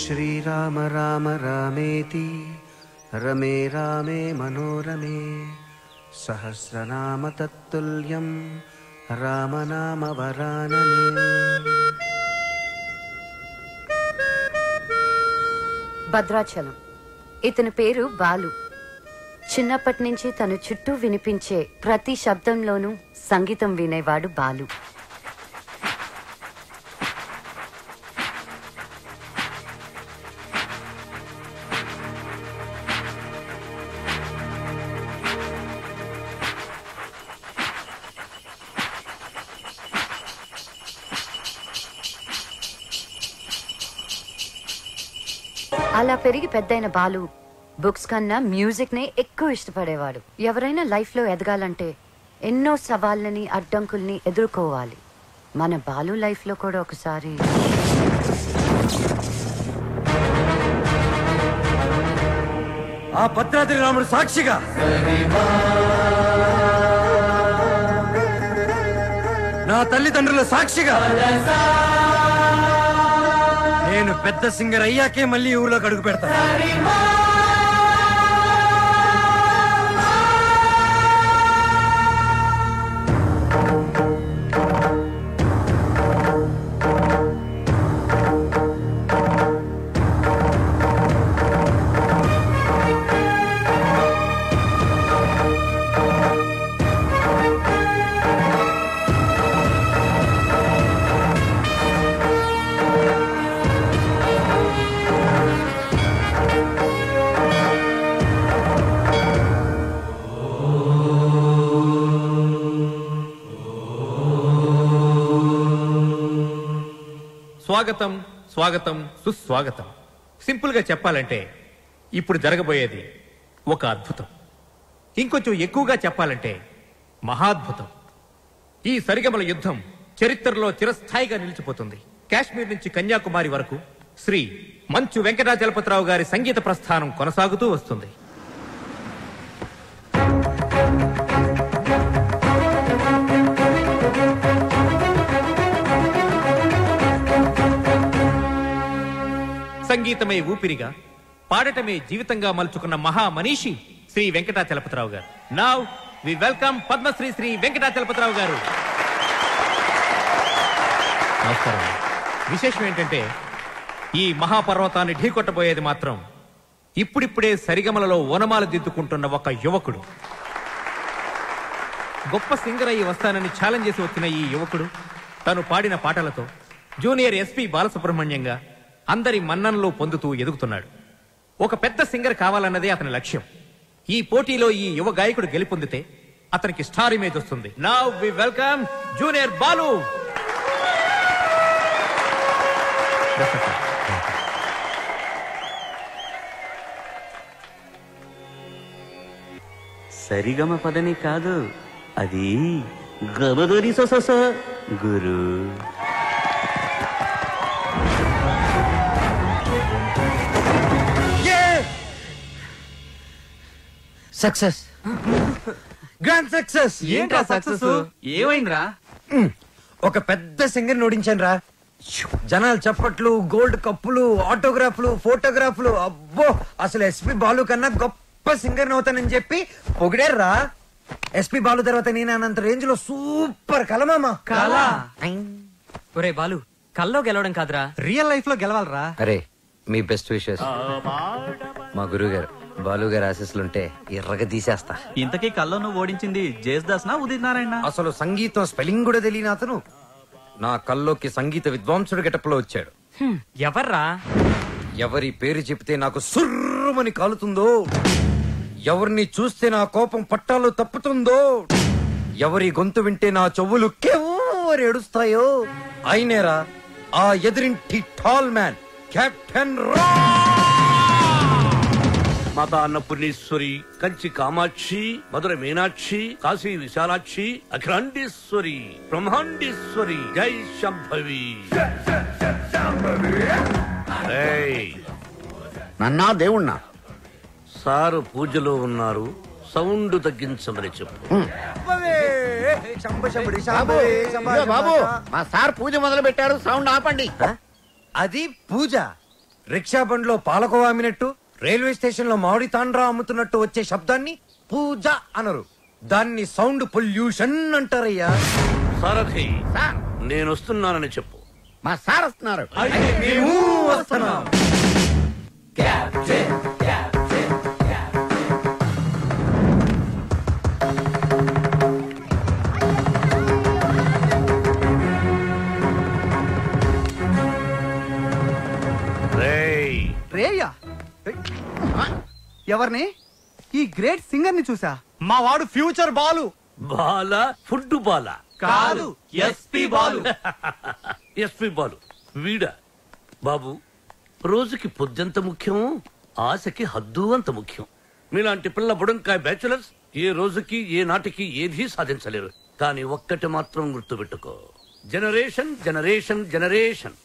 శ్రీరామ రామ రామేతి రమే రామే మనోరమే సహస్రనామ తత్తుల్యం రామనామ వరాననే. భద్రాచలం. ఇతని పేరు బాలు. చిన్నప్పటి నుంచి తన చుట్టూ వినిపించే ప్రతి శబ్దంలోనూ సంగీతం వినేవాడు బాలు. అలా పెరిగి పెద్దయిన బాలు బుక్స్ కన్నా మ్యూజిక్ నే ఎక్కువ ఇష్టపడేవాడు. ఎవరైనా లైఫ్ లో ఎదగాలంటే ఎన్నో సవాళ్ళని అడ్డంకుల్ని ఎదుర్కోవాలి. మన బాలు లైఫ్ లో కూడా ఒకసారి ఆ భద్రాద్రి రాముడు సాక్షిగా నా తల్లిదండ్రుల సాక్షిగా నేను పెద్ద సింగర్ అయ్యాకే మళ్ళీ ఊర్లోకి అడుగు పెడతా. స్వాగతం స్వాగతం సుస్వాగతం. సింపుల్ గా చెప్పాలంటే ఇప్పుడు జరగబోయేది ఒక అద్భుతం. ఇంకొంచెం ఎక్కువగా చెప్పాలంటే మహాద్భుతం. ఈ సరిగమల యుద్ధం చరిత్రలో చిరస్థాయిగా నిలిచిపోతుంది. కాశ్మీర్ నుంచి కన్యాకుమారి వరకు శ్రీ మంచు వెంకటాచలపతిరావు గారి సంగీత ప్రస్థానం కొనసాగుతూ వస్తుంది. సంగీతమే ఊపిరిగా, పాడటమే జీవితంగా మలుచుకున్న మహా మనీషి శ్రీ వెంకటాచలపతిరావు గారు. Now we welcome Padmashri Shri Venkatachalapathirao గారు. నమస్కారం. విశేషం ఏంటంటే ఈ మహాపర్వతాన్ని ఢీకొట్టబోయేది మాత్రం ఇప్పుడిప్పుడే సరిగమలలో ఓనమాలు దిద్దుకుంటున్న ఒక యువకుడు. గొప్ప సింగర్ అయ్యి వస్తానని ఛాలెంజ్ చేసి వచ్చిన ఈ యువకుడు తను పాడిన పాటలతో జూనియర్ ఎస్పి బాలసుబ్రహ్మణ్యంగా అందరి మన్ననలు పొందుతూ ఎదుగుతున్నాడు. ఒక పెద్ద సింగర్ కావాలన్నదే అతని లక్ష్యం. ఈ పోటీలో ఈ యువ గాయకుడు గెలుపొందితే అతనికి స్టార్ ఇమేజ్ వస్తుంది. Now we welcome junior Balu. సరిగమ పదని కాదు, అది గమదొరి సొస గురు. Success, grand success. ఏంట్రా సక్సెస్? ఏమైందిరా? ఒక పెద్ద సింగర్ ఓడించాను రా. జనాలు చప్పట్లు, గోల్డ్ కప్పులు, ఆటోగ్రాఫ్లు, ఫోటోగ్రాఫ్లు. అబ్బో, అసలు ఎస్పి బాలు కన్నా గొప్ప సింగర్ అవుతానని చెప్పి పొగిడారా. ఎస్పి బాలు తర్వాత నేను అన్నంత రేంజ్ లో సూపర్ కలమామా. కలా? ఒరే బాలు, కల్లో గెలవడం కాదురా, రియల్ లైఫ్ లో గెలవాలరా. అరే, మీ బెస్ట్ విషెస్. మా గురువు గారు బాలు గారు ఆశీస్సులుంటే ఎర్రగా తీసేస్తా. ఇంతకీ కల్లో నువ్వు ఓడించింది జేస్దాస్ నా ఉదిత్ నారాయణ? అసలు సంగీతం స్పెల్లింగ్ కూడా తెలియని అతను నా కల్లోకి సంగీత విద్వాంసుడు గెటప్లో వచ్చాడు. ఎవర్రా? ఎవరి పేరు చెప్తే నాకు సుర్రుమని కాలుతుందో, ఎవరిని చూస్తే నా కోపం పట్టాలు తప్పుతుందో, ఎవరి గొంతు వింటే నా చెవులు కెవ్వరు ఏడుస్తాయో అయినేరా ఆ ఎదురింటి టాల్ మ్యాన్ కెప్టెన్ రా. మాతా అన్నపూర్ణేశ్వరి, కంచి కామాక్షి, మధుర మీనాక్షి, కాశీ విశాలాక్షి, అఖిలాండేశ్వరి, బ్రహ్మాండేశ్వరి, జై శంభవి. నన్నా దేవుణ్ణా? సారు పూజలో ఉన్నారు, సౌండ్ తగ్గించమని చెప్పు. బాబు, మా సార్ పూజ మొదలు పెట్టారు, సౌండ్ ఆపండి. అది పూజ, రిక్షా బండ్లో పాలకోవా అమ్మినట్టు, రైల్వే స్టేషన్ లో మామిడి తాండ్రా అమ్ముతున్నట్టు వచ్చే శబ్దాన్ని పూజ అనరు, దాన్ని సౌండ్ పొల్యూషన్ అంటారయ్యా. సారథి, నేను వస్తున్నానని చెప్పు. మా సార్ వస్తున్నారు. మేము వస్తున్నాం. రేయ్యా, ఎవరిని? ఈ గ్రేట్ సింగర్ ని చూసా. మా వాడు ఫ్యూచర్ బాలు. బాల ఫుడ్ బాల కాదు, ఎస్పీ బాలు. ఎస్పీ బాలు వీడా? బాబు, రోజుకి పొద్దెంత ముఖ్యం, ఆశకి హద్దు అంత ముఖ్యం. మీలాంటి పిల్ల బుడంకాయ బ్యాచులర్స్ ఏ రోజుకి ఏ నాటికి ఏదీ సాధించలేరు. కానీ ఒక్కటి మాత్రం గుర్తుపెట్టుకో, జనరేషన్ జనరేషన్ జనరేషన్.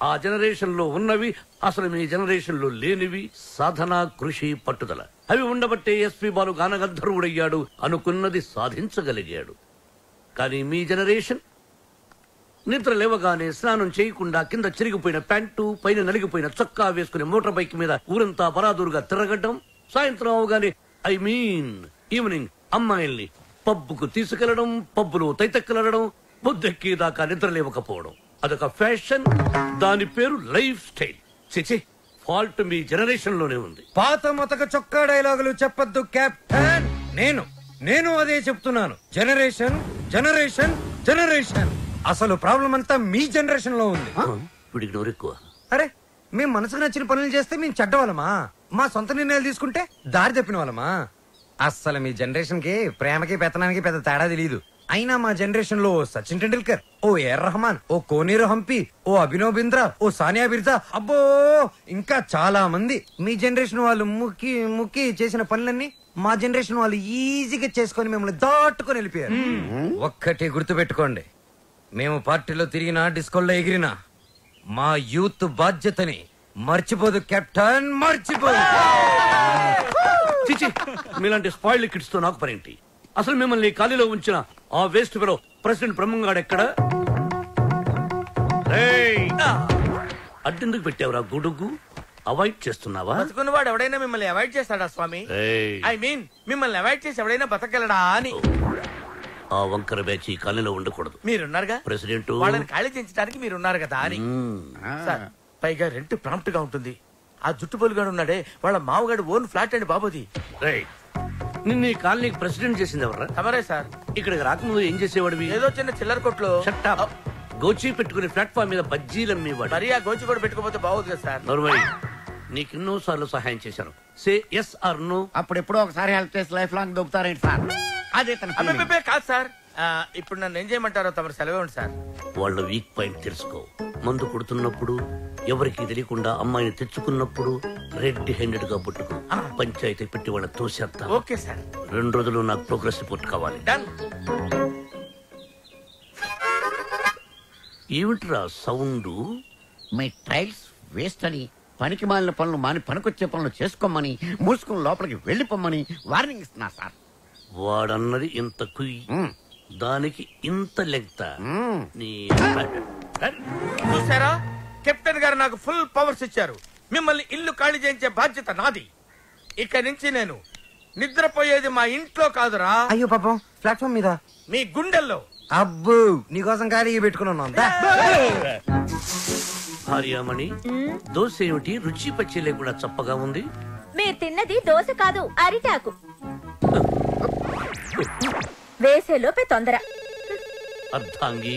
ఆ జనరేషన్ లో ఉన్నవి అసలు మీ జనరేషన్ లో లేనివి సాధన, కృషి, పట్టుదల. అవి ఉండబట్టే ఎస్పీ బాలు గానగంధర్వుడయ్యాడు, అనుకున్నది సాధించగలిగాడు. కానీ మీ జనరేషన్ నిద్ర లేవగానే స్నానం చేయకుండా కింద చిరిగిపోయిన ప్యాంటు, పైన నలిగిపోయిన చొక్కా వేసుకుని మోటార్ బైక్ మీద ఊరంతా బరాదూరుగా తిరగడం, సాయంత్రం అవగానే ఈవినింగ్ అమ్మాయిల్ని పబ్బుకు తీసుకెళ్లడం, పబ్బులో తైతెక్కలడం, బుద్ధెక్కి దాకా నిద్ర లేవకపోవడం. అదొక ఫ్యాషన్, దాని పేరు లైఫ్ స్టైల్. చిచి, ఫాల్ట్ మీ జనరేషన్ లోనే ఉంది. పాత మతక చొక్కా డైలాగులు చెప్పొద్దు కెప్టెన్. నేను అదే చెప్తున్నాను. Generation generation generation. అసలు ప్రాబ్లం అంతా మీ జనరేషన్ లో ఉంది. వీడికి నోరెక్కువ. అరే, మేము మనసుకు నచ్చిన పనులు చేస్తే మేము చెడ్డ వాళ్ళమా? మా సొంత నిర్ణయాలు తీసుకుంటే దారి తప్పిన వాళ్ళమా? అస్సలు మీ జనరేషన్ కి ప్రేమకి పెత్తనానికి పెద్ద తేడా తెలియదు. అయినా మా జనరేషన్ లో సచిన్ టెండూల్కర్, ఓ ఏఆర్ రెహమాన్, ఓ కోనేరు హంపి, ఓ అభినవ్ బింద్రా, ఓ సానియా బిర్జా, అబ్బో ఇంకా చాలా మంది. మీ జనరేషన్ వాళ్ళు ముక్కి చేసిన పనులన్నీ మా జనరేషన్ వాళ్ళు ఈజీగా చేసుకొని మిమ్మల్ని దాటుకొని వెళ్ళిపోయారు. ఒక్కటి గుర్తు పెట్టుకోండి, మేము పార్టీలో తిరిగినా, డిస్కోల్లో ఎగిరినా మా యూత్ బాధ్యతని మర్చిపోదు కెప్టెన్, మర్చిపోదు. చిచి, మీలాంటి స్పాయిల్డ్ కిడ్స్ తో నాకు పనేంటి? అసలు మిమ్మల్ని ఖాళీలో ఉంచిన ఆ వేస్ట్ ఫెలో ప్రెసిడెంట్ బ్రహ్మంగాడు ఎక్కడ? అడ్డెందుకు పెట్టావురా గొడుగు? అవాయిడ్ చేస్తున్నావా? బతుకున్నవాడు ఎవడైనా మిమ్మల్ని అవాయిడ్ చేస్తాడా స్వామి? ఐ మీన్ మిమ్మల్ని అవాయిడ్ చేసి ఎవడైనా బతకగలడా అని. ఆ వంకర బ్యాచ్ ఈ ఖాళీలో ఉండకూడదు. మీరున్నారుగా ప్రెసిడెంట్, వాళ్ళని ఖాళీ చేయించడానికి మీరున్నారు కదా అని. సార్, పైగా రెంట్ ప్రాంప్ట్ గా ఉంటుంది. ఆ జుట్టుబోలుగాడు ఉన్నాడే, వాళ్ళ మామగాడు ఓన్ ఫ్లాట్ అండి బాబుది. నిన్న ఈ కాలనీకి ప్రెసిడెంట్ చేసింది ఎవరా? తమరే సార్. ఇక్కడికి రాకముందు ఏం చేసేవాడివి? ఏదో చిన్న చిల్లర కొట్లో గోచి పెట్టుకుని ప్లాట్ఫామ్ మీద బజ్జీలు అమ్మేవాడు. మరి ఆ గోచి కూడా పెట్టుకోపోతే బాగోదు కదా సార్. నోర్మై, నీకు ఎన్నో సార్లు సహాయం చేశాను. Say yes or no. అప్పుడెప్పుడో ఒకసారి హెల్ప్ చేసి లైఫ్ లాంగ్ దొబ్బుతారేంటి సార్? అదే కాదు సార్. ఇప్పుడు నన్ను ఏం చేయమంటారో తమరు సెలవు సార్. వాళ్ళ వీక్ పాయింట్ తెలుసుకో. మందు కొడుతున్నప్పుడు, ఎవరికి తెలియకుండా అమ్మాయిని తెచ్చుకున్నప్పుడు రెడ్ హ్యాండెడ్ గా పట్టుకో. పంచాయతీ పెట్టి వాళ్ళ తోసేస్తా. Okay sir. 2 రోజులు నాకు ప్రోగ్రెస్ రిపోర్ట్ కావాలి. డన్. ఏమిట్రా సౌండ్? మీ ట్రైల్స్ వేస్ట్ అని, పనికి మాలిన పనులు మాని పనికొచ్చే పనులు చేసుకోమని, మూసుకుని లోపలికి వెళ్ళిపోమ్మని వార్నింగ్ ఇస్తున్నా సార్. వాడన్నది ఇంత కుయ్, దానికి ఇంత లెంగ్త. చూసారా, కెప్టెన్ గారు నాకు ఫుల్ పవర్స్ ఇచ్చారు. మిమ్మల్ని ఇల్లు ఖాళీ చేయించే బాధ్యత నాది. ఇక నుంచి నేను నిద్రపోయేది మా ఇంట్లో కాదురా. అయ్యో పాపం, ప్లాట్ఫామ్ మీద మీ గుండెల్లో. అబ్బు, నీకోసం ఖాళీ పెట్టుకున్నాను. భార్యామణి, దోశ ఏమిటి రుచి పచ్చి లేకుండా చప్పగా ఉంది? మీరు తిన్నది దోశ కాదు, అరిటాకు. వేసేలోపే తొందర. అర్థాంగి,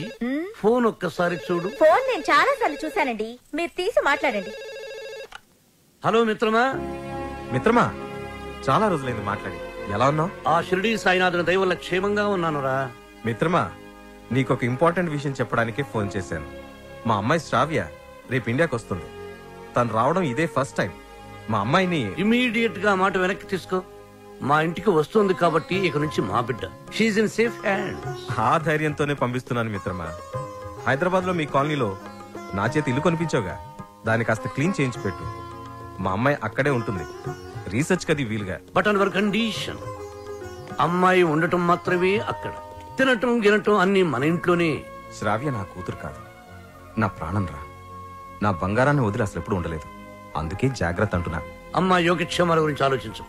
ఫోన్ ఒక్కసారి చూడు. ఫోన్ నేను చాలా సార్లు చూశానండి, మీరు తీసి మాట్లాడండి. హలో మిత్రమా. మిత్రమా, చాలా రోజులైంది మాట్లాడి. ఎలా ఉన్నావు? ఆ షిరిడి సాయినాథుని దయ వల్ల క్షేమంగా ఉన్నానురా. మిత్రమా, నీకొక ఇంపార్టెంట్ విషయం చెప్పడానికి ఫోన్ చేశాను. మా అమ్మాయి శ్రావ్య రేపు ఇండియాకి వస్తుంది. తను రావడం ఇదే ఫస్ట్ టైం. మా అమ్మాయిని ఇమీడియట్ గా మాట వెనక్కి తీసుకో. మా ఇంటికి వస్తుంది కాబట్టి ఇక నుంచి మా బిడ్డ. She's in safe hands. ఆ ధైర్యంతోనే పంపిస్తున్నాను మిత్రమా. హైదరాబాద్ లో మీ కాలనీలో నా చేతి ఇల్లు కొనిపించావుగా, దాన్ని కాస్త క్లీన్ చేయించి పెట్టు. మా అమ్మాయి అక్కడే ఉంటుంది, రీసెర్చ్ కది వీలుగా. బట్ ఆన్ అవర్ కండిషన్, అమ్మాయి ఉండటం మాత్రమే అక్కడ, తినటం గినటం అన్ని మన ఇంట్లోనే. శ్రావ్య నా కూతురు కాదు, నా ప్రాణం రా. నా బంగారాన్ని వదిలి అసలు ఎప్పుడు ఉండలేదు. అందుకే జాగ్రత్త అంటున్నా. అమ్మ యోగక్షేమాల గురించి ఆలోచించు.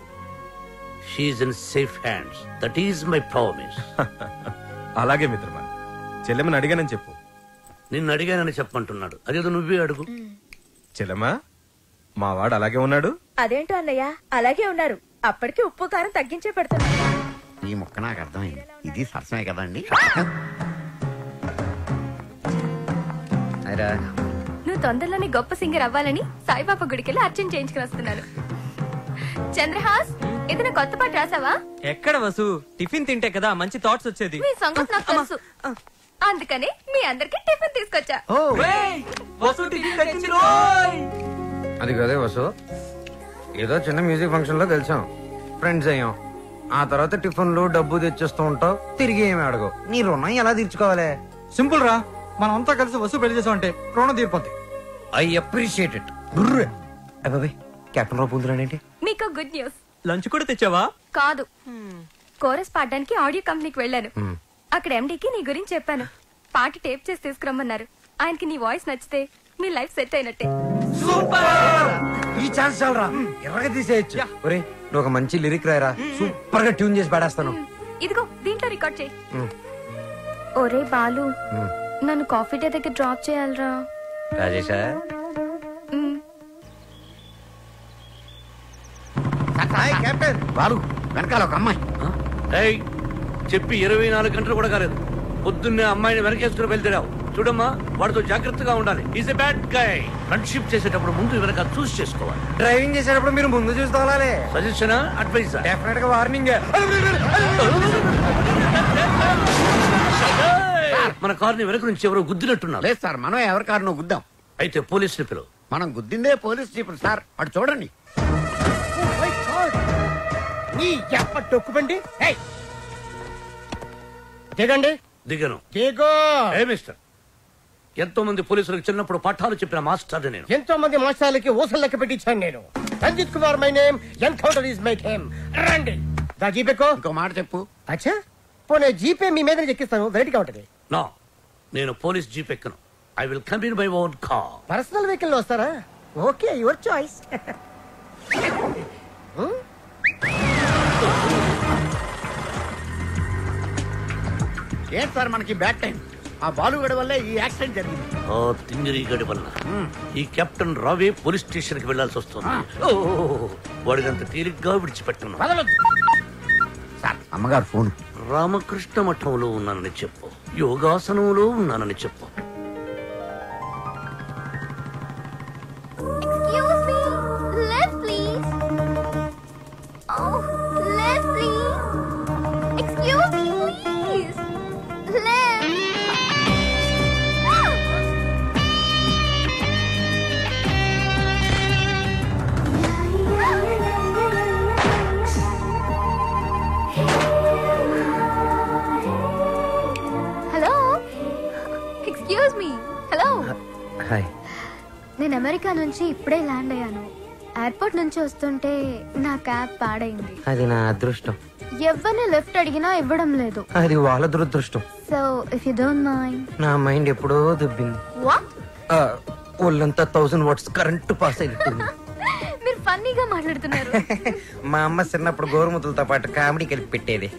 She's in safe hands. That is my promise. అలాగే మిత్రమా, చెల్లెమ్మని అడిగానని చెప్పు. నిన్ను అడిగానని చెప్పమంటున్నాడు. అదేదో నువ్వే అడుగు. చెల్లెమ్మా, మా వాడు అలాగే ఉన్నాడు. అదేంటో అన్నయ్య అలాగే ఉన్నారు. అప్పటికి ఉప్పు కారం తగ్గించే పెడుతున్నా. ఈ ముక్క నాకు అర్థమైంది. ఇది సరసమే కదండి. నువ్వు తొందరలోనే గొప్ప సింగర్ అవ్వాలని సాయిబాబా గుడికెళ్ళి అర్చన చేయించుకుని వస్తున్నాను. చంద్రహాస్, ఏదైనా కొత్త పాట రాసావా? ఎక్కడ వసు, టిఫిన్ తింటే కదా మంచి థాట్స్ వచ్చేది. మీ సంగతి నాకు తెలుసు, అందుకని మీ అందరికి టిఫిన్ తీసుకొచ్చా. అది కదే వసు, ఏదో చిన్న మ్యూజిక్ ఫంక్షన్ లో కలిసాం, ఫ్రెండ్స్ అయ్యాం. ఆ తర్వాత టిఫిన్లు డబ్బు తెచ్చేస్తూ ఉంటావు, తిరిగి ఏమి అడగవు. నీ రుణం ఎలా తీర్చుకోవాలి? సింపుల్ రా, మనం అంతా కలిసి వసూలు పెళ్లి చేసామంటే రుణం తీరిపోద్ది. I appreciate it. అబ్బాయి, కెప్టెన్ రావు పూందురాడేంటి? మీకు గుడ్ న్యూస్. లంచ్ కూడా తెచ్చావా? కాదు, కోరస్ పాడడానికి ఆడియో కంపెనీకి వెళ్ళాను. అక్కడ ఎండీకి నీ గురించి చెప్పాను. పాట టేప్ చేసి తీసుకురమ్మన్నారు. ఆయనకి నీ వాయిస్ నచ్చితే మీ లైఫ్ సెట్ అయినట్టే. ఈ ఛాన్స్ చాలరా, ఎర్రగా తీసేయచ్చు. ఒరే, నువ్వు ఒక మంచి లిరిక్ రాయరా, సూపర్ గా ట్యూన్ చేసి పాడేస్తాను. ఇదిగో దీంట్లో రికార్డ్ చేయి. ఒరే బాలు, నన్ను కాఫీ డే దగ్గర డ్రాప్ చేయాలరా. రాజేశా, కెప్టెన్ బాలు, వెనకాల ఒక అమ్మాయి. చెప్పి 24 గంటలు కూడా కాలేదు. పొద్దున్నే అమ్మాయిని వెనకేసుకుని వెళ్తావు. చూడమ్మా, వాడితో జాగ్రత్తగా ఉండాలి. Is a bad guy. Friendship చేసేటప్పుడు ముందు వెనక చూస్ చేసుకోవాలి. డ్రైవింగ్ చేసేటప్పుడు మీరు ముందు చూసుకోవాలి. సజెషనా, అడ్వైజా? డెఫినెట్ గా వార్నింగ్. మన కారుని వెనక నుంచి ఎవరో గుద్దినట్టున్నారు. లేదు సార్, మనం ఎవరి కారునో గుద్దాం. అయితే పోలీసులు పిలువు. మనం గుద్దిందే పోలీస్ జీపులు సార్. అటు చూడండి. టొక్కుబండి దిగండి. దిగను. దిగో. ఏ మిస్టర్, ఎంతో మంది పోలీసులకు చిన్నప్పుడు పాఠాలు చెప్పిన మాస్టర్ నేను. ఎంతో మంది మాస్టర్లకి ఊసలు లెక్క పెట్టించాను నేను. Ranjith Kumar my name, encounter is my game. రండి. దా జీపేకో. ఇంకో మాట చెప్పు. అచ్చా, పోనీ జీపే మీ మీద ఎక్కిస్తాను, వెరైటీగా ఉంటది. నో, నేను పోలీస్ జీప్ ఎక్కను. I will come in my own car. Personal vehicle లో వస్తారా? Okay, your choice. ఏంటి సార్ మనకి బ్యాడ్ టైం? ఆ బాలుగడి వల్లే ఈ యాక్సిడెంట్ జరిగింది. ఆ తింగిరి గడి వల్ల ఈ కెప్టెన్ రావే పోలీస్ స్టేషన్ కి వెళ్లాల్సి వస్తుంది. వాడినంత తేలిగ్గా విడిచిపెట్టను. సార్, అమ్మగారు ఫోన్. రామకృష్ణ మఠంలో ఉన్నానని చెప్పు, యోగాసనంలో ఉన్నానని చెప్పు. నేను అమెరికా నుంచి ఇప్పుడే ల్యాండ్ అయ్యాను. ఎయిర్పోర్ట్ నుంచి వస్తుంటే నా క్యాబ్ పాడైంది. అది నా అదృష్టం. ఎవరిని లిఫ్ట్ అడిగినా ఇవ్వడం లేదు. అది వాళ్ళ దురదృష్టం. So if you don't mind. నా మైండ్ ఎప్పుడో దుబ్బింది. వాట్? ఒళ్ళంతా 1000 వాట్స్ కరెంట్ పాస్ అయినట్టుంది. మీరు ఫన్నీగా మాట్లాడుతున్నారు. మా అమ్మ చిన్నప్పుడు గోరుముతులతో పాటు కామెడీ కలిపి పెట్టేది.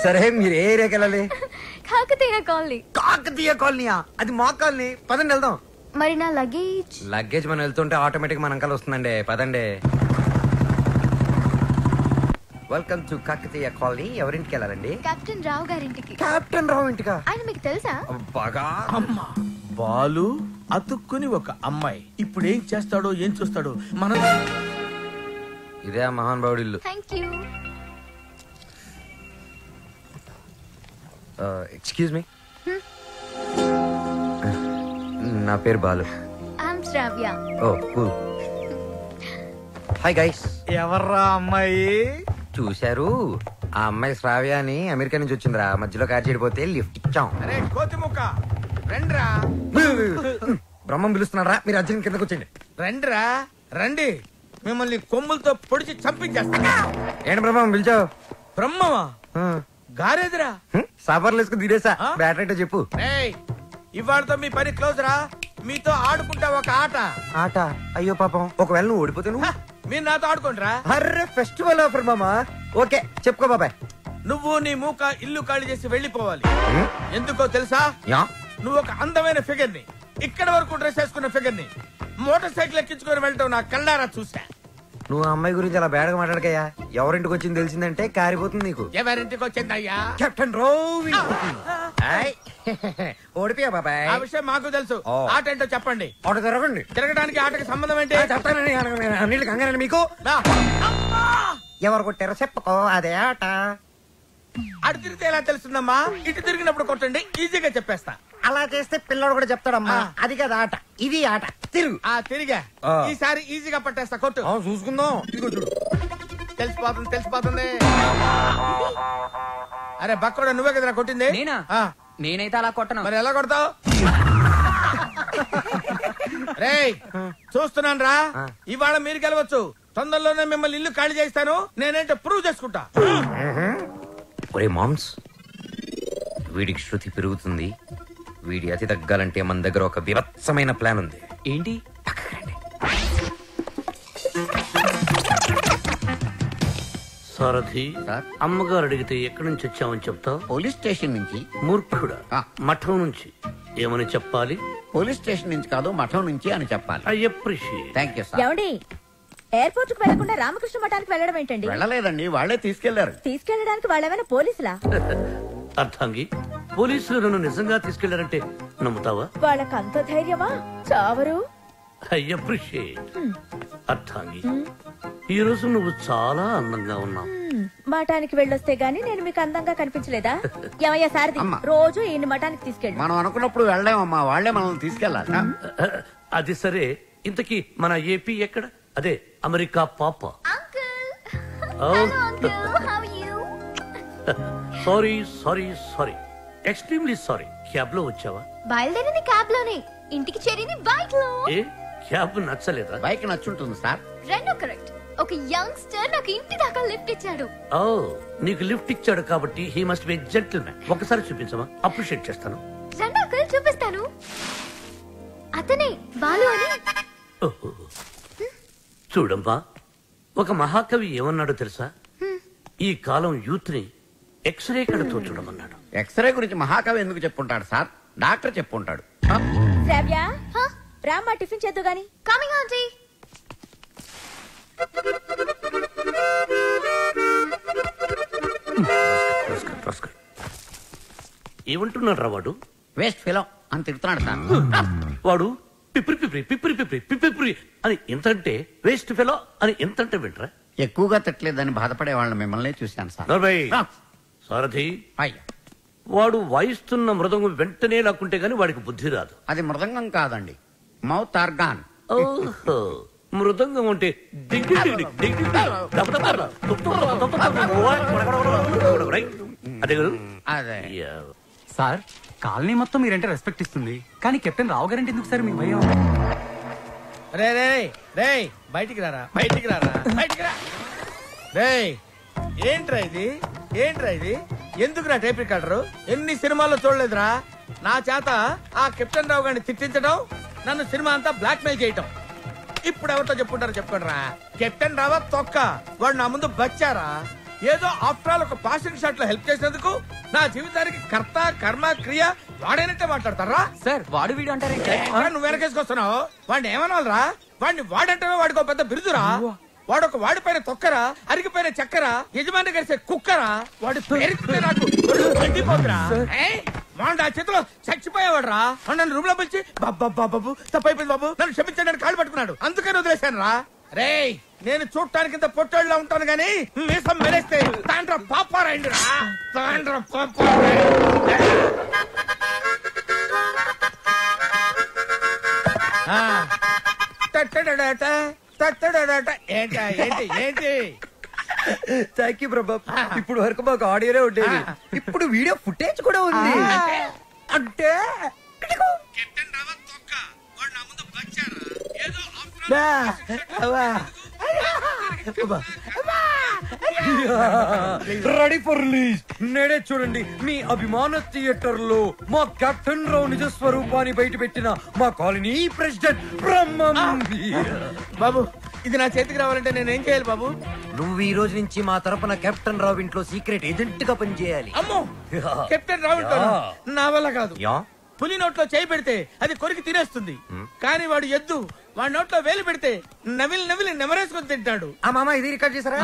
సరే, మీరు ఏ ఏరియాకి వెళ్ళాలి? కాకతీయ కాలనీ. కాకతీయ కాలనీయా? అది మా కాలనీ. పదండి వెళ్దాం. మరి నా లగేజ్? లగేజ్ మనం వెళ్తుంటే ఆటోమేటిక్ మన అంకల్ వస్తుందండి. పదండి. Welcome to Kakatiya colony. ఎవరింటికి వెళ్ళాలండి? కెప్టెన్ రావు గారింటికి. కెప్టెన్ రావు ఇంటికా? ఆయన మీకు తెలుసా? బాగా. అమ్మా, బాలు అతుక్కుని ఒక అమ్మాయి. ఇప్పుడు ఏం చేస్తాడో ఏం చూస్తాడో మనం. ఇదే ఆ మహానుభావుడి ఇల్లు. Thank you. ఎక్స్క్యూజ్ మీ, నా పేరు Balu. I'm Sravya. Oh cool. Hi guys. ఎవర్రా అమ్మాయి? చూశారు, ఆ అమ్మాయి శ్రావ్య అని అమెరికా నుంచి వచ్చిందిరా. మధ్యలో కార్ చెడిపోతే లిఫ్ట్ ఇచ్చాం. రండిరా. బ్రహ్మం పిలుస్తున్నారా? మీరు అర్జున్ కిందకు వచ్చేయండి. రండిరా, రండి. మిమ్మల్ని కొమ్ములతో పొడిచి చంపించేస్తా. ఏంటి బ్రహ్మం పిలిచావు? బ్రహ్మమా? గారేదిరా. సాపర్లు వేసుకుని తీరేసా. బ్యాటరీ చెప్పు. ఇవాళతో మీ పని క్లోజ్ రా. మీతో ఆడుకుంటా ఒక ఆట. ఆట? అయ్యో పాపం, ఒకవేళ నువ్వు ఓడిపోతే నువ్వు? మీరు నాతో ఆడుకుంటారా? అర్రే ఫెస్టివల్ ఆఫర్ మామా. ఓకే చెప్పుకో బాబాయ్. నువ్వు నీ మూక ఇల్లు ఖాళీ చేసి వెళ్ళిపోవాలి. ఎందుకో తెలుసా? నువ్వు ఒక అందమైన ఫిగర్ ని, ఇక్కడ వరకు డ్రెస్ వేసుకున్న ఫిగర్ ని మోటార్ సైకిల్ ఎక్కించుకొని వెళ్ళటం నా కళ్ళారా చూసా. నువ్వు ఆ అమ్మాయి గురించి అలా బేడగా మాట్లాడకయ్యా. ఎవరింటికి వచ్చింది తెలిసిందంటే కారిపోతుంది నీకు. ఎవరింటికి వచ్చిందయ్యా? కెప్టెన్ రోవి. ఓడిపోయా బాబాయ్. ఆ విషయం మాకు తెలుసు. ఆట ఏంటో చెప్పండి. ఆట తిరగండి. తిరగడానికి ఆటకి సంబంధం ఏంటి? చెప్తానండి. అన్నిటికి కంగారండి మీకు. ఎవరు కొట్టారో చెప్పుకో, అదే ఆట. అటు తిరిగితే ఎలా తెలుస్తుందమ్మా? ఇటు తిరిగినప్పుడు కొట్టండి, ఈజీగా చెప్పేస్తా. అలా చేస్తే పిల్లడు కూడా చెప్తాడమ్మా. అది కదా ఆట, ఇది ఆట. తిరుగు. తిరిగా. ఈసారి ఈజీగా పట్టేస్తా. కొట్టు. చూసుకుందాం. తెలిసిపోతుంది. అరే బక్కడా, నువ్వే కదా కొట్టింది? నేనైతే అలా కొట్టను. మరి ఎలా కొడతావు? రేయ్ చూస్తున్నాను రా, ఇవాళ మీరు గెలవచ్చు. తొందరలోనే మిమ్మల్ని ఇల్లు ఖాళీ చేస్తాను. నేనేంటో ప్రూవ్ చేసుకుంటా. ఒరే మామ్స్, వీడికి శృతి పెరుగుతుంది. వీడి అతి తగ్గాలంటే మన దగ్గర ఒక వివత్సమైన ప్లాన్ ఉంది. ఏంటి? సారథి, అమ్మగారు అడిగితే ఎక్కడి నుంచి వచ్చామని చెప్తావు? పోలీస్ స్టేషన్ నుంచి. మూర్ఖుడా, మఠం నుంచి. ఏమని చెప్పాలి? పోలీస్ స్టేషన్ నుంచి కాదు, మఠం నుంచి అని చెప్పాలి. I appreciate. Thank you sir. ఏమండి, ఎయిర్పోర్ట్ కు వెళ్లకుండా రామకృష్ణ మఠానికి వెళ్ళడం ఏంటండి? వెళ్ళలేదండి, వాళ్లే తీసుకెళ్లారు. తీసుకెళ్ళడానికి వాళ్ళేమైనా పోలీసులా? అర్థంగి, పోలీసులు నన్ను నిజంగా తీసుకెళ్లారంటే నమ్ముతావా? వాళ్ళకి అంత ధైర్యమా? చావరు. I appreciate. అర్థంగి, ఈ రోజు నువ్వు చాలా అందంగా ఉన్నావు. మఠానికి వెళ్ళొస్తే గానీ నేను మీకు అందంగా కనిపించలేదా? ఏమయ్యా సారథి, రోజు ఈయన మఠానికి తీసుకెళ్ళి. మనం అనుకున్నప్పుడు వెళ్ళామమ్మా, వాళ్లే మనల్ని తీసుకెళ్లాలి. అది సరే, ఇంతకీ మన ఏపీ ఎక్కడ? అదే అమెరికా పాప. Sorry extremely sorry. క్యాబ్ లో వచ్చావా? బయలుదేరింది క్యాబ్ లోనే, ఇంటికి చేరింది బైక్ లో. ఏ క్యాబ్ నచ్చలేదా? బైక్ నచ్చుంటుంది సార్. రెండు కరెక్ట్. ఒక యంగ్స్టర్ నాకు ఇంటి దాకా లిఫ్ట్ ఇచ్చాడు. ఓ, నీకు లిఫ్ట్ ఇచ్చాడు కాబట్టి హీ మస్ట్ బి జెంటిల్‌మ్యాన్. ఒకసారి చూపించమా? అప్రిషియేట్ చేస్తాను. రెండు అంకుల్ చూపిస్తాను. అతనే బాలు అని. చూడమ్మా, ఒక మహాకవి ఏమన్నాడో తెలుసా? ఈ కాలం యూత్ ని ఎక్స్రే కడతో చూడమన్నాడు. ఎక్స్రే గురించి మహాకవి ఎందుకు చెప్పుంటాడు సార్? డాక్టర్ చెప్పుంటాడు. శ్రావ్య, రామ్మా టిఫిన్ చేద్దు గాని. Coming aunty. ఏమంటున్నాడు రా వాడు? వేస్ట్ ఫెలో అని తిడుతున్నాడు సార్. వాడు పిప్రి పిప్రి పిప్రి పిప్రి పిప్రి అని ఎంతంటే వేస్ట్ ఫెలో అని ఎంతంటే వింటరా? ఎక్కువగా తిట్టలేదని బాధపడే వాళ్ళని మిమ్మల్ని చూశాను సార్. సారథి, వాడు వాయిస్తున్న మృదంగం వెంటనే లాక్కుంటే గాని వాడికి బుద్ధి రాదు. అది మృదంగం కాదండి, మౌత్ ఆర్గాన్. ఓహో, మృదంగం అంటే అదే కదా. అదే సార్, కాలనీ మొత్తం మీరంటే రెస్పెక్ట్ ఇస్తుంది, కానీ కెప్టెన్ రావు గారంటే ఎందుకు సార్ మీకు భయం? రే రే రే, బయటికి రారా, బయటికి రారా, బయటికి రా. రే ఏంట్రా ఇది, ఏంట్రా ఇది? ఎందుకురా టేప్ రికార్డరు? ఎన్ని సినిమాల్లో చూడలేదురా? నా చేత ఆ కెప్టెన్ రావు గారిని తిట్టించడం, నన్ను సినిమా అంతా బ్లాక్ మెయిల్ చేయటం. ఇప్పుడు ఎవరితో చెప్పుకుంటారో చెప్పుకోండి రా. కెప్టెన్ రావా తొక్క, వాడు నా ముందు బచ్చారా? ఏదో ఆఫ్టర్ ఆల్ ఒక పాసింగ్ షాట్ లో హెల్ప్ చేసినందుకు నా జీవితానికి కర్త కర్మ క్రియ వాడైనట్టే మాట్లాడతారా? సార్, వాడు వీడు అంటారే. నువ్వు వెనకేసుకొస్తున్నావు. వాడిని ఏమనాలరా? వాడిని వాడంటే వాడికి ఒక పెద్ద బిరుదురా. వాడొక వాడిపైన తొక్కరా, అరిగిపోయిన చక్కరా, యజమాని కలిసే కుక్కరా. వాడి పేరు నాకు మండిపోతురా. వాడు ఆ చేతిలో చచ్చిపోయేవాడు రా. నన్ను రూమ్ లో పిలిచి బాబు తప్పైపోయింది బాబు, నన్ను క్షమించడానికి కాళ్ళు పట్టుకున్నాడు. అందుకని వదిలేశాను రా. రే, నేను చూడటానికి ఇంత పొట్టోళ్ళ ఉంటాను గానీ మీసం మెరేస్తే తాండ్ర పాపారాయండి రా. తాండ్ర ఏంటి ఏంటి ఏంటి? థ్యాంక్ యూ ప్రభా. ఇప్పుడు వరకు మాకు ఆడియోనే ఉండేది, ఇప్పుడు వీడియో ఫుటేజ్ కూడా ఉంది. అంటే రెడీ ఫర్ రిలీజ్. నేడే చూడండి మీ అభిమాన థియేటర్ లో మా కెప్టెన్ రావు నిజ స్వరూపాన్ని బయట పెట్టిన మా కాలనీ ప్రెసిడెంట్ బ్రహ్మం. బాబు ఇది నా చేతికి రావాలంటే నేనేం చేయాలి బాబు? నువ్వు ఈ రోజు నుంచి మా తరపున కెప్టెన్ రావు ఇంట్లో సీక్రెట్ ఏజెంట్ గా పనిచేయాలి. అమ్మో కెప్టెన్ రావు ఇంట్లో నా వల్ల కాదు. పులి నోట్లో చేయి పెడితే అది కొరికి తినేస్తుంది, కానీ వాడు ఎద్దు వాడి నోట్లో వేలు పెడితే నవిలి నెమరేసుకొని తింటాడు. ఆ మామ ఇది రికార్డ్ చేశారా?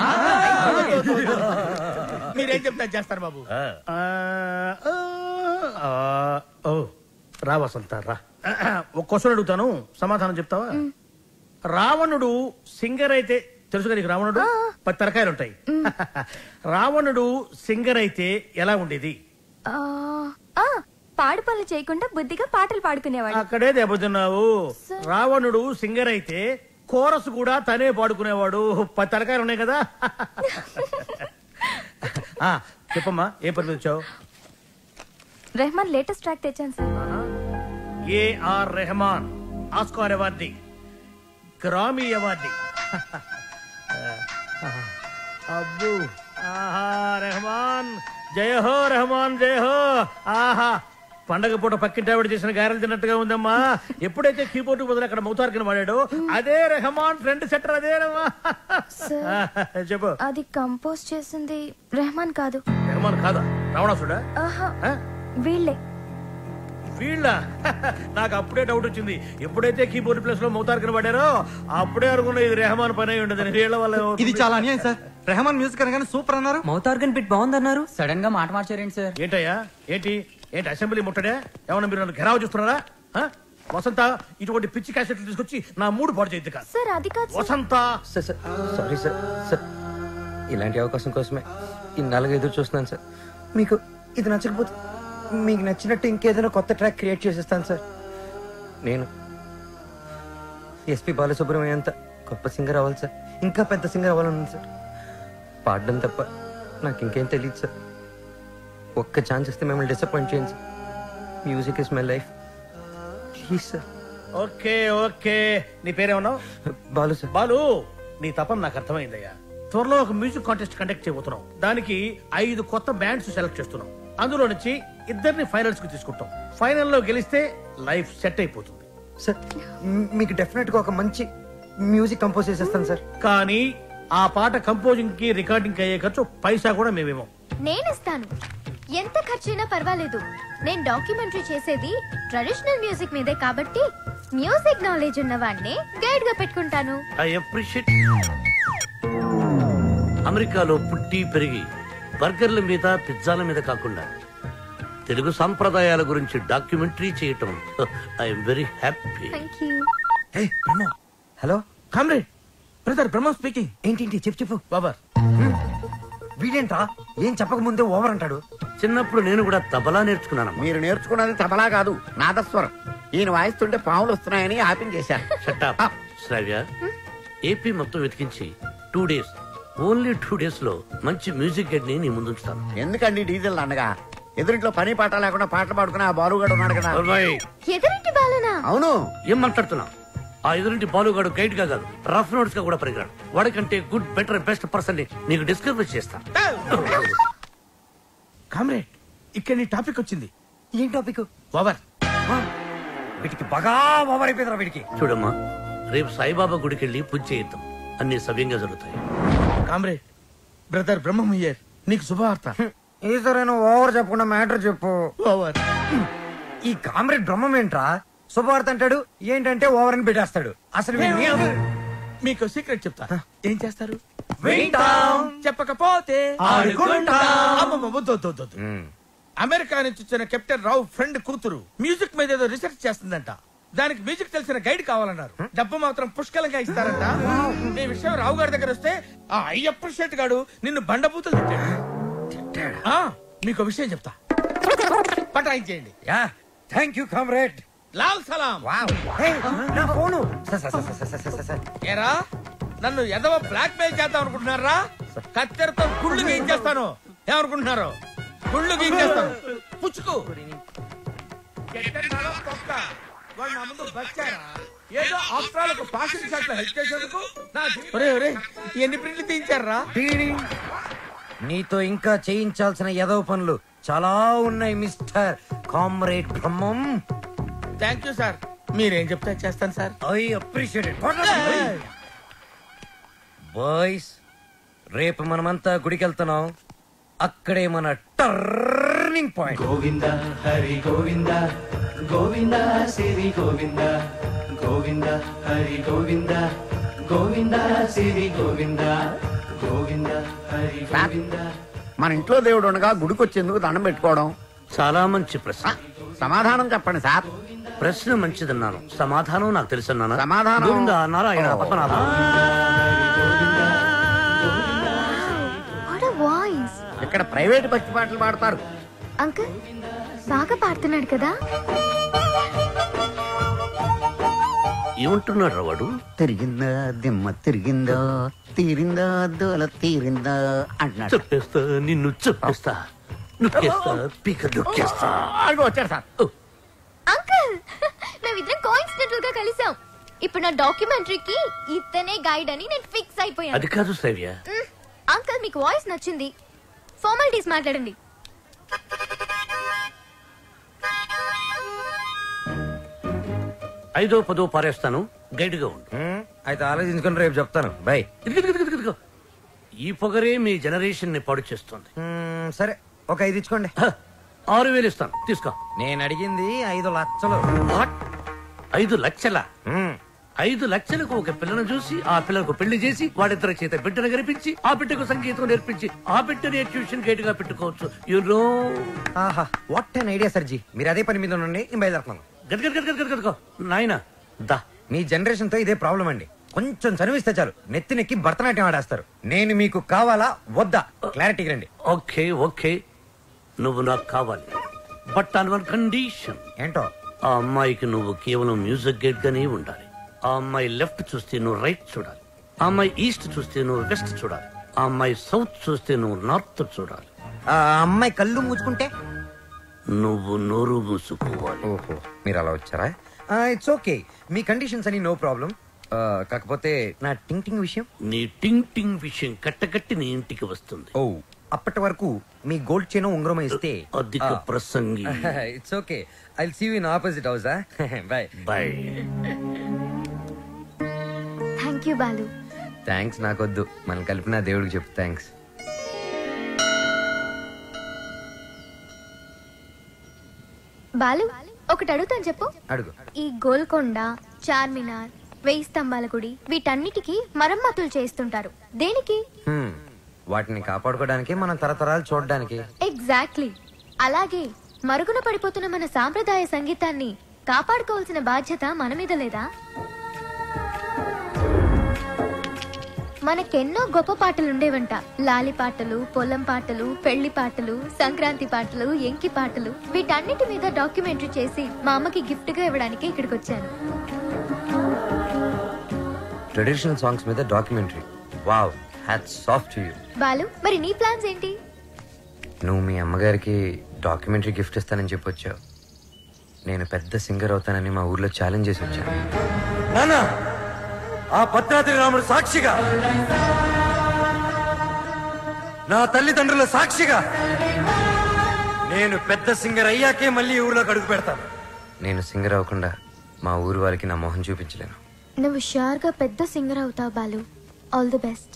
మీరేం చెప్తా చేస్తారు బాబు. రా వసంత రా. ఒక క్వశ్చన్ అడుగుతాను, సమాధానం చెప్తావా? రావణుడు సింగర్ అయితే తెలుసుగా నీకు? రావణుడు 10 తలకాయలు ఉంటాయి. రావణుడు సింగర్ అయితే ఎలా ఉండేది? పాడు పనులు చేయకుండా బుద్ధిగా పాటలు పాడుకునేవాడు. అక్కడే దెబ్బతున్నావు. రావణుడు సింగర్ అయితే కోరస్ కూడా తనే పాడుకునేవాడు. 10 తలకాయలు ఉన్నాయి కదా. చెప్పమ్మా ఏ పని వచ్చావు? రెహమాన్ లేటెస్ట్ ట్రాక్ తెచ్చాను sir. A R Rahman Oscar awardee, Grammy awardee. అబ్బు ఆహా రెహమాన్ జయ హో, రెహమాన్ జయ హో. ఆహా పండగ పూట పక్కింటి ఆవిడ చేసిన గారెలు తిన్నట్టుగా ఉందమ్మా. ఎప్పుడైతే కీబోర్డ్ బదులు అక్కడ మౌతార్కిని వాడాడో అదే రెహమాన్ ఫ్రెండ్ సెటర్. అదే చెప్పు. అది కంపోజ్ చేసింది రెహమాన్ కాదు. రెహమాన్ కాదా? రావణాసుడా? వీళ్ళే. వీళ్ళ? నాకు అప్పుడే డౌట్ వచ్చింది. ఎప్పుడైతే కీబోర్డ్ ప్లేస్ లో మౌతార్కిని వాడారో అప్పుడే అనుకున్నా ఇది రెహమాన్ పని అయి ఉండదు. వీళ్ళ వల్ల ఇది చాలా అన్యాయం సార్. రెహమాన్ మ్యూజిక్ అనగానే సూపర్ అన్నారు, మౌతార్గన్ బిట్ బాగుందన్నారు. సడన్ గా మాట మార్చారేంటి సార్? ఏంటయ్యా ఏంటి అసెంబ్లీ ముట్టడే? ఏమన్నా మీరు నన్ను ఘెరావు చూస్తున్నారా? వసంత ఇటువంటి పిచ్చి క్యాసెట్లు తీసుకొచ్చి నా మూడు పాడు చేయద్దు కాదు. సార్ అది కాదు వసంత. Sorry sir. సార్ ఇలాంటి అవకాశం కోసమే ఇన్నాళ్ళుగా ఎదురు చూస్తున్నాను సార్. మీకు ఇది నచ్చకపోతే మీకు నచ్చినట్టు ఇంకేదైనా కొత్త ట్రాక్ క్రియేట్ చేసేస్తాను సార్. నేను ఎస్పి బాలసుబ్రహ్మణ్యం అంత గొప్ప సింగర్ అవ్వాలి సార్. ఇంకా పెద్ద సింగర్ అవ్వాలని సార్. పాడడం తప్ప నాకు ఇంకేం తెలియదు సార్. ఒక్క ఛాన్స్ ఇస్తే మిమ్మల్ని డిసప్పాయింట్ చేయండి sir. Music is my life, please sir. Okay okay. నీ పేరేమన్నావు? బాలు సార్. బాలు, నీ తపన నాకు అర్థమైందయ్యా. త్వరలో ఒక మ్యూజిక్ కాంటెస్ట్ కండక్ట్ చేయబోతున్నాం. దానికి 5 కొత్త బ్యాండ్స్ సెలెక్ట్ చేస్తున్నాం. అందులో నుంచి 2 ఫైనల్స్ కి తీసుకుంటాం. ఫైనల్లో గెలిస్తే లైఫ్ సెట్ అయిపోతుంది సార్. మీకు డెఫినెట్ గా ఒక మంచి మ్యూజిక్ కంపోజ్ చేసేస్తాను సార్. కానీ ఆ పాట కంపోజింగ్ కి రికార్డింగ్ అయ్యే ఖర్చు పైసా కూడా మేమేమో. నేనిస్తాను. ఎంత ఖర్చైనా పర్వాలేదు. నేను డాక్యుమెంటరీ చేసేది ట్రెడిషనల్ మ్యూజిక్ మీదే కాబట్టి మ్యూజిక్ నాలెడ్జ్ ఉన్న వాడిని గైడ్ గా పెట్టుకుంటాను. I appreciate. అమెరికాలో పుట్టి పెరిగి బర్గర్ల మీద పిజ్జాల మీద కాకుండా తెలుగు సంప్రదాయాల గురించి డాక్యుమెంటరీ చేయటం I'm very happy. Hello comrade, brother Brahma speaking. ఏంటి చెప్పు బాబర్. వీడేంట్రా ఏం చెప్పక ముందే ఓవర్ అంటాడు. చిన్నప్పుడు నేను కూడా తబలా నేర్చుకున్నాను. మీరు నేర్చుకున్నది తబలా కాదు, నాదస్వరం. ఈయన వాయిస్తుంటే పాములు వస్తున్నాయని ఆపించేశాను. షట్టప్. శ్రావ్య, ఏపీ మొత్తం వెతికించి 2 days, ఓన్లీ 2 days లో మంచి మ్యూజిక్ గైడ్ ని నీ ముందుంచుతాను. ఎందుకండి డీజిల్ అనగా ఎదురింట్లో పని పాట లేకుండా పాటలు పాడుకుని ఆ బాలుగాడు ఉన్నాడు కదా. ఎదురింటి బాలునా? అవును. ఏం మాట్లాడుతున్నా? ఆ ఎదురింటి బాలుగాడు గైడ్ గా కాదు, రఫ్ నోట్స్ గా కూడా పరిగరాడు. వాడికంటే గుడ్, బెటర్, బెస్ట్ పర్సన్ ని నీకు డిస్కవర్ చేస్తా. కామ్రేడ్, ఇక్కడ నీ టాపిక్ వచ్చింది. ఏం టాపిక్? ఓవర్. వీటికి బాగా ఓవర్ అయిపోయిందిరా వీడికి. చూడమ్మా, రేపు సాయిబాబా గుడికి వెళ్ళి పూజ చేయిద్దాం. అన్ని సవ్యంగా జరుగుతాయి. కామ్రేడ్, బ్రదర్ బ్రహ్మయ్యర్ నీకు శుభవార్త. ఈసారైనా ఓవర్ చెప్పకుండా మ్యాటర్ చెప్పు. ఓవర్. ఈ కామ్రేడ్ బ్రహ్మం ఏంట్రా శుభవార్త అంటాడు, ఏంటంటే ఓవర్ అని పెట్టేస్తాడు. అసలు మీకు సీక్రెట్ చెప్తా. ఏం చేస్తారు? వింటాం. చెప్పకపోతే ఆడుకుంటాం. అమెరికా నుంచి వచ్చిన కెప్టెన్ రావు ఫ్రెండ్ కూతురు మ్యూజిక్ మీద ఏదో రీసెర్చ్ చేస్తుందంట. దానికి మ్యూజిక్ తెలిసిన గైడ్ కావాలన్నారు. డబ్బు మాత్రం పుష్కలంగా ఇస్తారంట. ఈ విషయం రావు గారి దగ్గర వస్తే ఆ అయ్యప్ప షెట్ గాడు నిన్ను బండబూతులు తిట్టాడు. మీకు విషయం చెప్తా, పటాయించేయండి. Thank you comrade. లాల్ సలాం. నా ఫోను. ఏరా, నన్ను ఎదవ బ్లాక్ మెయిల్ చేద్దాం అనుకుంటున్నారా? కత్తెరతో గుళ్ళు గీయించేస్తాను. ఏమనుకుంటున్నారు? గుళ్ళు గీయించేస్తాను. పుచ్చుకు. వాడు నా ముందు బచ్చారా? ఏదో ఆస్ట్రాలకు పాసింగ్ షాట్ లో హెల్ప్ చేసేందుకు ఎన్ని ప్రింట్లు తీయించారా? నీతో ఇంకా చేయించాల్సిన ఎదవ పనులు చాలా ఉన్నాయి mister comrade Brahmam. Thank you sir. మీరేం చెప్తే చేస్తాను sir. I appreciate it. Boys, రేపు మనమంతా గుడికి వెళ్తున్నాం. అక్కడే మన టర్నింగ్ పాయింట్. గోవింద హరి గోవింద గోవింద సిరి గోవింద గోవింద హరి గోవింద గోవింద సిరి గోవింద గోవింద హరి గోవింద. మన ఇంట్లో దేవుడు ఉండగా గుడికి వచ్చేందుకు దండం పెట్టుకోవడం చాలా మంచి ప్రశ్న. సమాధానం చెప్పండి సార్. ప్రశ్న మంచిదన్నాను, సమాధానం నాకు తెలుసన్నాను. సమాధానం Govinda Narayana Padmanabha. What a voice. ఇక్కడ ప్రైవేట్ భక్తి పాటలు పాడతారు. అంకుల్ బాగా పాడుతున్నాడు కదా. ఏమంటున్నాడు వాడు? తిరిగిందా దిమ్మ తిరిగిందా తీరిందా దోల తీరిందా అంటున్నాడు. చెప్పేస్తా, నిన్ను చెప్పేస్తా, నొక్కేస్తా, పీక నొక్కేస్తా. వచ్చాడు సార్. అంకుల్ మేమిద్దరం కోఇన్సిడెంటల్ గా కలిసాం. ఇప్పుడు నా డాక్యుమెంటరీకి ఇతనే గైడ్ అని నేను ఫిక్స్ అయిపోయాను. అది కాదు శ్రవ్య. అంకుల్ మీకు వాయిస్ నచ్చింది, ఫార్మాలిటీస్ మాట్లాడండి. ఐదో పదో పారేస్తాను, గైడ్ గా ఉండు. అయితే ఆలోచించుకుని రేపు చెప్తాను. బై. ఈ పొగరే మీ జనరేషన్ ని పాడు చేస్తుంది. సరే, ఒక 5 ఇచ్చుకోండి. 6,000 ఇస్తాను, తీసుకో. నేను అడిగింది 5 లక్షలు. 5 లక్షల? 5 లక్షలకు ఒక పిల్లను చూసి ఆ పిల్లకు పెళ్లి చేసి వాడిద్దరి చేత బిడ్డను గరిపించి ఆ బిడ్డకు సంగీతం నేర్పించి ఆ బిడ్డని ట్యూషన్ గైడ్ గా పెట్టుకోవచ్చు. ఆహా, వాట్ అన్ ఐడియా సర్జీ. మీరు అదే పని మీద ఉండండి, నేను బయలుదేరుతున్నాను. నాయన దా. మీ జనరేషన్ తో ఇదే ప్రాబ్లం అండి. కొంచెం చదివిస్తే చాలు నెత్తినెక్కి భరతనాట్యం ఆడేస్తారు. నేను మీకు కావాలా వద్దా క్లారిటీ రండి. ఓకే ఓకే, నువ్వు నాకు కావాలి, బట్ ఆన్ వన్ కండిషన్. ఏంటో? ఆ అమ్మాయికి నువ్వు కేవలం మ్యూజిక్ గైడ్ గానే ఉండాలి. ఆ అమ్మాయి లెఫ్ట్ చూస్తే నువ్వు రైట్ చూడాలి. ఆ అమ్మాయి ఈస్ట్ చూస్తే నువ్వు వెస్ట్ చూడాలి. ఆ అమ్మాయి సౌత్ చూస్తే నువ్వు నార్త్ చూడాలి. ఆ అమ్మాయి కళ్ళు మూసుకుంటే నువ్వు నోరు మూసుకోవాలి. ఓహో, మీరు అలా వచ్చారా? ఇట్స్ ఓకే, మీ కండిషన్స్ అని నో ప్రాబ్లం. కాకపోతే నా టింగ్ టింగ్ విషయం. నీ టింగ్ టింగ్ విషయం కట్టకట్టి నీ ఇంటికి వస్తుంది. ఓ, అప్పటి వరకు మీ గోల్డ్ చైన్ ఉంగరం ఇస్తే అధిక ప్రసంగి. It's okay, I will see you in opposite house. Bye bye. Thank you Balu. Thanks నాకొద్దు, మనం కలిపిన దేవుడికి చెప్పు థ్యాంక్స్. బాలు ఒకటి అడుగుతాను, చెప్పు. అడుగు. ఈ గోల్కొండ, చార్మినార్, 1000 స్తంభాల గుడి వీటన్నిటికీ మరమ్మతులు చేస్తుంటారు. దేనికి? వాటిని కాపాడుకోవడానికి, మనం తరతరాలు చూడడానికి. ఎగ్జాక్ట్లీ. అలాగే మరుగున పడిపోతున్న మన సాంప్రదాయ సంగీతాన్ని కాపాడుకోవాల్సిన బాధ్యత మన మీద లేదా? మనకెన్నో గొప్ప పాటలు ఉండేవంట. లాలి పాటలు, పొలం పాటలు, పెళ్లి పాటలు, సంక్రాంతి పాటలు, ఎంకి పాటలు. వీటన్నిటి మీద డాక్యుమెంటరీ చేసి మా అమ్మకి గిఫ్ట్ గా ఇవ్వడానికి ఇక్కడికి వచ్చాను. ట్రెడిషనల్ సాంగ్స్ మీద documentary. Wow, hats off to you. Balu, మరి నీ ప్లాన్స్ ఏంటి? నువ్వు మీ అమ్మగారికి డాక్యుమెంటరీ గిఫ్ట్ ఇస్తానని చెప్పొచ్చావు. నేను పెద్ద సింగర్ అవుతానని మా ఊర్లో ఛాలెంజ్ చేసి వచ్చాను. నాన్న, ఆ భద్రాద్రి రాముడు సాక్షిగా, నా తల్లిదండ్రుల సాక్షిగా, నేను పెద్ద సింగర్ అయ్యాకే మళ్ళీ ఊర్లోకి అడుగు పెడతాను. నేను సింగర్ అవ్వకుండా మా ఊరు వాళ్ళకి నా మొహం చూపించలేను. నువ్వు షూర్ గా పెద్ద సింగర్ అవుతావు Balu. All the best.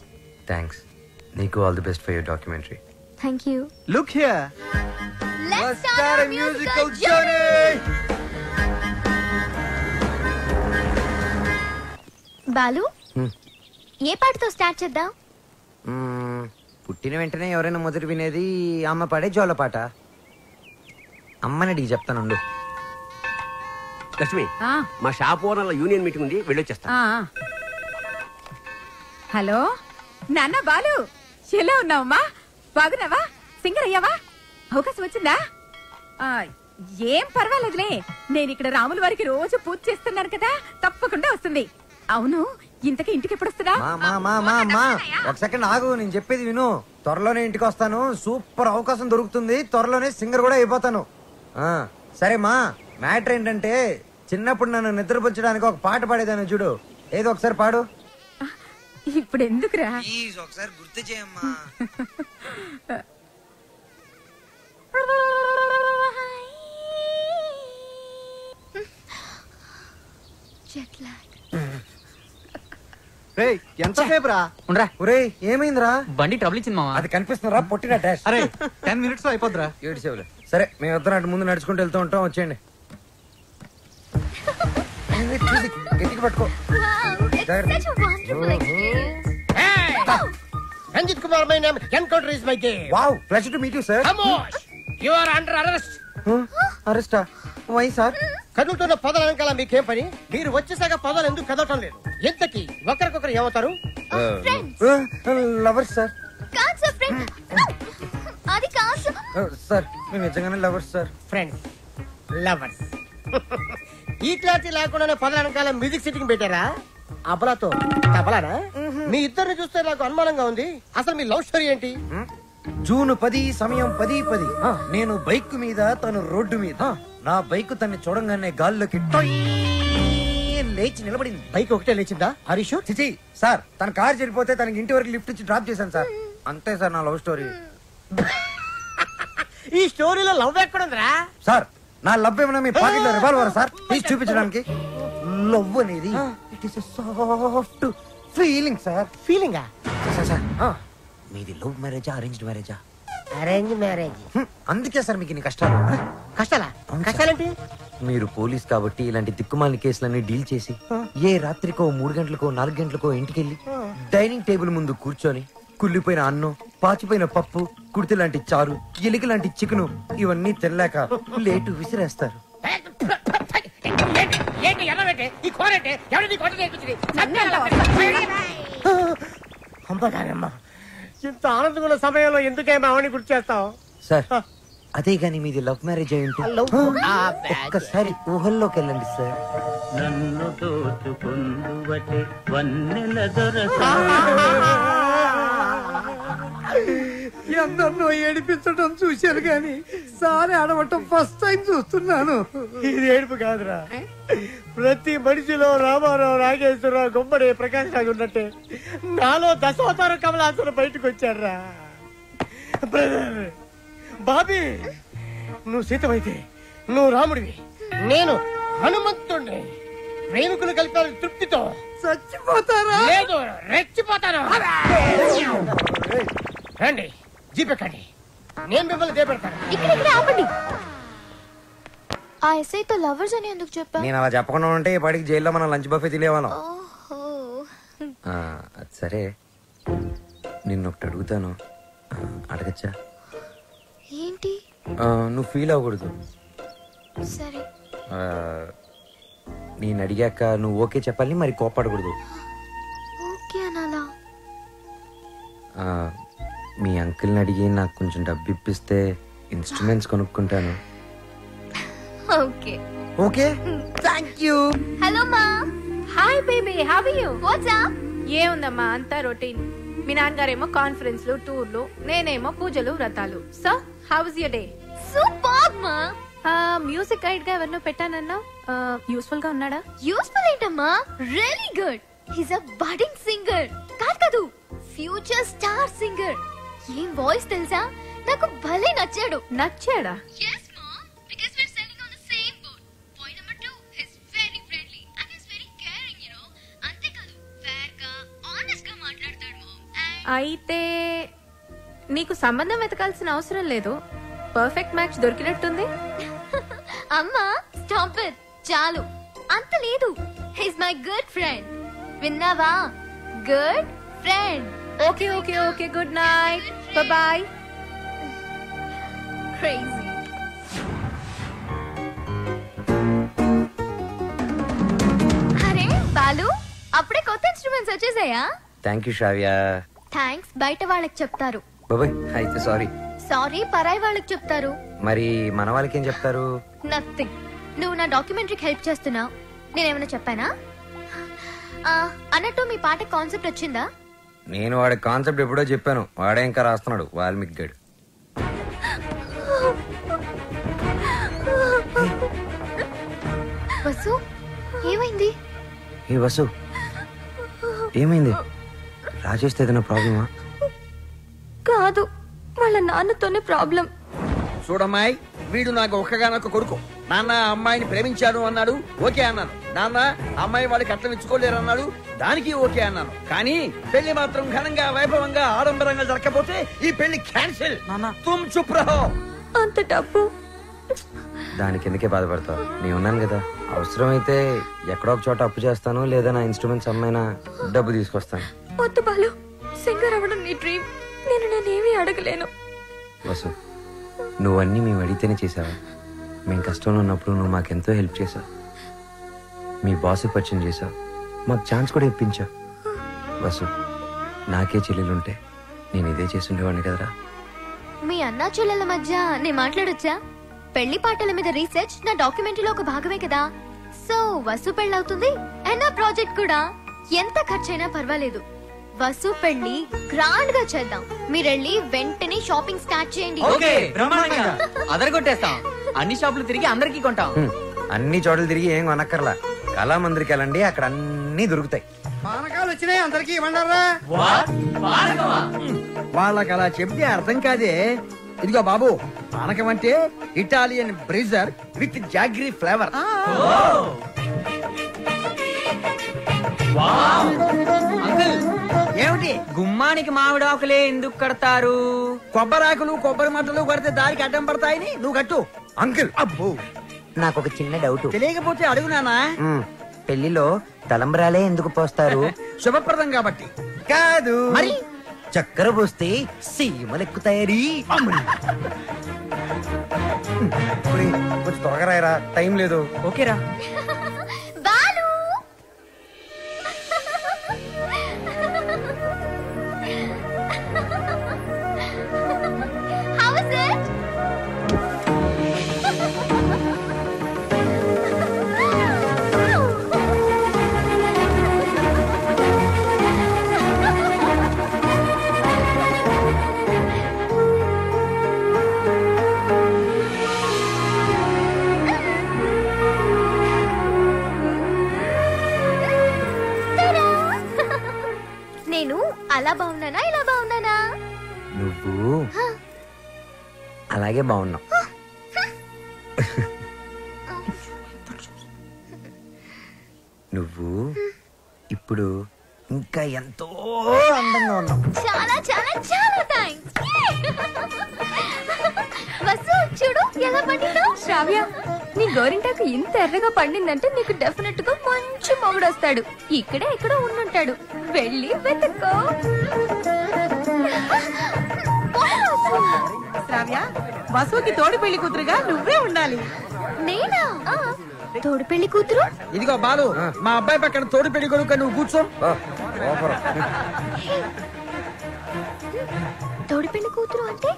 Thanks. నీకు all the best for your documentary. Thank you. Look here, let's start a musical journey. Balu, ఏ పాటతో స్టార్ట్ చేద్దాం? పుట్టిన వెంటనే ఎవరైనా మొదటి వినేది అమ్మ పాడే జోల పాట. అమ్మని అడిగి చెప్తానుండు. లక్ష్మి, మా షాప్ ఓనర్ల యూనియన్ మీటింగ్ ఉంది, వెళ్ళొచ్చేస్తా. హలో నాన్న బాలు, ఎలా ఉన్నావమ్మా? బాగున్నావా? సింగర్ అయ్యావా? అవకాశం వచ్చిందా? ఏం పర్వాలేదులే, నేను ఇక్కడ రాముల వారికి రోజు పూజ చేస్తున్నాను కదా, తప్పకుండా వస్తుంది. అవును, ఇంతకీ ఇంటికి ఎప్పుడు వస్తుందా? ఒక సెకండ్ ఆగు, నేను చెప్పేది విను. త్వరలోనే ఇంటికి వస్తాను. సూపర్ అవకాశం దొరుకుతుంది. త్వరలోనే సింగర్ కూడా అయిపోతాను. సరే మా, మ్యాటర్ ఏంటంటే చిన్నప్పుడు నన్ను నిద్రపుచ్చడానికి ఒక పాట పాడేదాన్ని చూడు. ఏదో ఒకసారి పాడు. ఇప్పుడు ఎందుకురా? ఒకసారి గుర్తు చేయమ్మా. ఎంతసేపు రా? ఉండరా ఒరే ఏమైందిరా? బండి ట్రబుల్ ఇచ్చింది మామ. అది కనిపిస్తుందిరా పొట్టిన డాష్. అరే 10 minutes లో అయిపోద్దిరా. 7 సేవలే. సరే మేము ఇద్దరం అటు ముందు నడుచుకుంటూ వెళ్తూ ఉంటాం, వచ్చేయండి. గట్టిగా పట్టుకో. Ranjit Kumar my name, encounter is my game. Wow, pleasure to meet you sir. ఖమోష్, యు ఆర్ అండర్ అరెస్ట్. అరెస్టా? Why sir? కదులుతున్న పొదల వెనకాల మీకేం పని? మీరు వచ్చేసాక పొదలు ఎందుకు కదలటం లేదు? ఎంతకి ఒకరికొకరు ఏమవుతారు? Lovers sir. కాదు సార్, ఫ్రెండ్. అది కాదు సార్, మేము నిజంగానే లవర్స్ సార్. Friends, lovers. ఈ క్లారిటీ లేకుండానే పొదల వెనకాల మ్యూజిక్ సిట్టింగ్ పెట్టారా? అబలాతో తబలానా? మీ ఇద్దరిని చూస్తే నాకు అనుమానంగా ఉంది. అసలు మీ లవ్ స్టోరీ ఏంటి? జూన్ 10 సమయం 10:10. నేను బైక్ మీద, తను రోడ్డు మీద. నా బైక్ తన్ని చూడంగానే గాల్లోకి లేచి నిలబడింది. బైక్ ఒకటే లేచిందా? హరీష్ చిచి సార్, తన కార్ చెడిపోతే తనకి ఇంటి వరకు లిఫ్ట్ ఇచ్చి డ్రాప్ చేశాను సార్. అంతే సార్ నా లవ్ స్టోరీ. ఈ స్టోరీలో లవ్ ఎక్కడుందిరా? సార్, నా లవ్ ఏమన్నా మీ పాకెట్ లో రివాల్వర్ సార్? తీసి చూపించడానికి. లవ్ అనేది it is soft feeling sir. ఫీలింగా? సార్ మీది లవ్ మ్యారేజా అరేంజ్డ్ మ్యారేజా? Arrange marriage. అందుకే సార్ మీకు ఇన్ని కష్టాలు. కష్టాలా? కష్టాలేంటి? మీరు పోలీస్ కాబట్టి ఇలాంటి దిక్కుమాలిన కేసులన్నీ డీల్ చేసి ఏ రాత్రికో 3 గంటలకో 4 గంటలకో ఇంటికెళ్ళి డైనింగ్ టేబుల్ ముందు కూర్చొని కుళ్ళిపోయిన అన్నం, పాచిపోయిన పప్పు, కుడితి లాంటి చారు, ఎలిక లాంటి చికెను ఇవన్నీ తెల్లాక లేటు విసిరేస్తారు. ఇంత ఆనందమైన సమయంలో ఎందుకేమో ఆవిడని గుర్తు చేస్తావు సార్? అదే గాని మీది లవ్ మ్యారేజ్ అయి ఉంటే ఒక్కసారి ఊహల్లోకి వెళ్ళండి సార్. నన్ను దోచుకుందువటే వన్నెల దొరసా. ఎందరినో ఏడిపించడం చూశాను గాని సారి ఆడవటం ఫస్ట్ టైం చూస్తున్నాను. ఇది ఏడుపు కాదురా, ప్రతి మనిషిలో రామారావు, నాగేశ్వరరావు, గుమ్మడి, ప్రకాష్ రాజు ఉన్నట్టే నాలో దశావతార కమలాసులు బయటకు వచ్చారా. బ్రదర్ బాబీ, నువ్వు సీతమైతే నువ్వు రాముడివి, నేను హనుమంతుడిని. ప్రేమికులు కలిపారు తృప్తితో. చచ్చిపోతారా? లేదు, రెచ్చిపోతాను. రండి, జీపెక్కండి, నేను మిమ్మల్ని దేపెడతాను. ఇక్కడ ఆపండి. ఆ ఎస్ఐతో లవర్స్ అని ఎందుకు చెప్పా? నేను అలా చెప్పకుండా ఉంటే ఈ పాటికి జైల్లో మనం లంచ్ బఫే తినేవాళ్ళం. సరే, నిన్నొకటి అడుగుతాను, అడగచ్చా? ఏంటి? నువ్వు ఫీల్ అవ్వకూడదు. సరే. నేను అడిగాక నువ్వు ఓకే చెప్పాలి, మరి కోపడకూడదు. ఓకే అనాలా? మీ అంకుల్ని అడిగి నాకు కొంచెం డబ్బు ఇప్పిస్తే ఇన్స్ట్రుమెంట్స్ కొనుక్కుంటాను. Okay. Okay, thank you. Hello మా. Hi baby, how are you? What's up? ఏముందమ్మా, అంతా రొటీన్. మీ నాన్నగారేమో కాన్ఫరెన్స్లు, టూర్లు, నేనేమో పూజలు, వ్రతాలు. So how was your day? Super మా. మ్యూజిక్ గైడ్ గా ఎవరినో పెట్టానన్నా, యూస్ఫుల్ గా ఉన్నాడా? యూస్ఫుల్ ఏంటమ్మా, రియల్లీ గుడ్. హిస్ అ బడింగ్ సింగర్. కాదు, ఫ్యూచర్ స్టార్ సింగర్. ఏం వాయిస్ తెలుసా? నాకు భలే నచ్చాడు. నచ్చాడా? yes mom, because we're sailing on the same boat. Point number 2, he's very friendly and he's very caring, you know. అంతే కాదు, fair గా honest గా మాట్లాడతాడు mom. అయితే నీకు సంబంధం వెతకాల్సిన అవసరం లేదు, పర్ఫెక్ట్ మ్యాచ్ దొరికినట్టుంది. అమ్మా స్టాప్ ఇట్, చాలు. అంత లేదు, హిస్ మై గుడ్ ఫ్రెండ్. విన్నావా? Good friend. Okay okay okay, good night, bye bye. Crazy. అరే బాలు, అప్పుడే కొత్త ఇన్స్ట్రుమెంట్స్ వచ్చేసాయా? Thank you Shravya. థ్యాంక్స్ బయట వాళ్ళకి చెప్తారు. బాబాయ్ అయితే సారీ. సారీ పరాయి వాళ్ళకి చెప్తారు. మరి మన వాళ్ళకి ఏం చెప్తారు? నథింగ్. నువ్వు నా డాక్యుమెంటరీకి హెల్ప్ చేస్తున్నావు, నేనేమైనా చెప్పానా? అన్నట్టు మీ పాట కాన్సెప్ట్ వచ్చిందా? నేను వాడి కాన్సెప్ట్ ఎప్పుడో చెప్పాను, వాడే ఇంకా రాస్తున్నాడు, వాల్మీకి గడ్. వసు, ఏమైంది? ఏ వసు, ఏమైంది? రాజేష్తో ఏదైనా ప్రాబ్లమా? కాదు, వాళ్ళ నాన్నతోనే ప్రాబ్లం. చూడమ్మాయి, వీడు నాకు ఒక్కగానొక్క కొడుకు. నాన్న అమ్మాయిని ప్రేమించాను అన్నాడు, ఓకే అన్నాను. నాన్న అమ్మాయి వాడికి అట్లా ఇచ్చుకోలేరు అన్నాడు, దానికి ఓకే అన్నాను. కానీ పెళ్లి మాత్రం ఘనంగా వైభవంగా ఆడంబరంగా జరగకపోతే ఈ పెళ్లి క్యాన్సిల్. తుమ్ చుప్ రహో. అంత డబ్బు దానికి ఎందుకే బాధపడతావు? నేను ఉన్నాను కదా. అవసరమైతే ఎక్కడో ఒక చోట అప్పు చేస్తాను, లేదా నా ఇన్స్ట్రుమెంట్స్ అమ్మైనా డబ్బు తీసుకొస్తాను. వద్దు బాలు, సింగర్ అవ్వడం నీ డ్రీమ్. నేనేమీ అడగలేను. వసు, నువ్వన్నీ మేము అడిగితేనే చేసావా? మేము కష్టంలో ఉన్నప్పుడు నువ్వు మాకెంతో హెల్ప్ చేసావు. మీ బాస్కి పరిచయం చేసావు, మాకు ఛాన్స్ కూడా ఇప్పించావు. వసు, నాకే చెల్లెలుంటే నేను ఇదే చేసి ఉండేవాడిని కదరా. మీ అన్నా చెల్లెల మధ్య నేను మాట్లాడొచ్చా? పెళ్లి పాటల మీద రీసెర్చ్ నా డాక్యుమెంటరీలో ఒక భాగమే కదా. సో వసు పెళ్ళవుతుంది అండ్ నా ప్రాజెక్ట్ కూడా. ఎంత ఖర్చైనా పర్వాలేదు, వసు పెళ్లి గ్రాండ్ గా చేద్దాం. మీరెళ్ళి వెంటనే షాపింగ్ స్టార్ట్ చేయండి. అదరగొట్టేస్తాం. అన్ని షాపులు తిరిగి అందరికీ కొంటాం. అన్ని చోట్ల తిరిగి ఏం కొనక్కర్లా, కళామందిరికి వెళ్ళండి, అక్కడ అన్ని దొరుకుతాయి. పానకాలు వచ్చినాయి, అందరికి ఇవ్వండారా. వాళ్ళకి అలా చెప్తే అర్థం కాదే. ఇదిగో బాబు, పానకం అంటే ఇటాలియన్ బ్రిజర్ విత్ జాగ్రీ ఫ్లేవర్. ఏమిటి? గుమ్మానికి మామిడాకులే ఎందుకు కడతారు? కొబ్బరాకులు కొబ్బరి మంటలు కొడితే దారికి అడ్డం పడతాయని నువ్వు కట్టు. అంకుల్, అబ్బో, నాకు ఒక చిన్న డౌట్. తెలియకపోతే అడుగునానా. పెళ్లిలో తలంబరాలే ఎందుకు పోస్తారు? శుభప్రదం కాబట్టి. కాదు మరి చక్కెర పోస్తే సీమలెక్కుతాయని. కొంచెం త్వరగా రాయరా, టైం లేదు. ఓకేరా. Balu, how is it? నేను అలా బాగున్నానా ఇలా బాగున్నానా? నువ్వు అలాగే బాగున్నావు. నువ్వు ఇప్పుడు ఇంకా ఎంతో అందంగా ఉన్నావు. చాలా చాలా చాలా థాంక్స్. వసు చూడు ఎలా పండిందో. శ్రావ్య, నీ గోరింటాకు ఇంత ఎర్రగా పండిందంటే నీకు డెఫినెట్ గా మంచి మొగుడు వస్తాడు. ఇక్కడే ఎక్కడో ఉండుంటాడు, వెళ్ళి వెతుక్కో. శ్రావ్య, వసుకి తోడు పెళ్లి కూతురుగా నువ్వే ఉండాలి. నేనా? తోడు పెళ్లి కూతురు? ఇదిగో బాలు, మా అబ్బాయి పక్కన తోడు పెళ్లి కొడుకు, నువ్వు కూర్చో. తోడు పెళ్లి కూతురు అంటే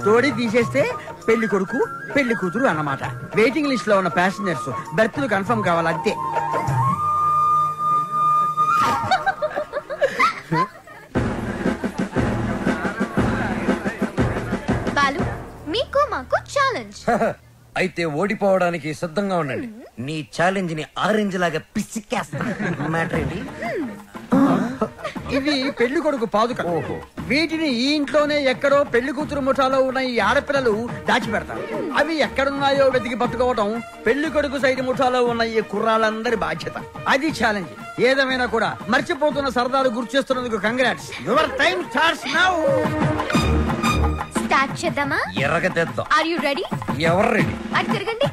తోడి తీసేస్తే పెళ్లి కొడుకు పెళ్లి కూతురు అన్నమాట. వెయిటింగ్ లిస్ట్ లో ఉన్న ప్యాసింజర్స్ బెర్త్లు కన్ఫర్మ్ కావాలి అంతే. బాలు, మీకు మాకు ఛాలెంజ్. అయితే ఓడిపోవడానికి సిద్ధంగా ఉండండి. నీ ఛాలెంజ్ ని ఆరెంజ్ లాగా పిసికేస్తా. మ్యాటర్ ఏంటి? ఇవి పెళ్లి కొడుకు పాదుక. వీటిని ఈ ఇంట్లోనే ఎక్కడో పెళ్లి కూతురు ముఠాలో ఉన్న ఈ ఆడపిల్లలు దాచిపెడతారు. అవి ఎక్కడున్నాయో వెతికి పట్టుకోవడం పెళ్లి కొడుకు సైడ్ ముఠాలో ఉన్న ఈ కుర్రాళ్ళందరి బాధ్యత. అది ఛాలెంజ్. ఏదేమైనా కూడా మర్చిపోతున్న సరదాలు గుర్తు చేస్తున్నందుకు congrats. Your time starts now. Start చేద్దామా? ఎర్రగా తెద్దాం. Are you ready? ఎవరు రెడీ? అటు తిరగండి.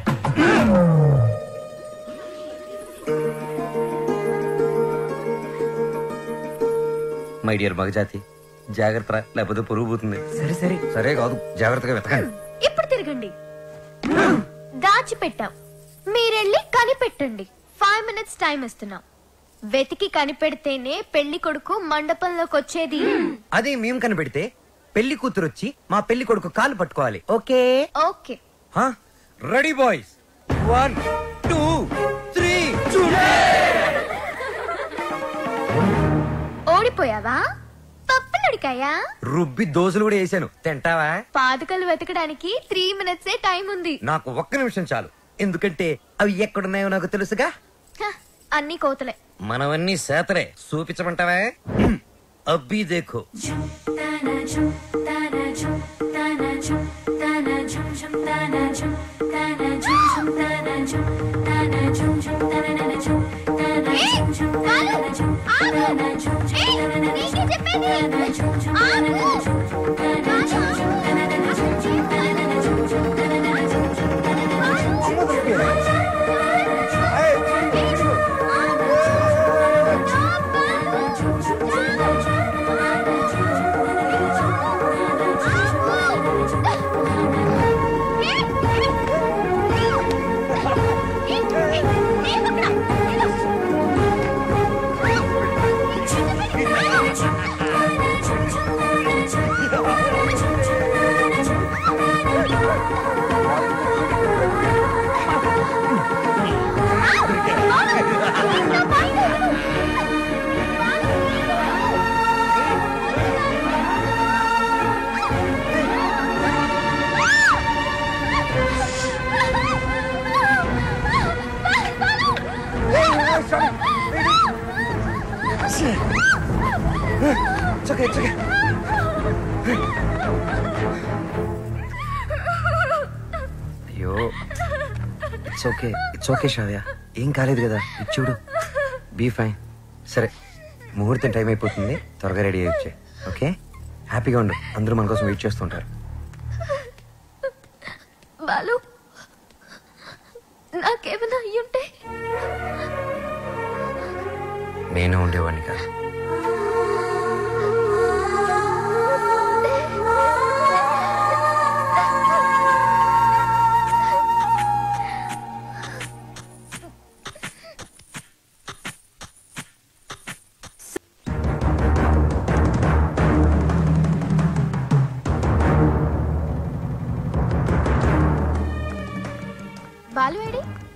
మై డియర్ మగజాతి, జాగ్రత్త, లేకపోతే పొరుగు పోతుంది. సరే సరే సరే కాదు, జాగ్రత్తగా వెతకండి. ఇప్పుడు తిరగండి. దాచిపెట్టాం, మీరెళ్ళి కనిపెట్టండి. 5 minutes టైం ఇస్తున్నాం. వెతికి కనిపెడితేనే పెళ్లి కొడుకు మండపంలోకి వచ్చేది. అదే మేము కనిపెడితే పెళ్లి కూతురు వచ్చి మా పెళ్లి కొడుకు కాలు పట్టుకోవాలి. ఓకే? ఓకే. Ready boys, 1 2 3 ఓడిపోయావా? పప్పులడికాయా? రుబ్బి దోశలు కూడా వేసాను, తింటావా? పాదుకలు వెతకడానికి 3 minutes టైం ఉంది. నాకు 1 నిమిషం చాలు, ఎందుకంటే అవి ఎక్కడున్నాయో నాకు తెలుసుగా. అన్ని కోతలే. మనవన్నీ సేతలే, చూపించమంటావా? అబ్బీ దేఖో అయ్యో ఇట్స్ ఓకే శ్రావ్య, ఏం కాలేదు కదా, చూడు బీ ఫైన్. సరే ముహూర్తం టైం అయిపోతుంది, త్వరగా రెడీ అయ్యి వచ్చే. ఓకే, హ్యాపీగా ఉండు, అందరూ మన కోసం వెయిట్ చేస్తుంటారు. బాలు నాకేమైనా అయ్యుంటే నేను ఉండేవాడిని కాదు.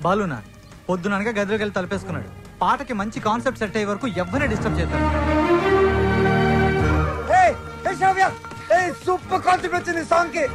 బాలునా పొద్దుననగా గదిలోకి వెళ్ళి తలపేసుకున్నాడు. పాటకి మంచి కాన్సెప్ట్ సెట్ అయ్యే వరకు ఎవరిని డిస్టర్బ్ చేస్తాడు. సూపర్ కాన్సెప్ట్ వచ్చింది సాంగ్ కి.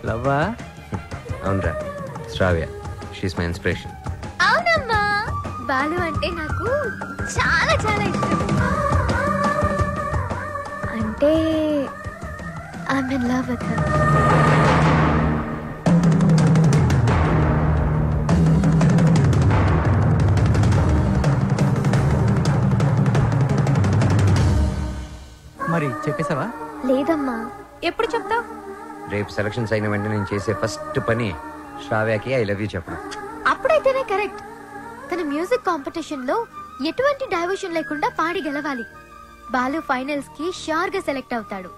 లవ్వా? అవునరా, శ్రావ్య, షీస్ మై ఇన్స్పిరేషన్. అవునమ్మా, బాలు అంటే నాకు చాలా చాలా ఇష్టం. అంటే I'm in love with him. మరి చెప్పేసావా? లేదమ్మా. ఎప్పుడు చెప్తావు? రేపు సెలక్షన్స్ అయిన వెంటనే నేను చేసే ఫస్ట్ పని శ్రావ్యకి ఐ లవ్ యూ చెప్పడం. అప్పుడైతేనే కరెక్ట్. తన మ్యూజిక్ కాంపిటీషన్ లో ఎటువంటి డైవర్షన్ లేకుండా పాడి గెలవాలి. బాలు ఫైనల్స్ కి షూర్ గా సెలెక్ట్ అవుతాడు.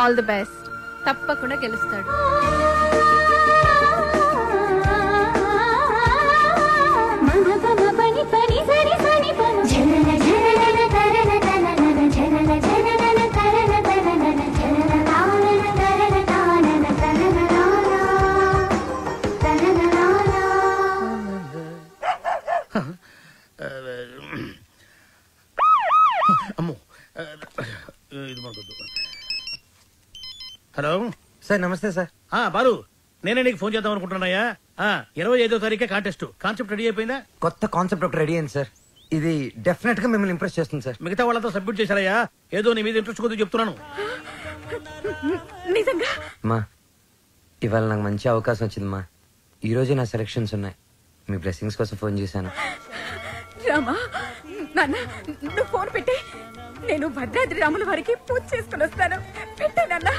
All the best. తప్పకుండా గెలుస్తాడు. హలో సార్, నమస్తే సార్. బాలు, నేనే నీకు ఫోన్ చేద్దాం అనుకుంటున్నాయా? 25వ తారీఖే కాంటెస్ట్. కాన్సెప్ట్ రెడీ అయిపోయిందా? కొత్త కాన్సెప్ట్ ఒకటి రెడీ అయింది సార్. ఇది డెఫినెట్ గా మిమ్మల్ని ఇంప్రెస్ చేస్తుంది సార్. మిగతా వాళ్ళతో సబ్మిట్ చేశారయ్యా. ఏదో నీ మీద ఇంట్రెస్ట్ కొద్దిగా చెప్తున్నాను. నిజంగా మా ఇవాళ నాకు మంచి అవకాశం వచ్చిందమ్మా. ఈ రోజే నా సెలక్షన్స్ ఉన్నాయి. మీ బ్లెస్సింగ్స్ కోసం ఫోన్ చేశాను. రామా, నాన్న నువ్వు ఫోన్ పెట్టే. నేను భద్రాద్రి రాముల వారికి పూజ చేసుకుని వస్తాను. పెట్టే నాన్న.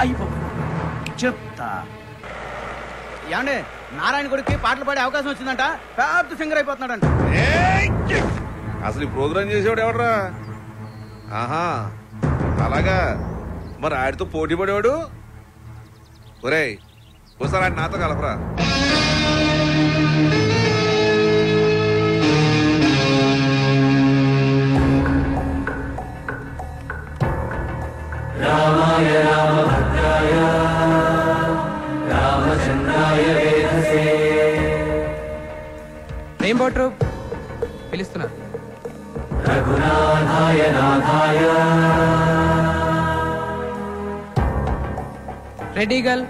అయిపో చెప్తా. ఏమండి నారాయణ గుడికి పాటలు పాడే అవకాశం వచ్చిందంట. పెద్ద సింగర్ అయిపోతున్నాడంట. అసలు ఈ ప్రోగ్రామ్ చేసేవాడు ఎవడరా? ఆహా అలాగా, మరి ఆడితో పోటీ పడేవాడు. ఒరేయ్ ఒకసారి ఆడి నాతో కలపరా. రామాయ రామభద్రాయ రామచంద్రాయ వేధసే. రెయిన్బో ట్రూప్ పిలుస్తున్నారు. రఘునాథాయ నాథాయ. Ready girl.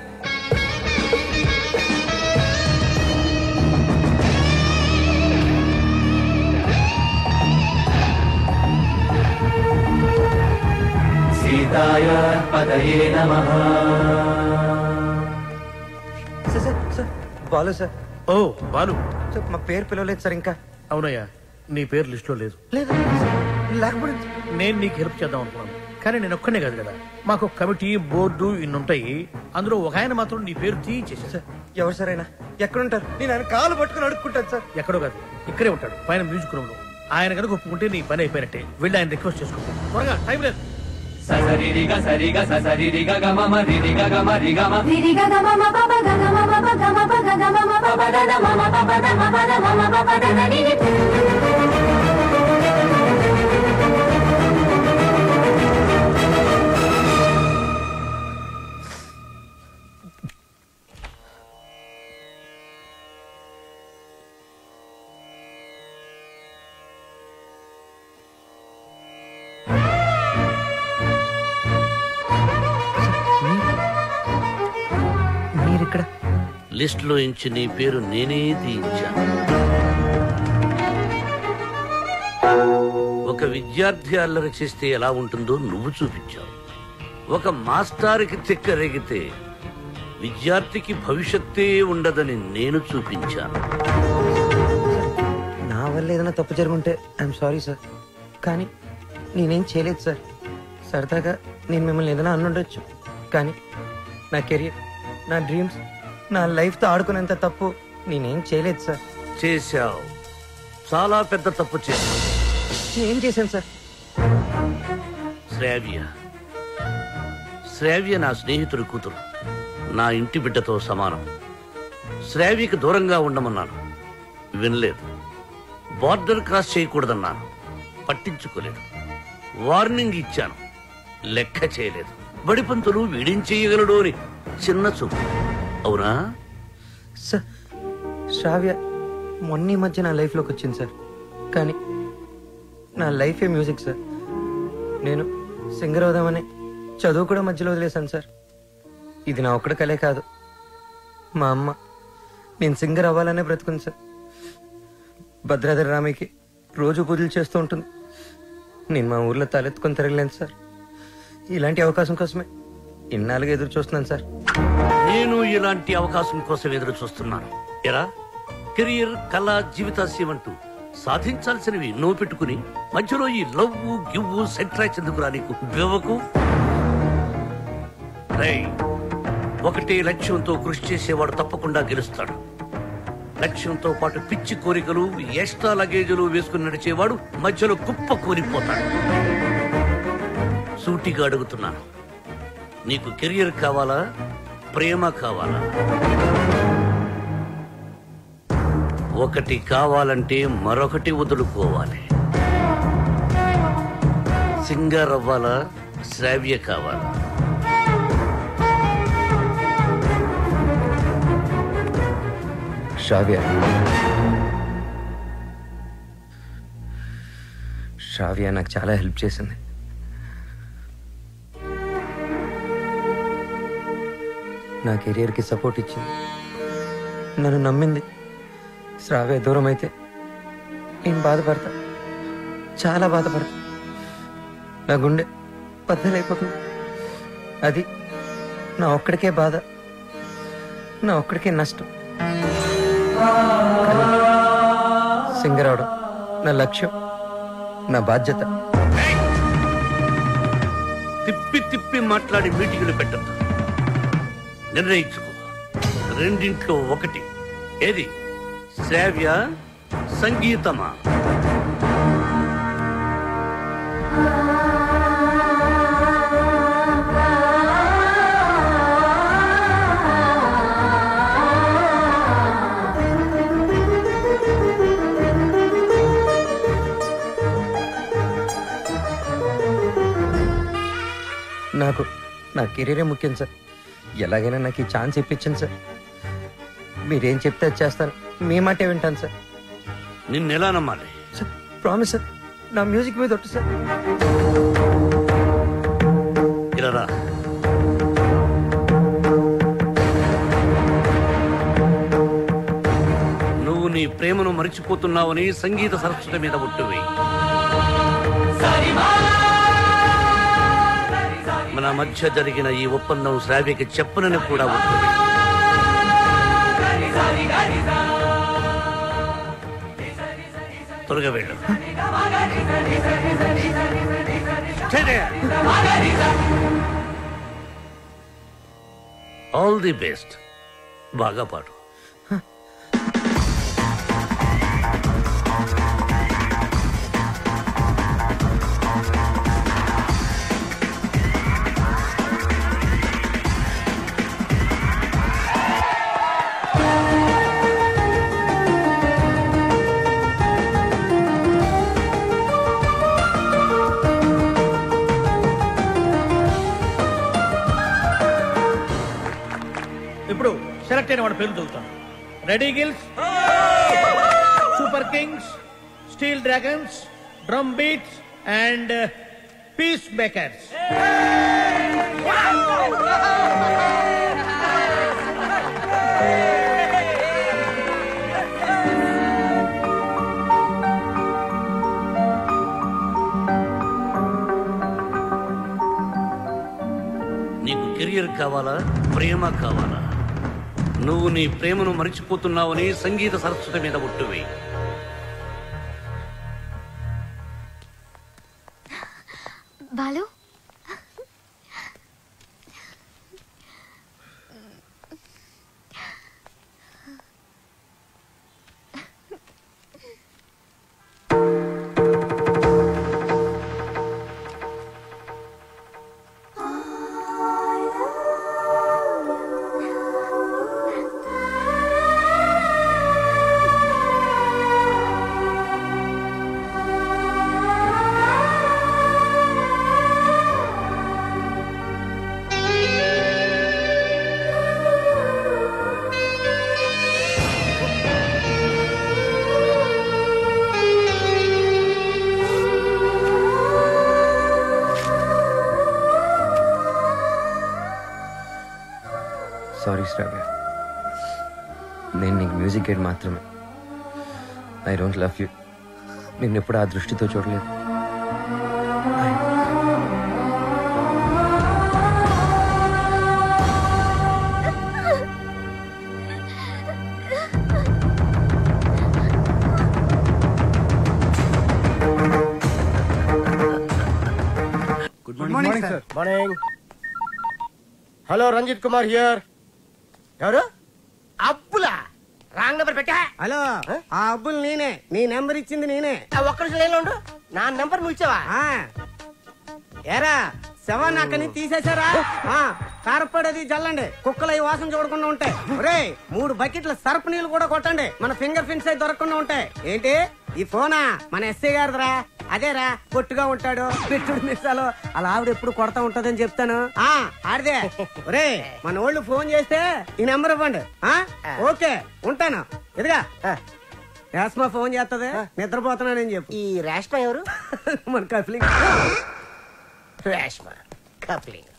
సీతాయ పదయే నమః. Sir Balu sir. ఓ బాలు సార్ మా పేరు పిలవలేదు సార్ ఇంకా. అవునయ్యా, నీ పేరు లిస్ట్ లో లేదు. లేకపోతే నేను నీకు హెల్ప్ చేద్దాం అనుకున్నాను, కానీ నేను ఒక్కనే కాదు కదా, మాకు కమిటీ బోర్డు ఇన్నుంటాయి. అందులో ఒక ఆయన మాత్రం నీ పేరు తీయించేసా. సార్ ఎవరు సార్ అయినా ఎక్కడుంటారు? నేను ఆయన కాలు పట్టుకుని అడుక్కుంటాను సార్. ఎక్కడో కాదు, ఇక్కడే ఉంటాడు పైన మ్యూజిక్ రూమ్ లో. ఆయన కనుక ఒప్పుకుంటే నీ పని అయిపోయినట్టే. వెళ్ళి ఆయన రిక్వెస్ట్ చేసుకో త్వరగా, టైం లేదు. ససరిరిగ సరిగ ససరిరిగ గమమ రిరిగ గమ రిగమ రిరిగ గమమ పప గమ పప గమ పగ గమ పప దద మమ పప ద మమ ద మమ పప దద నిని. మీరిక్కడ లిస్ట్ లో ఇంచి నీ పేరు నేనే తీయించాను. ఒక విద్యార్థి అల్లరి చేస్తే ఎలా ఉంటుందో నువ్వు చూపించావు. ఒక మాస్టారుకి తిక్కరేగితే విద్యార్థికి భవిష్యత్తే ఉండదని నేను చూపించాను. నా వల్ల ఏదైనా తప్పు జరుగుంటే ఐఎమ్ సారీ సార్, కానీ నేనేం చేయలేదు సార్. సరదాగా నేను మిమ్మల్ని ఏదైనా అనుండొచ్చు, కానీ నా కెరియర్, నా డ్రీమ్స్, నా లైఫ్తో ఆడుకునేంత తప్పు నేనేం చేయలేదు సార్. చేశావు, చాలా పెద్ద తప్పు చేశావు. ఏం చేశాను సార్? శ్రావ్య నా స్నేహితుడి కూతురు, నా ఇంటి బిడ్డతో సమానం. శ్రావ్యకి దూరంగా ఉండమన్నాను, వినలేదు. బార్డర్ క్రాస్ చేయకూడదన్నాను, పట్టించుకోలేదు. వార్నింగ్ ఇచ్చాను, లెక్క చేయలేదు. బడిపంతులు వీడేం చేయగలడు అని చిన్న చూపు. అవునా సార్? శ్రావ్య మొన్న మధ్య నా లైఫ్లోకి వచ్చింది సార్, కానీ నా లైఫే మ్యూజిక్ సార్. నేను సింగర్ అవుదామని చదువు కూడా మధ్యలో వదిలేశాను సార్. ఇది నా ఒక్కడ కలే కాదు, మా అమ్మ నేను సింగర్ అవ్వాలనే బ్రతుకుంది సార్. భద్రాద్రి రామికి రోజు పూజలు చేస్తూ ఉంటుంది. నేను మా ఊర్లో తలెత్తుకొని తిరగలేను సార్. ఇలాంటి అవకాశం కోసమే ఇన్నాళ్ళుగా ఎదురు చూస్తున్నాను సార్. నేను ఇలాంటి అవకాశం కోసం ఎదురు చూస్తున్నాను. ఎరా, కెరియర్, కళ, జీవితాశయం అంటూ సాధించాల్సినవి నువ్వు పెట్టుకుని మధ్యలో ఈ లవ్వు గివ్వు సెంట్రాచ్ ఎందుకురా నీకు బెవకు? ఒకటే లక్ష్యంతో కృషి చేసేవాడు తప్పకుండా గెలుస్తాడు. లక్ష్యంతో పాటు పిచ్చి కోరికలు, ఎక్స్ట్రా లగేజీలు వేసుకుని నడిచేవాడు మధ్యలో కుప్ప కూలిపోతాడు. సూటిగా అడుగుతున్నాను, నీకు కెరియర్ కావాలా, ప్రేమ కావాలా? ఒకటి కావాలంటే మరొకటి వదులుకోవాలి. సింగర్ అవ్వాలా, శ్రావ్య కావాలా? శ్రావ్య నాకు చాలా హెల్ప్ చేసింది. నా కెరియర్కి సపోర్ట్ ఇచ్చింది, నన్ను నమ్మింది. శ్రావ్య దూరం అయితే నేను బాధపడతా, చాలా బాధపడతా. నా గుండె బద్దలైపోతుంది. అది నా ఒక్కడికే బాధ, నా ఒక్కడికే నష్టం. సింగర్ అవడం నా లక్ష్యం, నా బాధ్యత. తిప్పి తిప్పి మాట్లాడి మీటింగులు పెట్టద్దు. నిర్ణయించుకో. రెండింట్లో ఒకటి. ఏది? శ్రావ్య సంగీతమా? నాకు నా కెరీరే ముఖ్యం సార్. ఎలాగైనా నాకు ఈ ఛాన్స్ ఇప్పించండి సార్. మీరేం చెప్తే అది చేస్తాను. మీ మాటే వింటాను సార్. నిన్నెలా నమ్మాలి? Sir promise sir. నా మ్యూజిక్ మీద ఒట్టు సార్. ఇలా రా. నువ్వు నీ ప్రేమను మరిచిపోతున్నావని సంగీత సరస్వతి మీద ఒట్టువి. మన మధ్య జరిగిన ఈ ఒప్పందం శ్రావ్యకి చెప్పనని కూడా ఒట్టువి. త్వరగా వెళ్ళు. All the best. బాగా పాడు. ఇప్పుడు సెలెక్ట్ అయిన వాడి పేరు చదువుతాను. Ready gills, super kings, steel dragons, drum beats and peace makers. నీకు కెరియర్ కావాలా, ప్రేమ కావాలా? నువ్వు నీ ప్రేమను మరిచిపోతున్నావని సంగీత సరస్వతి మీద ఒట్టువి. బాలు, సారీ శ్రావ్య. నేను నీకు మ్యూజిక్ గైడ్ మాత్రమే. I don't love you. నిన్నెప్పుడు ఆ దృష్టితో చూడలేదు. Good morning sir. Morning. Hello, Ranjit Kumar here. ఎవరు? అబ్బులా? రాంగ్ నెంబర్ పెట్టా. హలో, ఆ అబ్బులు నేనే. నీ నెంబర్ ఇచ్చింది నేనే. ఒక్క నిమిషం లైన్లో ఉండు. నా నెంబర్ నువ్వు ఇచ్చావా? ఏరా, శవాన్ని అక్కడి నుంచి తీసేశారా? కారపడేది జల్లండి. కుక్కలు ఈ వాసన చూడకుండా ఉంటాయి. ఒరే, 3 బకెట్ల సర్పు నీళ్లు కూడా కొట్టండి. మన ఫింగర్ ప్రింట్స్ అయి దొరకకుండా ఉంటాయి. ఏంటి ఈ ఫోనా? మన ఎస్ఐ గారిదిరా. అదేరా, పొట్టుగా ఉంటాడు, పెట్టుడు మిస్సాలు. అలా ఆవిడ ఎప్పుడు కొడతా ఉంటదని చెప్తాను. ఆడిదే. ఒరే, మన వాళ్ళు ఫోన్ చేస్తే ఈ నెంబర్ ఇవ్వండి. ఓకే, ఉంటాను. ఎదుగా రేష్మా ఫోన్ చేస్తుంది. నిద్రపోతున్నానని చెప్పు. ఈ రేష్మా ఎవరు? మన కప్లింగ్. రేష్మా కప్లింగ్.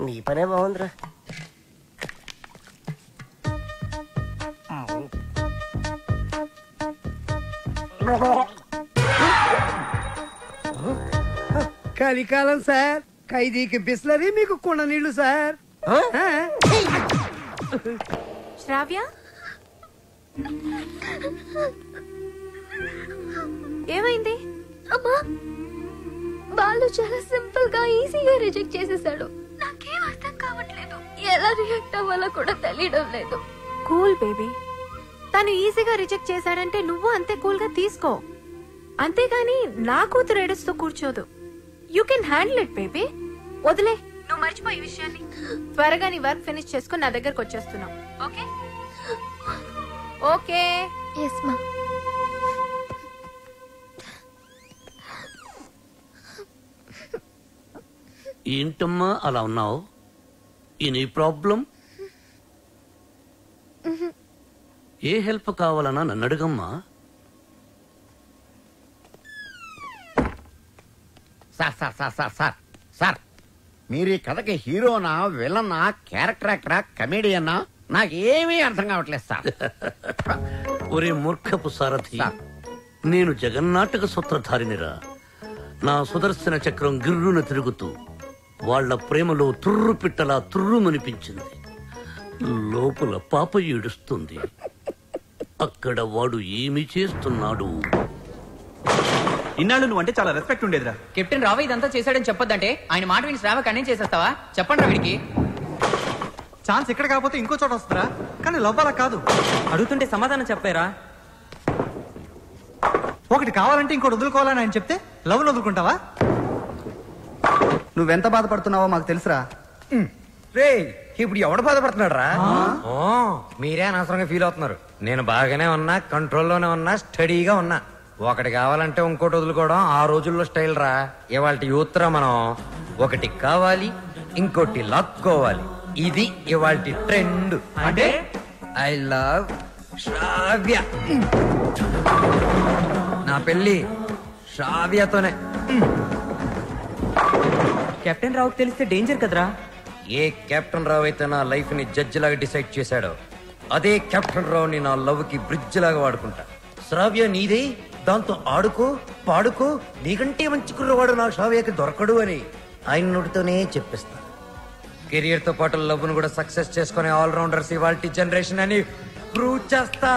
నీ పనే బాగుందిరా. కలికాలం సార్. ఖైదీకి బిస్లరీ, మీకు కుండ నీళ్లు సార్. శ్రావ్య, ఏమైంది? అమ్మా, బాలు చాలా సింపుల్ గా ఈజీగా రిజెక్ట్ చేసేసాడు. నాకేం అర్థం కావట్లేదు. ఎలా రియాక్ట్ అవ్వాలో కూడా తెలియడం లేదు. Cool baby. తను ఈజీగా రిజెక్ట్ చేశాడంటే నువ్వు అంతే కూల్ గా తీసుకో. అంతేగాని నా కూతురు ఏడుస్తూ కూర్చోదు. You can handle it baby. వదిలే, నువ్వు మర్చిపో ఈ విషయాన్ని. త్వరగా నీ వర్క్ ఫినిష్ చేసుకుని నా దగ్గరకు వచ్చేస్తున్నావు. Okay okay. ఎస్ మా. ఏంటమ్మా అలా ఉన్నావు? Any problem? ఏ హెల్ప్ కావాలన్నా నన్ను అడుగమ్మా. Sir sir sir sir sir sir మీరు ఈ కథకి హీరోనా, విలనా, క్యారెక్టర్ యాక్టరా, కమెడియన్నా నాకేమీ అర్థం కావట్లేదు సార్. ఒరే మూర్ఖపు సారథి, నేను జగన్నాటక సూత్రధారినిరా. నా సుదర్శన చక్రం గిర్రున తిరుగుతూ వాళ్ల ప్రేమలో తుర్రు పిట్టలా తుర్రుమనిపించింది. లోపల పాప ఏడుస్తుంది. అక్కడ వాడు ఏమి చేస్తున్నాడు? ఇన్నాళ్ళు నువ్వు అంటే చాలా రెస్పెక్ట్ ఉండేదిరా. కెప్టెన్ రావు ఇదంతా చేశాడని చెప్పొద్దంటే ఆయన మాట విని శ్రావ కన్నేం చేసేస్తావా? చెప్పండి రా వీడికి. ఛాన్స్ ఇక్కడ కాకపోతే ఇంకో చోట వస్తుందా? కానీ లవ్ అలా కాదు. అడుగుతుంటే సమాధానం చెప్పారా? ఒకటి కావాలంటే ఇంకోటి వదులుకోవాలని ఆయన చెప్తే లవ్ వదులుకుంటావా? నువ్వెంత బాధపడుతున్నావో మాకు తెలుసురా. రే ఇప్పుడు ఎవడు బాధపడుతున్నాడు రా? మీరే అనవసరంగా ఫీల్ అవుతున్నారు. నేను బాగానే ఉన్నా, కంట్రోల్లోనే ఉన్నా, స్టడీగా ఉన్నా. ఒకటి కావాలంటే ఇంకోటి వదులుకోవడం ఆ రోజుల్లో స్టైల్ రా. ఇవాళ యూత్ రా మనం. ఒకటి కావాలి, ఇంకోటి లాక్కోవాలి. ఇది ఇవాళ ట్రెండ్. అంటే ఐ లవ్ శ్రావ్య. నా పెళ్లి శ్రావ్యతోనే. కెప్టెన్ రావుకి తెలిస్తే డేంజర్ కదరా. ఏ కెప్టెన్ రావు అయితే నా లైఫ్ ని జడ్జి లాగా డిసైడ్ చేశాడో అదే కెప్టెన్ రావుని నా లవ్ కి బ్రిడ్జ్ లాగా వాడుకుంటా. శ్రావ్య నీదే, దాంతో ఆడుకో పాడుకో. నీకంటే మంచి కుర్రవాడు నా శ్రావ్యకి దొరకడు అని ఆయన నోటితోనే చెప్పిస్తా. కెరియర్ తో పాటు లవ్ ను కూడా సక్సెస్ చేసుకునే ఆల్రౌండర్స్ ఇవాల్టి జనరేషన్ అని ప్రూవ్ చేస్తా.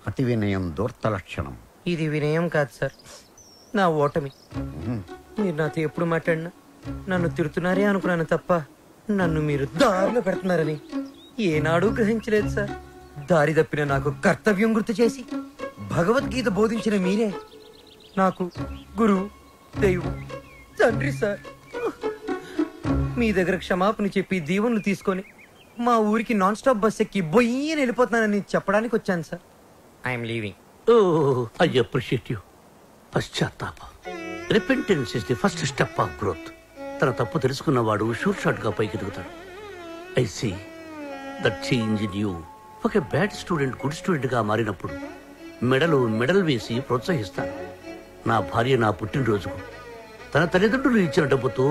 అతి వినయం దూర్త లక్షణం. ఇది వినయం కాదు సార్, నా ఓటమి. మీరు నాతో ఎప్పుడు మాట్లాడినా నన్ను తిడుతున్నారే అనుకున్నాను తప్ప నన్ను మీరు దారిలో పెడుతున్నారని ఏనాడూ గ్రహించలేదు సార్. దారి తప్పిన నాకు కర్తవ్యం గుర్తు చేసి భగవద్గీత బోధించిన మీరే నాకు గురువు, దైవం, తండ్రి సార్. మీ దగ్గర క్షమాపణ చెప్పి దీవెనలు తీసుకొని మా ఊరికి నాన్ స్టాప్ బస్ ఎక్కి బొయ్యని వెళ్ళిపోతున్నానని చెప్పడానికి వచ్చాను సార్. I'm leaving. I appreciate you. పశ్చాత్తాప, repentance is the first step of growth. తన తప్పు తెలుసుకున్నవాడు షూర్ షాట్ గా పైకి ఎదుగుతాడు. I see that change in you. ఒక బ్యాడ్ స్టూడెంట్ గుడ్ స్టూడెంట్ గా మారినప్పుడు మెడలు మెడల్ వేసి ప్రోత్సహిస్తాను. నా భార్య నా పుట్టినరోజుకు తన తల్లిదండ్రులు ఇచ్చిన డబ్బుతో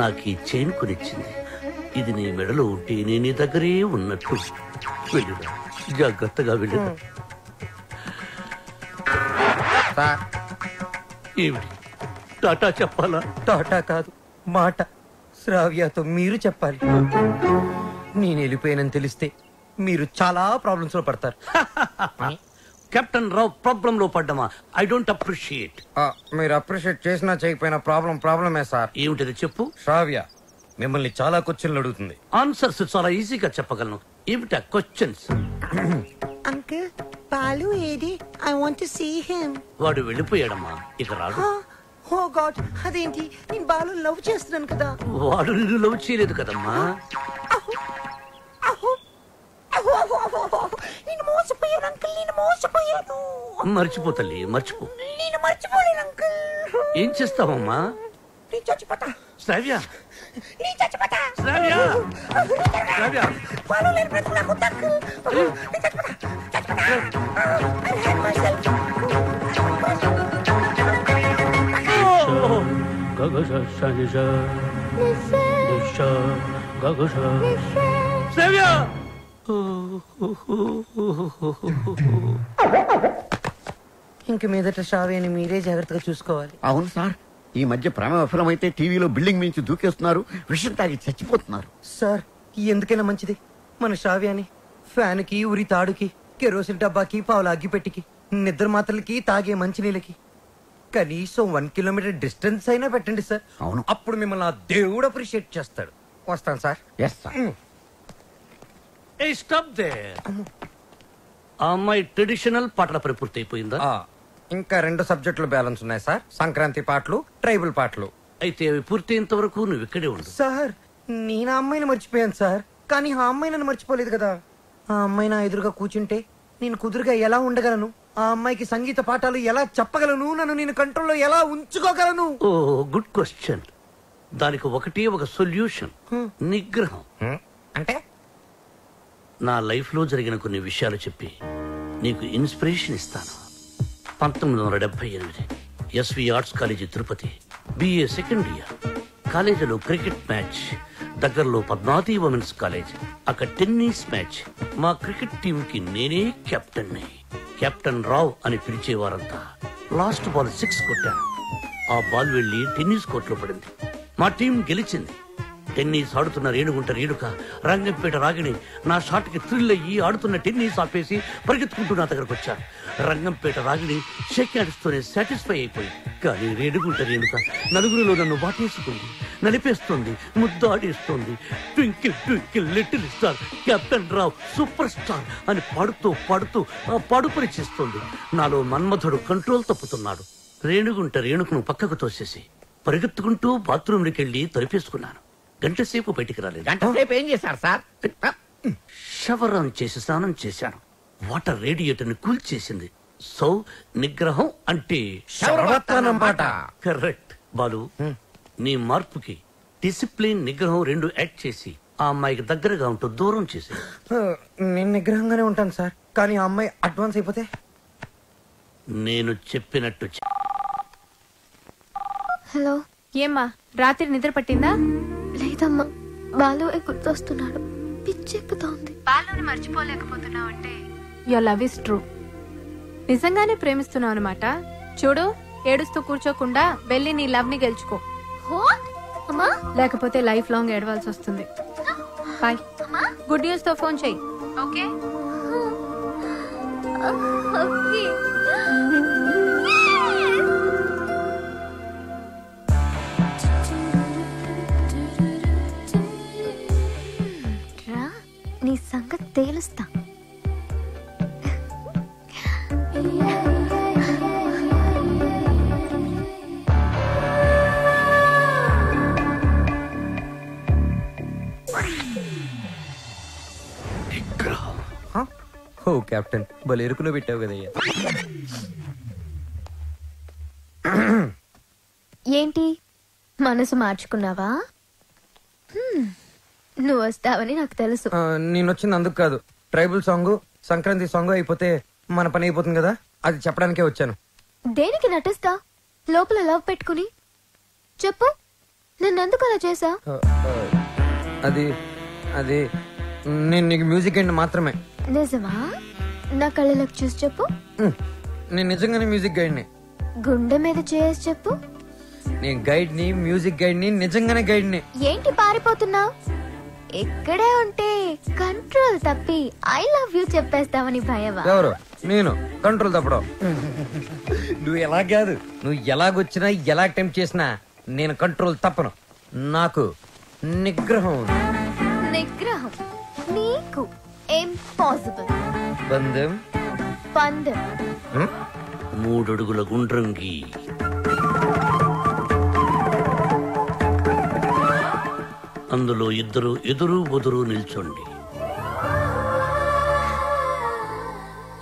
నాకు ఈ చైన్ కొనిచ్చింది. ఇది నీ మెడలో ఉంటే నేను నీ దగ్గరే ఉన్నట్టు. వెళ్ళిరా, జాగ్రత్తగా వెళ్ళిరా. ఏమిటి టాటా చెప్పాలా? టాటా కాదు, మాట. శ్రావ్యతో మీరు చెప్పాలి. నేను వెళ్ళిపోయానని తెలిస్తే మీరు చాలా ప్రాబ్లమ్స్ లో పడతారు. కెప్టెన్ రావు ప్రాబ్లం లో పడ్డమా? I don't appreciate. మీరు అప్రిషియేట్ చేసినా చేయకపోయినా ప్రాబ్లమే సార్. ఏమిటది చెప్పు. శ్రావ్య మిమ్మల్ని చాలా క్వశ్చన్లు అడుగుతుంది. ఆన్సర్స్ చాలా ఈజీగా చెప్పగలను. ఏమిటా క్వశ్చన్స్? అంకుల్, బాలు ఏది? I want to see him. వాడు వెళ్ళిపోయాడమ్మా, ఇక రాడు. ఓ గాడ్, అదేంటి? నేను బాలు లవ్ చేస్తున్నాను కదా. వాడు నిన్ను లవ్ చేయలేదు కదమ్మా. నేను మోసపోయాను అంకుల్, నేను మోసపోయాను. మర్చిపో తల్లి, మర్చిపో. నేను మర్చిపోలేను అంకుల్. ఏం చేస్తావమ్మా? నేను చచ్చిపోతా. శ్రావ్య, నేను చచ్చిపోతా. శ్రావ్య, శ్రావ్య. బాలు లేని బ్రతుకు నాకు వద్దు అంకుల్. నేను చచ్చిపోతా. I hate myself. శ్రావ్య, ఇంక మీదట శ్రావ్యని మీరే జాగ్రత్తగా చూసుకోవాలి. అవును సార్, ఈ మధ్య ప్రేమ విఫలమైతే టీవీలో బిల్డింగ్ నుంచి దూకేస్తున్నారు, విషయం తాగి చచ్చిపోతున్నారు. సార్ ఎందుకైనా మంచిది మన శ్రావ్యాన్ని ఫ్యాన్ కి, ఉరి తాడుకి, కెరోసిన్ డబ్బాకి, పావుల అగ్గిపెట్టికి, నిద్ర మాత్రలకి, తాగే మంచినీళ్ళకి కనీసం 1 కిలోమీటర్ డిస్టెన్స్ అయినా పెట్టండి సార్. అవును, అప్పుడు మిమ్మల్ని ఆ దేవుడు అప్రిషియేట్ చేస్తాడు. వస్తాను sir. Yes sir. Stop there. ఆ అమ్మాయి ట్రెడిషనల్ పాటల పని పూర్తి అయిపోయిందా? ఇంకా 2 సబ్జెక్టులు బ్యాలెన్స్ ఉన్నాయి సార్. సంక్రాంతి పాటలు, ట్రైబల్ పాటలు. అయితే అవి పూర్తయ్యేంత వరకు నువ్వు ఇక్కడే ఉండు. సార్ నేను ఆ అమ్మాయిని మర్చిపోయాను సార్, కానీ ఆ అమ్మాయి నన్ను మర్చిపోలేదు కదా. ఆ అమ్మాయి నా ఎదురుగా కూర్చుంటే నేను కుదురుగా ఎలా ఉండగలను? ఆ అమ్మాయికి సంగీత పాఠాలు ఎలా చెప్పగలను? నన్ను నేను కంట్రోల్లో ఎలా ఉంచుకోగలను? ఓ గుడ్ క్వశ్చన్. దానికి ఒకటే ఒక సొల్యూషన్, నిగ్రహం. అంటే నా లైఫ్ లో జరిగిన కొన్ని విషయాలు చెప్పి నీకు ఇన్స్పిరేషన్ ఇస్తాను. 1978 SV arts college Tirupati, BA second year. కాలేజీలో క్రికెట్ మ్యాచ్, దగ్గరలో పద్మావతి ఉమెన్స్ కాలేజ్. అక్కడ టెన్నిస్ మ్యాచ్. మా క్రికెట్ టీం కి నేనే కెప్టెన్. కెప్టెన్ రావ్ అని పిలిచేవారంతా. లాస్ట్ బాల్ 6 కొట్టాను. ఆ బాల్ వెళ్లి టెన్నిస్ కోర్టులో పడింది. మా టీం గెలిచింది. టెన్నిస్ ఆడుతున్న రేణుగుంట రేణుక, రంగంపేట రాగిణి నా షాట్ కి థ్రిల్ అయ్యి ఆడుతున్న టెన్నిస్ ఆపేసి పరిగెత్తుకుంటూ నా దగ్గరకు వచ్చారు. రంగంపేట రాగిణి షేక్ హ్యాండ్స్తోనే సాటిస్ఫై అయిపోయి, కానీ రేణుగుంట రేణుక నలుగురిలో నన్ను వాటేసుకుంది, నలిపేస్తుంది, ముద్దాడేస్తుంది. Twinkle twinkle little star, captain Rao super star అని పాడుతూ పాడుతూ ఆ పాడుపని చేస్తుంది. నాలో మన్మధుడు కంట్రోల్ తప్పుతున్నాడు. రేణుగుంట రేణుకను పక్కకు తోసేసి పరిగెత్తుకుంటూ బాత్రూంలోకి వెళ్లి తలిపేసుకున్నాను. గంట సేపు బయటికి రాలేదు. గంట సేపు ఏం చేశారు సార్? షవర్ ఆన్ చేసి స్నానం చేశాను. వాటర్ రేడియేటర్ ని కూల్ చేసింది. సో నిగ్రహం అంటే కరెక్ట్. బాలు, నీ మార్పుకి డిసిప్లిన్, నిగ్రహం 2 యాడ్ చేసి ఆ అమ్మాయికి దగ్గరగా ఉంటూ దూరం చేసి. నేను నిగ్రహంగానే ఉంటాను సార్, కానీ ఆ అమ్మాయి అడ్వాన్స్ అయిపోతే? నేను చెప్పినట్టు హలో. ఏమ్మా రాత్రి నిద్ర పట్టిందా? లేదమ్మా, బాలు గుర్తొస్తున్నాడు. పిచ్చెక్కుతోంది. బాలుని మర్చిపోలేకపోతున్నావు అంటే యువర్ లవ్ ఇస్ ట్రూ. నిజంగానే ప్రేమిస్తున్నావు అనమాట. చూడు, ఏడుస్తూ కూర్చోకుండా వెళ్ళి నీ లవ్ ని గెలుచుకో. లేకపోతే లైఫ్ లాంగ్ ఏడవాల్సి వస్తుంది. బాయ్. గుడ్ న్యూస్ తో ఫోన్ చెయ్యి. ఓకే? నీ సంగతి తేలుస్తా. ఓ కెప్టెన్, భలే ఎరుకులో పెట్టావు కదయ్యా. ఏంటి మనసు మార్చుకున్నావా? నువ్వు వస్తావని నాకు తెలుసు. నేను వచ్చింది అందుకు కాదు. ట్రైబల్ సాంగ్, సంక్రాంతి సాంగ్ అయిపోతే మన పని అయిపోతుంది కదా, అది చెప్పడానికే వచ్చాను. దేనికి నటిస్తా? లోపల లవ్ పెట్టుకుని చెప్పు, నన్నెందుకు అలా చేసా? అది అది నేను నీకు మ్యూజిక్ గైడ్ మాత్రమే. నిజమా? నా కళ్ళలోకి చూసి చెప్పు. నేను నిజంగానే మ్యూజిక్ గైడ్ని. గుండె మీద చేసి చెప్పు. నేను గైడ్ ని, మ్యూజిక్ గైడ్ ని, నిజంగానే గైడ్ ని. ఏంటి పారిపోతున్నావు? ఇక్కడే ఉంటే కంట్రోల్ తప్పి ఐ లవ్ యూ చెప్పేస్తావని భయమా? ఎవరు? నేను కంట్రోల్ తప్పడం. నువ్వు ఎలా కాదు, నువ్వు ఎలాగొచ్చినా ఎలా అటెంప్ట్ చేసినా నేను కంట్రోల్ తప్పను. నాకు నిగ్రహం. నిగ్రహం నీకు ఇంపాసిబుల్. బంధం పందెం. 3 అడుగుల గుండ్రంగి. అందులో 2 ఎదురు బొదురు నిల్చోండి.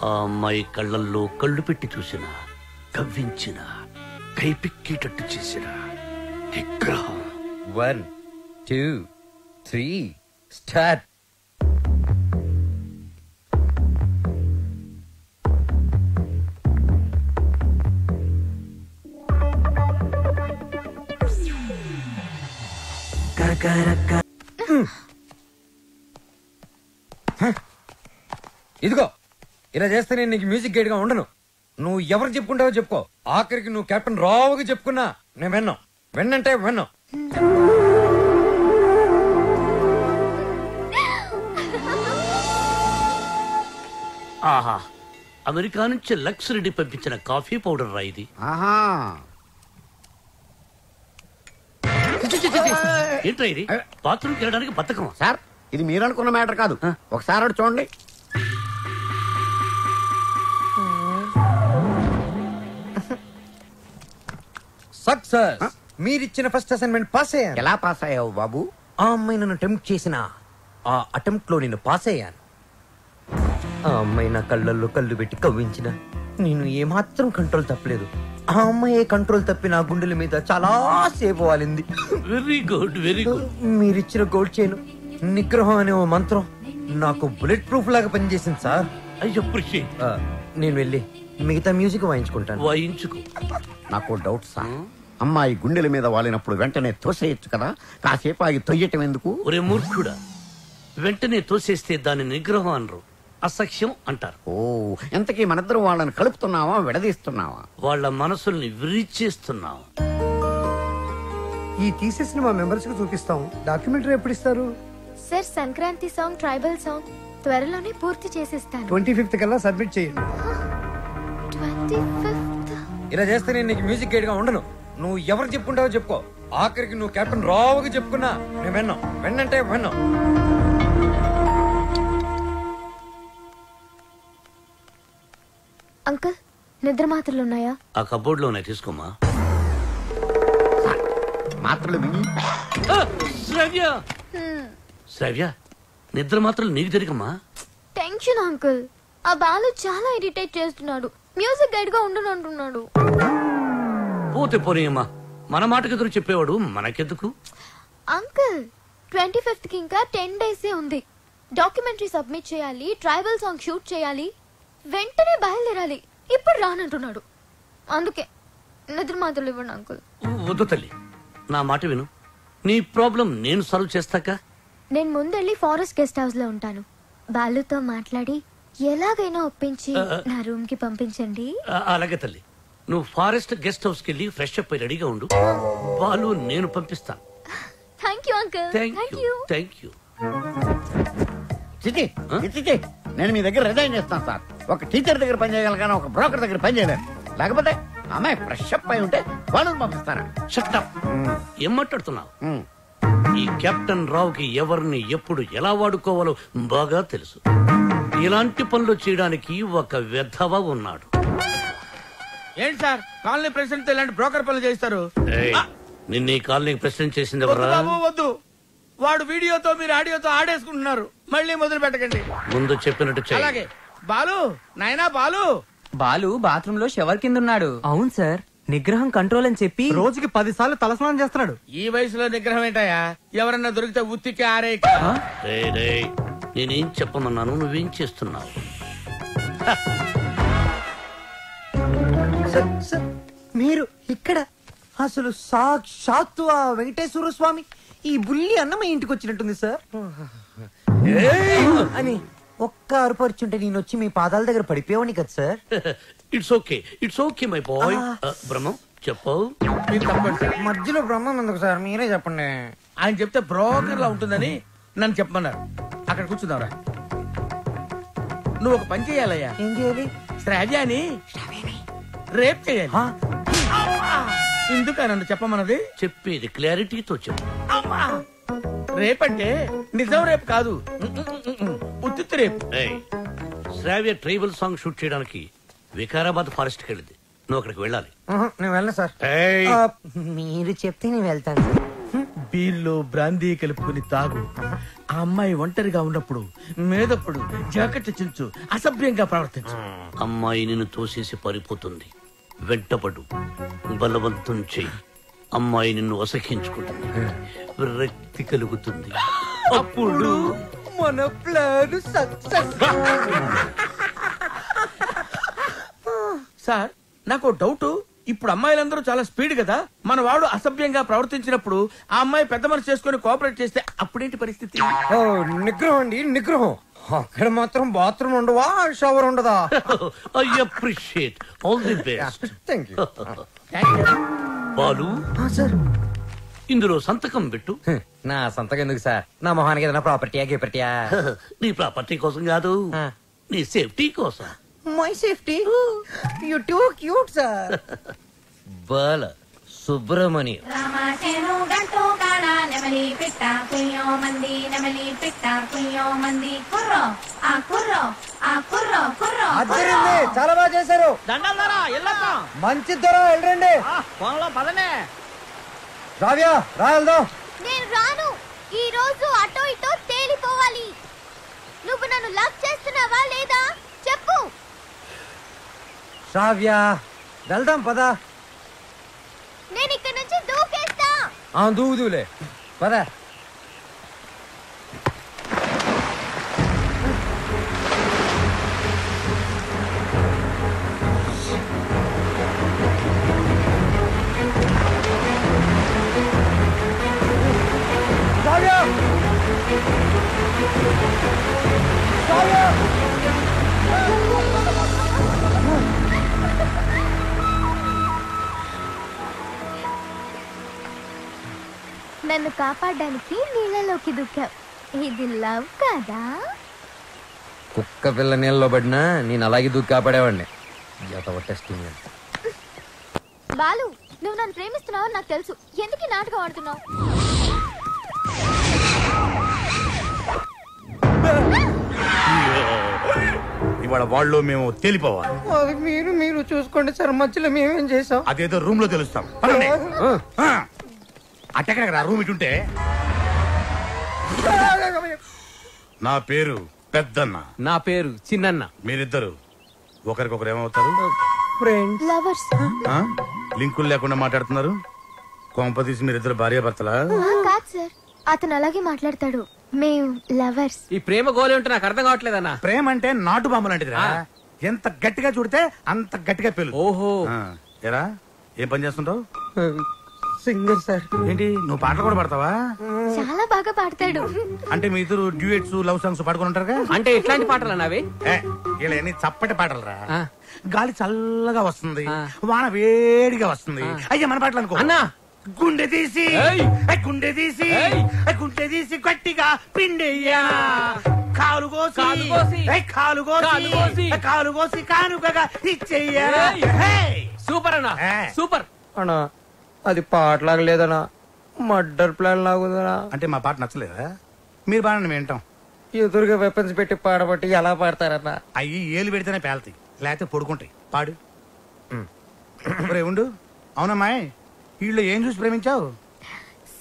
ఆ అమ్మాయి కళ్ళల్లో కళ్ళు పెట్టి చూసిన, కవ్వించిన, కైపిక్కేటట్టు చేసిన నిగ్రహం. 1 2 3 స్టార్ట్. ఇదిగో, ఇలా చేస్తే నేను నీకు మ్యూజిక్ గైడ్ గా ఉండను. నువ్వు ఎవరు చెప్పుకుంటావో చెప్పుకో. ఆఖరికి నువ్వు కెప్టెన్ రావుగా చెప్పుకున్నా నేను విన్నాం. విన్నంటే విన్నాం. ఆహా, అమెరికా నుంచి లక్స్ రెడ్డి పంపించిన కాఫీ పౌడర్ రా ఇది. ఆహా ఏంట్రా ఇది? బాత్రూమ్కి వెళ్ళడానికి బతకం. సార్ ఇది మీరు అనుకున్న మ్యాటర్ కాదు, ఒకసారి అటు చూడండి. సక్సెస్. మీరిచ్చిన ఫస్ట్ అసైన్మెంట్ పాస్ అయ్యాను. ఎలా పాస్ అయ్యావు బాబు? ఆ అమ్మాయి నన్ను అటెంప్ట్ చేసిన ఆ అటెంప్ట్ లో నేను పాస్ అయ్యాను. ఆ అమ్మాయి నా కళ్ళల్లో కళ్ళు పెట్టి కవ్వించిన నేను ఏమాత్రం కంట్రోల్ తప్పలేదు. ఆ అమ్మాయి కంట్రోల్ తప్పి నా గుండెల మీద చాలా సేపు వాలింది. Very good, very good. మీరిచ్చిన గోల్డ్ చైన్ నిగ్రహం అనే ఓ మంత్రం నాకు బుల్లెట్ ప్రూఫ్ లాగా పనిచేసింది సార్. నేను వెళ్ళి మిగతా మ్యూజిక్ వాయించుకుంటాను. వాయించుకో. నాకు డౌట్ సార్, అమ్మాయి గుండెల మీద వాలినప్పుడు వెంటనే తోసేయచ్చు కదా, కాసేపు ఆగి తొయ్యటం ఎందుకు? ఒరే మూర్ఖుడా, వెంటనే తోసేస్తే దాని నిగ్రహం అనరు, అసఖ్యం అంటారు. ఓ, ఎంతకీ మనిద్దరం వాళ్ళని కలుపుతున్నావా విడదీస్తున్నావా? వాళ్ళ మనసుల్ని విరిచేస్తున్నావా? ఈ థీసిస్ ని మా మెంబర్స్ కి చూపిస్తాం. డాక్యుమెంటరీ ఎప్పుడు ఇస్తారు? Sir Sankranti song, tribal song త్వరలోనే పూర్తి చేసేస్తాను. 25th కల్లా సబ్మిట్ చేయండి. 25th? ఇలా చేస్తే నేను నీకు మ్యూజిక్ గైడ్ గా ఉండను. నువ్వు ఎవరు చెప్పుకుంటావో చెప్పుకో. ఆఖరికి నువ్వు కెప్టెన్ రావుగా చెప్పుకున్నా నేను విన్నాం. వెన్నంటే విన్నాం. అంకుల్, నిద్ర మాత్రలు ఉన్నాయా? ఆ కబోర్డ్ లో ఉన్నాయి, తీసుకోమా. మాత్రలు శ్రావ్య, శ్రావ్య, నిద్ర మాత్రలు నీకు జరిగమ్మా. Tension uncle. ఆ బాలు చాలా ఇరిటేట్ చేస్తున్నాడు. మ్యూజిక్ గైడ్ గా ఉండనంటున్నాడు. పోతే పోనీయమ్మా, మన మాటకు ఎదురు చెప్పేవాడు మనకెందుకు? అంకుల్, 25th కి ఇంకా 10 days ఉంది. డాక్యుమెంటరీ సబ్మిట్ చేయాలి, ట్రైబల్ సాంగ్ షూట్ చేయాలి, వెంటనే బయలుదేరాలి. ఇప్పుడు రానంటున్నాడు. అందుకే నిద్ర మాత్రలు ఇవ్వండి అంకుల్. వద్దు తల్లి, నా మాట విను. నీ ప్రాబ్లం నేను సాల్వ్ చేస్తాక. నేను ముందెళ్ళి ఫారెస్ట్ గెస్ట్ హౌస్ లో ఉంటాను. బాలుతో మాట్లాడి ఎలాగైనా ఒప్పించి నా రూమ్ కి పంపించండి. అలాగే తల్లి, నువ్వు ఫారెస్ట్ గెస్ట్ హౌస్ కి వెళ్ళి ఫ్రెష్ అప్ అయి రెడీగా ఉండు. బాలు నేను పంపిస్తాను. Thank you uncle. Thank you, thank you. చిచి, చిచి, నేను మీ దగ్గర రిజైన్ చేస్తాను సార్. ఒక టీచర్ దగ్గర పని చేయగలను కానీ ఒక బ్రోకర్ దగ్గర పని చేయలేను. లేకపోతే అమ్మాయి ఫ్రెష్ అప్ అయి ఉంటే వాళ్ళు పంపిస్తారా? షట్టప్. ఏం మాట్లాడుతున్నావు? ఈ కెప్టెన్ రావుకి ఎవరిని ఎప్పుడు ఎలా వాడుకోవాలో బాగా తెలుసు. ఇలాంటి పనులు చేయడానికి ఒక వెధవ ఉన్నాడు. ఏంటి సార్, కాలనీ ప్రెసిడెంట్ ఇలాంటి బ్రోకర్ పనులు చేస్తారు? నిన్న ఈ కాలనీకి ప్రెసిడెంట్ చేసింది వద్దు ఎవరా? బాబు, వద్దు. వాడు వీడియోతో మీరు ఆడియోతో ఆడేసుకుంటున్నారు. మళ్ళీ మొదలు పెట్టకండి. ముందు చెప్పినట్టు చెయ్యి. అలాగే. బాలు, నాయనా బాలు. బాలు బాత్రూమ్ లో షవర్ కింద ఉన్నాడు. అవును సార్, నిగ్రహం కంట్రోల్ అని చెప్పి రోజుకి 10 సార్లు తలస్నానం చేస్తున్నాడు. ఈ వయసులో నిగ్రహం ఏంటయ్యా? ఎవరన్నా దొరికితే ఉత్తికి ఆరే. నేనేం చెప్పమన్నాను, నువ్వేం చేస్తున్నావు? మీరు ఇక్కడ అసలు సాక్షాత్తు ఆ వెంకటేశ్వర స్వామి ఈ బుల్లి అన్నమ్మ ఇంటికి వచ్చినట్టుంది సార్ అని ఒక్క అరుపరుచుంటే నేను వచ్చి మీ పాదాల దగ్గర పడిపోయావని కదా sir. It's okay, it's okay my boy. Brahmam చెప్పవు. మధ్యలో బ్రహ్మం ఎందుకు సార్, మీరే చెప్పండి. ఆయన చెప్తే బ్రోకర్ లా ఉంటుందని నన్ను చెప్పమన్నారు. అక్కడ కూర్చున్నావురా. నువ్వు ఒక పని చేయాలయ్యా. ఏం చేయాలి? శ్రావ్యాని రేప్ చేయాలి. ఎందుకు నన్ను చెప్పమన్నది? చెప్పేది క్లారిటీతో చెప్పు. రేప్ అంటే నిజం రేపు కాదు, ఉత్తి రేపు. శ్రావ్య ట్రైబల్ సాంగ్ షూట్ చేయడానికి వికారాబాద్ ఫారెస్ట్ కి వెళ్ళింది. నువ్వు అక్కడికి వెళ్ళాలి. నేను వెళ్ళను సార్. మీరు చెప్తే నేను వెళ్తాను. బీర్లో బ్రాందీ కలుపుకుని తాగు. ఆ అమ్మాయి ఒంటరిగా ఉన్నప్పుడు మేదప్పుడు జాకెట్ చించు, అసభ్యంగా ప్రవర్తించు. అమ్మాయి నిన్ను తోసేసి పారిపోతుంది. వెంటపడు, బలవంతం చెయ్యి. అమ్మాయి నిన్ను అసహించుకుంటుంది, విరక్తి కలుగుతుంది. అప్పుడు మన ప్లాన్ సక్సెస్. సార్, నాకు డౌట్. ఇప్పుడు అమ్మాయిలందరూ చాలా స్పీడ్ కదా. మన వాడు అసభ్యంగా ప్రవర్తించినప్పుడు ఆ అమ్మాయి పెద్ద మనసు చేసుకుని కోఆపరేట్ చేస్తే అప్పుడేంటి పరిస్థితి? నిగ్రహం అండి, నిగ్రహం. అక్కడ మాత్రం బాత్రూమ్ ఉండవా, షవర్ ఉండదా? I appreciate. All the best. Thank you. Balu sir, ఇందులో సంతకం పెట్టు. నా సంతకం ఎందుకు సార్? నా మొహానికి ఏదైనా ప్రాపర్టీయా గిపర్టీయా? నీ ప్రాపర్టీ కోసం కాదు, నీ సేఫ్టీ కోసం. My safety you too cute sir. Bala Subramanyam. రామాచేను గంటూ కాడ నెమలి పిట్ట కుయ్యో మంది నెమలి పిట్ట కుయ్యో మంది కుర్రో ఆ కుర్రో ఆ కుర్రో కుర్రో అద్దరింది, చాలా బాగా చేశారు. దండాలారా ఎల్లొద్దాం. మంచి ధర వెళ్ళండి. పొలంలో పదనే. రావ్యా రా వెళ్దాం. నేను రాను. ఈ రోజు అటో ఇటో తేలిపోవాలి. నువ్వు నన్ను లవ్ చేస్తున్నావా లేదా చెప్పు. రావ్యా వెళ్దాం పద. నేను ఇక్కడ నుంచి దూకేస్తా. దూదులే పద. నన్ను కాపాడడానికి నీళ్ళలోకి దూకావు. ఇది లవ్ కదా? కుక్క పిల్ల నీళ్ళలో పడినా నేను అలాగే దూకి కాపాడేవాడిని. టెస్టింగ్. బాలు, నువ్వు నన్ను ప్రేమిస్తున్నావు నాకు తెలుసు. ఎందుకు ఈ నాటకం ఆడుతున్నావు? ఇవాళ వాళ్ళు మేము తేలిపోవాలి. అది మీరు చూసుకోండి సార్, మధ్యలో మేమేం చేసాం? అదేదో రూమ్ లో తెలుస్తాం. అట్టెక్కడ రూమ్ ఇటుంటే. నా పేరు పెద్దన్న. నా పేరు చిన్నన్న. మీరిద్దరు ఒకరికొకరు ఏమవుతారు? లవర్స్. లింకులు లేకుండా మాట్లాడుతున్నారు. కొంపదీసి మీరిద్దరు భార్యాభర్తలా? కాదు సార్, అతను అలాగే మాట్లాడతాడు. మేము లవర్స్. ఈ ప్రేమ గోలే ఉంటే నాకు అర్థం కావట్లేదన్నా. ప్రేమ అంటే నాటు బాంబు లాంటిదిరా. ఎంత గట్టిగా చూడితే అంత గట్టిగా పేలు. ఓహో. ఎరా ఏం పని చేస్తుంటావు? Singer sir. ఏంటి నువ్వు పాటలు కూడా పాడతావా? చాలా బాగా పాడతాడు. అంటే మీ ఇద్దరు డ్యూయెట్స్ లవ్ సాంగ్స్ పాడుకుని ఉంటారుగా? అంటే ఎట్లాంటి పాటలు అన్నవి? ఇలా అన్ని చప్పటి పాటలు రా. గాలి చల్లగా వస్తుంది, వాన వేడిగా వస్తుంది. అయ్యా మన పాటలు అనుకో. అన్నా గుండె తీసి గుండె తీసి గుండె తీసి గట్టిగా పిండెయ్యా, కాలు కోసి కాలు కోసి కానుకగా ఇచ్చెయ్యా. సూపర్ అన్నా, సూపర్ అన్నా. అది పాటలాగా లేదనా, మర్డర్ ప్లాన్ లాగుందనా. అంటే మా పాట నచ్చలేదా? మీరు బాగా మేము వింటాం. ఎదురుగా వెపన్స్ పెట్టి పాడబట్టి ఎలా పాడతారన్నా? అయ్యి ఏలు పెడితేనే పేలతాయి, లేకపోతే పడుకుంటాయి. పాడు. రే ఉండు. అవునమ్మాయి, వీళ్ళు ఏం చూసి ప్రేమించావు?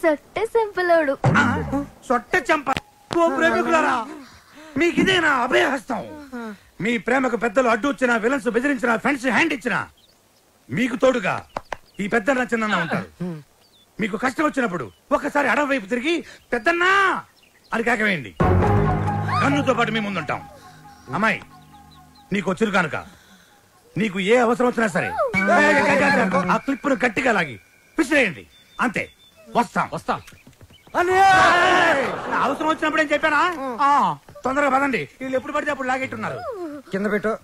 సొట్టె సింపులోడు. సొట్ట చెంప. ప్రేమికులారా, మీకు ఇదేనా అభయహస్తం? మీ ప్రేమకు పెద్దలు అడ్డు వచ్చిన, విలన్స్ బెదిరించిన, ఫ్రెండ్స్ హ్యాండ్ ఇచ్చిన, మీకు తోడుగా ఈ పెద్దన్న చిన్న ఉంటారు. మీకు కష్టం వచ్చినప్పుడు ఒక్కసారి అడవి వైపు తిరిగి పెద్దన్నా అని కేకవేయండి. కన్నుతో పాటు మీ ముందుంటాం. అమ్మాయి, నీకు వచ్చిరు కనుక నీకు ఏ అవసరం వచ్చినా సరే ఆ క్లిప్పును గట్టిగా లాగి విసిరేయండి. అంతే. వస్తాం. అవసరం వచ్చినప్పుడు ఏం చెప్పానా? తొందరగా పదండి. వీళ్ళు ఎప్పుడు పడితే అప్పుడు లాగెట్టున్నారు. కింద పెట్టు.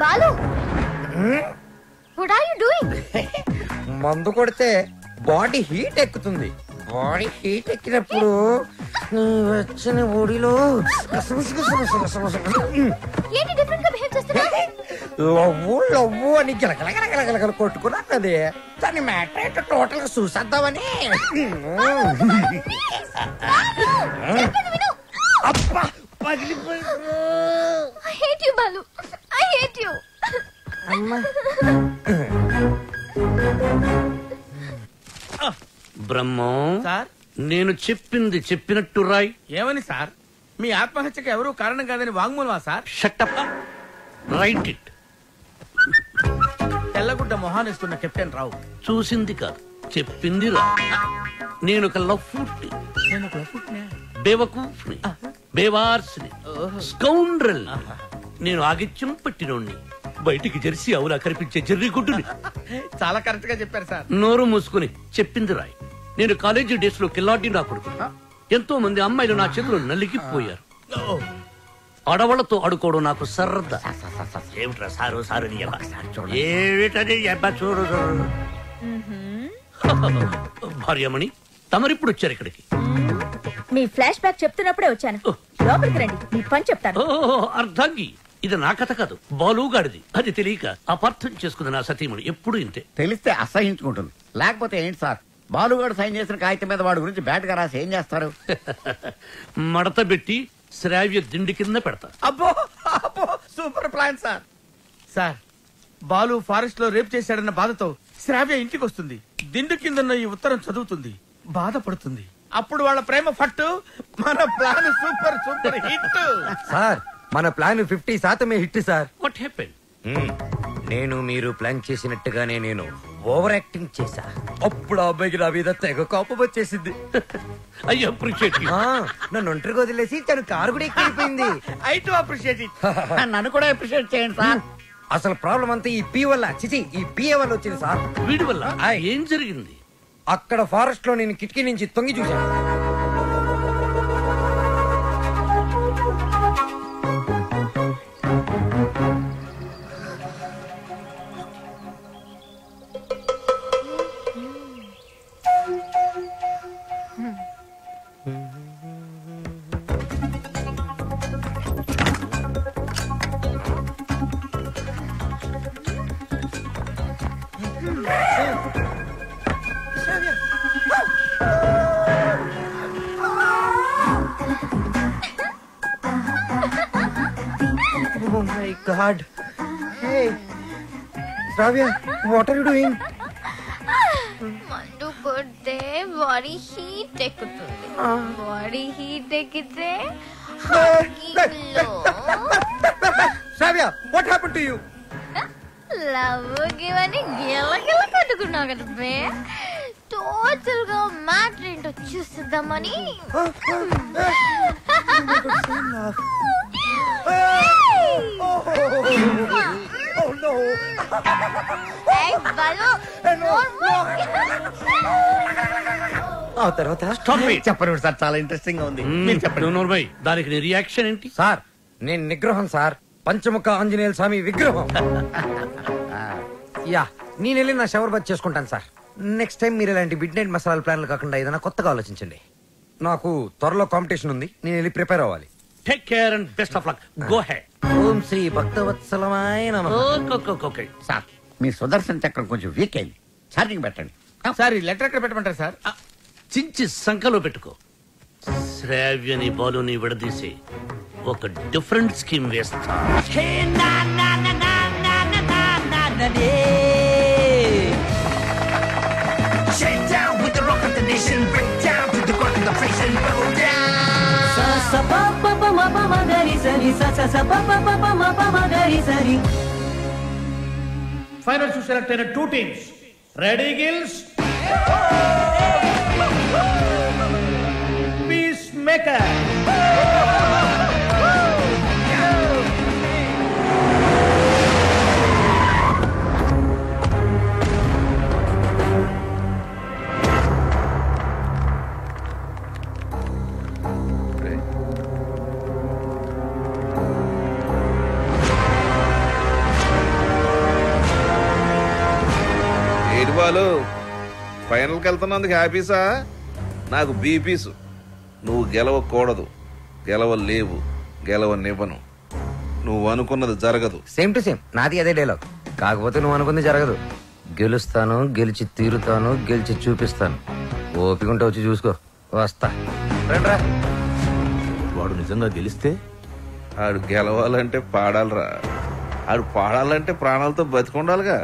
Balu, what are you doing? మందు కొడితే బాడీ హీట్ ఎక్కుతుంది. బాడీ హీట్ ఎక్కినప్పుడు నీ వచ్చిన ఒడిలో ఏంటి డిఫరెంట్ గా బిహేవ్ చేస్తున్నావు? లవ్వు అని గిలగలగలగలగల కొట్టుకున్నది. దాని మ్యాటర్ ఏంటో టోటల్ గా చూసేద్దామని. అబ్బా, I hate you, Balu. I hate you. Brahmam sir, నేను చెప్పింది చెప్పినట్టు రాయ్. ఏమని సార్? మీ ఆత్మహత్యకు ఎవరు కారణం కాదని వాంగ్మూలమా సార్? షట్టప్. Write it. తెల్లగుడ్డ మొహానేసుకున్న కెప్టెన్ రావు చూసింది కాదు, చెప్పింది రా. నేను ఒక లఫ్ఫుట్ని, బేవకూఫ్ని, బేవార్స్ని, స్కౌండ్రల్. నేను ఆగిత్యం పట్టినోణ్ణి. బయటికి జెర్సీ అవులా కనిపించే జెర్రీ గుడ్డుని. చాలా కరెక్ట్ గా చెప్పారు సార్. నోరు మూసుకుని చెప్పింది రాయ్. నేను కాలేజీ డేస్ లో కిల్లాడి నా కొడుకు. ఎంతో మంది అమ్మాయిలు నా చేతిలో నలిగిపోయారు. ఆడవాళ్లతో ఆడుకోవడం నాకు సరదా. ఏమిట్రా సారు సారు ఏమిటది చూడు. భార్యమణి తమరిప్పుడు వచ్చారు ఇక్కడికి. మీ ఫ్లాష్ బ్యాక్ చెప్తున్నప్పుడే వచ్చాను. లోపలికి రండి, మీ పని చెప్తాను. అర్ధాంగి, ఇది నా కథ కాదు, బాలుగాడిది. అది తెలియక అపార్థం చేసుకుంది నా సతీమణి. ఎప్పుడు ఇంతే. తెలిస్తే అసహించుకుంటుంది. లేకపోతే ఏంటి సార్, బాలుగాడు సైన్ చేసిన కాగితం మీద వాడి గురించి బ్యాట్ గా రాసి ఏం చేస్తారు? మడత పెట్టి శ్రావ్య దిండి కింద పెడతా. అబ్బో అబ్బో, super plan sir. Sir, Balu forest లో రేప్ చేశాడన్న బాధతో శ్రావ్య ఇంటికి వస్తుంది. దిండు కిందన్న ఈ ఉత్తరం చదువుతుంది, బాధపడుతుంది. అప్పుడు వాళ్ళ ప్రేమ ఫట్టు. మన plan super super hit. Sir, మన plan 50% hit sir. What happen? నేను మీరు ప్లాన్ చేసినట్టుగానే నేను ఓవర్ యాక్టింగ్ చేశా. అప్పుడు ఆ అబ్బాయికి నా మీద తెగ కోపం వచ్చేసింది. I appreciate you. నన్ను ఒంటరిగా వదిలేసి తను కారు కూడా ఎక్కిపోయింది. I too appreciate it. నన్ను కూడా అప్రిషియేట్ చేయండి సార్. అసలు ప్రాబ్లం అంతా ఈ పి వల్ల, చిచి ఈ పిఏ వల్ల వచ్చింది సార్. వీడి వల్ల ఏం జరిగింది? అక్కడ ఫారెస్ట్ లో నేను కిటికీ నుంచి తొంగి చూశాను. Oh my God! Hey, Shravya, what are you doing? మందు కొడితే బాడీ హీట్ ఎక్కుతుంది. బాడీ హీట్ ఎక్కితే Shravya, what happened to you? Love గివని గిలగిల కట్టుకున్నావు కదా బే. టోటల్ గా మ్యాటర్ ఏంటో చూస్తుందామని. ఆ తర్వాత చెప్పండి సార్, చాలా ఇంట్రెస్టింగ్ గా ఉంది. మీరు చెప్పండి. దానికి నీ రియాక్షన్ ఏంటి? సార్, నేను నిగ్రహం సార్, పంచముఖ ఆంజనేయ స్వామి విగ్రహం. యా, నేను వెళ్ళి నా షవర్ బాత్ చేసుకుంటాను సార్. నెక్స్ట్ టైం మీరు ఇలాంటి మిడ్ నైట్ మసాలా ప్లాన్లు కాకుండా ఏదైనా కొత్తగా ఆలోచించండి. నాకు త్వరలో కాంపిటీషన్ ఉంది, నేను వెళ్ళి ప్రిపేర్ అవ్వాలి. Take care and best of luck. Go head. ఓం శ్రీ భక్తవత్సలమాయ నమః. ఓకే సార్, మీ సుదర్శన్ చక్రం కొంచెం వీక్ అయింది, ఛార్జింగ్ పెట్టండి. సార్, ఈ లెటర్ ఎక్కడ పెట్టమంటారు సార్? చించి సంఖలో పెట్టుకో. శ్రావ్యని బాలుని విడదీసి ఒక డిఫరెంట్ స్కీమ్ వేస్తా. ఫైనల్ టు సెలెక్ట్ అయిన 2 teams. Ready gills, peace maker. Balu, ఫైనల్కి వెళ్తున్నందుకు హ్యాపీసా? నాకు బీపీసు. నువ్వు గెలవకూడదు, గెలవలేవు, గెలవనివ్వను. నువ్వు అనుకున్నది జరగదు. సేమ్ టు సేమ్ నాది అదే డైలాగ్. కాకపోతే నువ్వు అనుకుంది జరగదు. గెలుస్తాను, గెలిచి తీరుతాను, గెలిచి చూపిస్తాను. ఓపికంటే వచ్చి చూసుకో. వస్తా. వాడు నిజంగా గెలిస్తే ఆడు గెలవాలంటే పాడాలరా. ఆడు పాడాలంటే ప్రాణాలతో బతికుండాలిగా.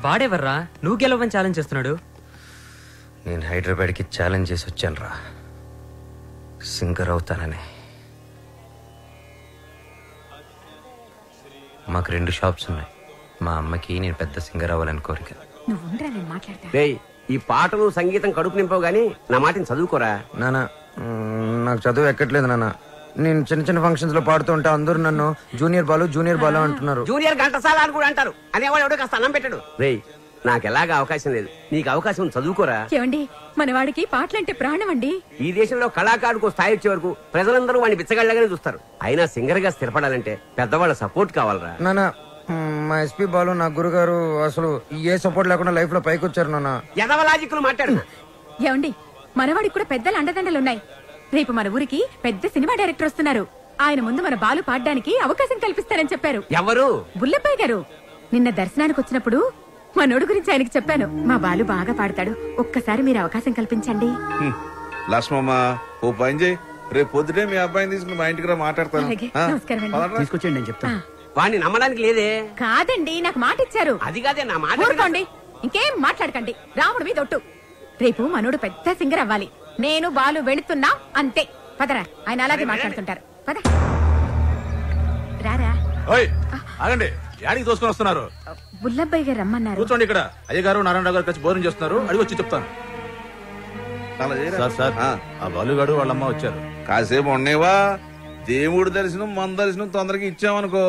వాడెవర్రా నువ్వు గెలవని ఛాలెంజ్ చేస్తున్నాడు? నేను హైదరాబాద్కి ఛాలెంజ్ చేసి వచ్చాను రా, సింగర్ అవుతానని. మాకు 2 షాప్స్ ఉన్నాయి. మా అమ్మకి నేను పెద్ద సింగర్ అవ్వాలని కోరిక. ఈ పాటలు సంగీతం కడుపు నింపవు గానీ నా మాటని చదువుకోరా. నాన్న నాకు చదువు ఎక్కట్లేదు నాన్న. నేను చిన్న చిన్న ఫంక్షన్స్ లో పాడుతూ ఉంటే అందరూ నన్ను జూనియర్ బాలు అంటున్నారు. జూనియర్ ఘంటసాల అని కూడా అంటారు. అనేవాడు ఎవడో కాస్త అన్నం పెట్టాడు. రేయ్ నాకు ఎలాగా అవకాశం లేదు, నీకు అవకాశం చదువుకోరా. ఏమండి మనవాడికి పాటలంటే ప్రాణం అండి. ఈ దేశంలో కళాకారుకు స్థాయి వచ్చే వరకు ప్రజలందరూ వాడిని బిచ్చగాళ్ళగానే చూస్తారు. అయినా సింగర్ గా స్థిరపడాలంటే పెద్దవాళ్ళ సపోర్ట్ కావాలరా. నాన్న మా ఎస్పీ బాలు నా గురుగారు అసలు ఏ సపోర్ట్ లేకుండా లైఫ్ లో పైకి వచ్చారు నాన్న. ఎదవలాజిక్లు మాట్లాడు. ఏమండి మనవాడికి కూడా పెద్దల అండదండలున్నాయి. రేపు మన ఊరికి పెద్ద సినిమా డైరెక్టర్ వస్తున్నారు. ఆయన ముందు మన బాలు పాడడానికి అవకాశం కల్పిస్తారని చెప్పారు. ఎవరు? బుల్లప్పయ్య గారు. నిన్న దర్శనానికి వచ్చినప్పుడు మనోడు గురించి ఆయనకి చెప్పాను. మా బాలు బాగా పాడతాడు, ఒక్కసారి మీరు అవకాశం కల్పించండి. లక్ష్మమ్మ ఓ పని చేయి, రేపు పొద్దుటే మీ అబ్బాయిని తీసుకుని మా ఇంటికి రా మాట్లాడతాను. తీసుకొచ్చేయండి నేను చెప్తాను. వాడిని నమ్మడానికి లేదే. కాదండి నాకు మాట ఇచ్చారు. అది కాదే నా మాట. ఊరుకోండి, ఇంకేం మాట్లాడకండి. రాముడు మీద ఒట్టు. రేపు మనోడు పెద్ద సింగర్ అవ్వాలి. నేను బాలు వెళుతున్నా అంతే. పదరా, ఆయన అలాగే మాట్లాడుతుంటారు. పద రారా. ఆగండి, యాడికి తోసుకొని వస్తున్నారు? బుల్లబ్బయ్య గారు రమ్మన్నారు. కూర్చోండి ఇక్కడ. అయ్యగారు నారాయణరావు గారు కలిసి భోజనం చేస్తున్నారు, అడిగి వచ్చి చెప్తాను. సార్ ఆ బాలుగాడు వాళ్ళమ్మ వచ్చారు. కాసేపు ఉండేవా? దేవుడి దర్శనం మన దర్శనం తొందరగా ఇచ్చామనుకో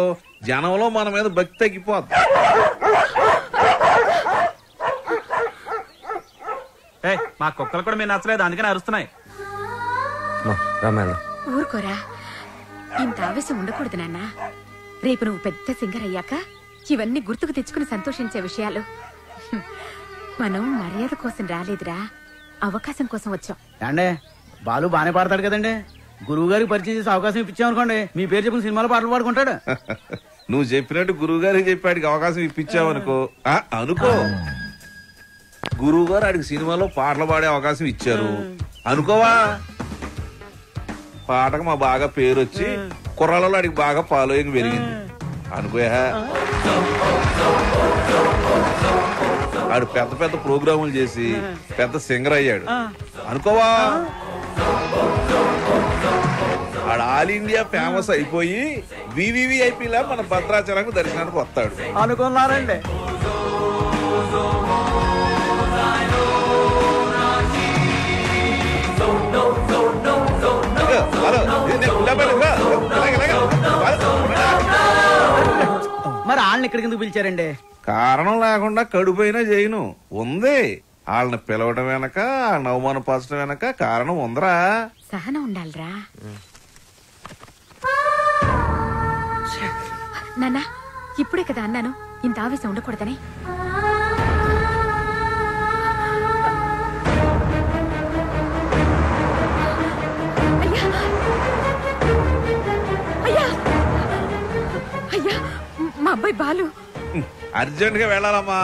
జనంలో మన మీద భక్తి తగ్గిపోద్ది. మా కుక్కలు కూడా మీరు నచ్చలేదు, అందుకని అరుస్తున్నాయి. ఊరుకోరా, ఇంత ఆవేశం ఉండకూడదు నాన్న. రేపు నువ్వు పెద్ద సింగర్ అయ్యాక ఇవన్నీ గుర్తుకు తెచ్చుకుని సంతోషించే విషయాలు. మనం మర్యాద కోసం రాలేదురా, అవకాశం కోసం వచ్చాం. అంటే బాలు బానే పాడతాడు కదండి. గురువు గారికి పరిచయం చేసి అవకాశం ఇప్పించామనుకోండి, మీ పేరు చెప్పిన సినిమాలో పాటలు పాడుకుంటాడు. నువ్వు చెప్పినట్టు గురువు గారికి చెప్పాడికి అవకాశం ఇప్పించావనుకో అనుకో, గురువు గారు ఆడికి సినిమాలో పాటలు పాడే అవకాశం ఇచ్చారు అనుకోవా, పాటకు మా బాగా పేరు వచ్చి కుర్రాళ్ళలో ఆడికి బాగా ఫాలోయింగ్ పెరిగింది అనుకోయా. ఆడు పెద్ద పెద్ద ప్రోగ్రాములు చేసి పెద్ద సింగర్ అయ్యాడు అనుకోవా. ఆడు ఆల్ ఇండియా ఫేమస్ అయిపోయి వివివిఐపీలా మన భద్రాచలంకు దర్శనానికి వస్తాడు అనుకున్నారండి. మరి వాళ్ళని ఇక్కడికి ఎందుకు పిలిచారండి? కారణం లేకుండా కడుపైనా చేయను ఉంది. వాళ్ళని పిలవడం వెనక, వాళ్ళని అవమానపరచడం వెనక కారణం ఉందరా. సహనం ఉండాలిరా నాన్న. ఇప్పుడే కదా అన్నాను ఇంత ఆవేశం ఉండకూడదని. అయ్యా అయ్యా, మా అబ్బాయి బాలు అర్జెంట్ గా వెళ్ళాలమ్మా,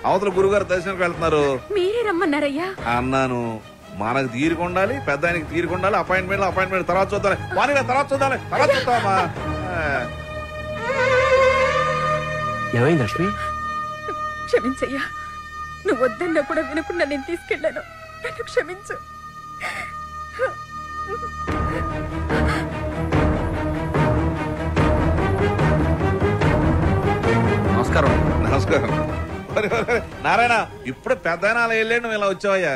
అవతల గురుగారు దర్శనానికి వెళ్తున్నారు. మీరే రమ్మన్నారయ్యా అన్నాను. మనకు తీరుకుండాలి, పెద్ద ఆయనకి తీరుకుండాలి. అపాయింట్మెంట్ తర్వాత చూద్దాం, తర్వాత చూద్దామా. ఏమైంది లక్ష్మి? క్షమించయ్యా, నువ్వు వద్దన్నా కూడా వినకుండా నేను తీసుకెళ్లాను. నన్ను క్షమించు. నమస్కారం నారాయణ. ఇప్పుడు పెద్ద వెళ్ళే నువ్వు ఇలా వచ్చావయ్యా?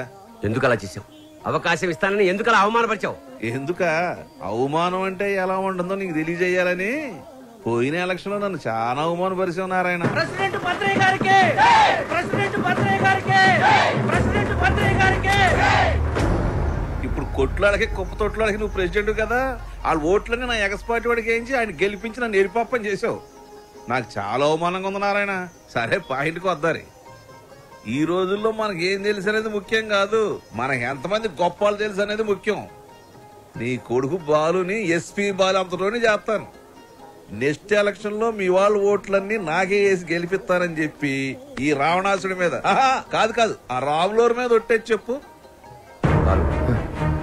ఎందుకు అలా చేసావు? అవకాశం ఇస్తానని ఎందుకు అలా అవమానపరిచావు? ఎందుక అవమానం అంటే ఎలా ఉంటుందో నీకు తెలియజేయాలని పోయిన ఎలక్షన్ లో నన్ను చాలా అవమానపరిచావు నారాయణ. ఇప్పుడు కొట్లాడకి కుప్ప తొట్లాడకి నువ్వు ప్రెసిడెంట్ కదా, వాళ్ళ ఓట్లన్నీ నా ఎగస్పాటి వాడికి వేయించి ఆయన గెలిపించి నన్ను ఎరిపాపం చేసావు. నాకు చాలా అవమానంగా ఉంది నారాయణ. సరే పాయింట్కి వద్దారి. ఈ రోజుల్లో మనకి ఏం తెలుసు అనేది ముఖ్యం కాదు, మనకి ఎంతమంది గొప్పలు తెలుసు అనేది ముఖ్యం. నీ కొడుకు బాలుని ఎస్పీ బాలు అంతలోనే చేస్తాను. నెక్స్ట్ ఎలక్షన్ లో మీ వాళ్ళ ఓట్లన్నీ నాకే వేసి గెలిపిస్తానని చెప్పి ఈ రావణాసుడి మీద కాదు ఆ రాములోరి మీద ఒట్టేసి చెప్పు.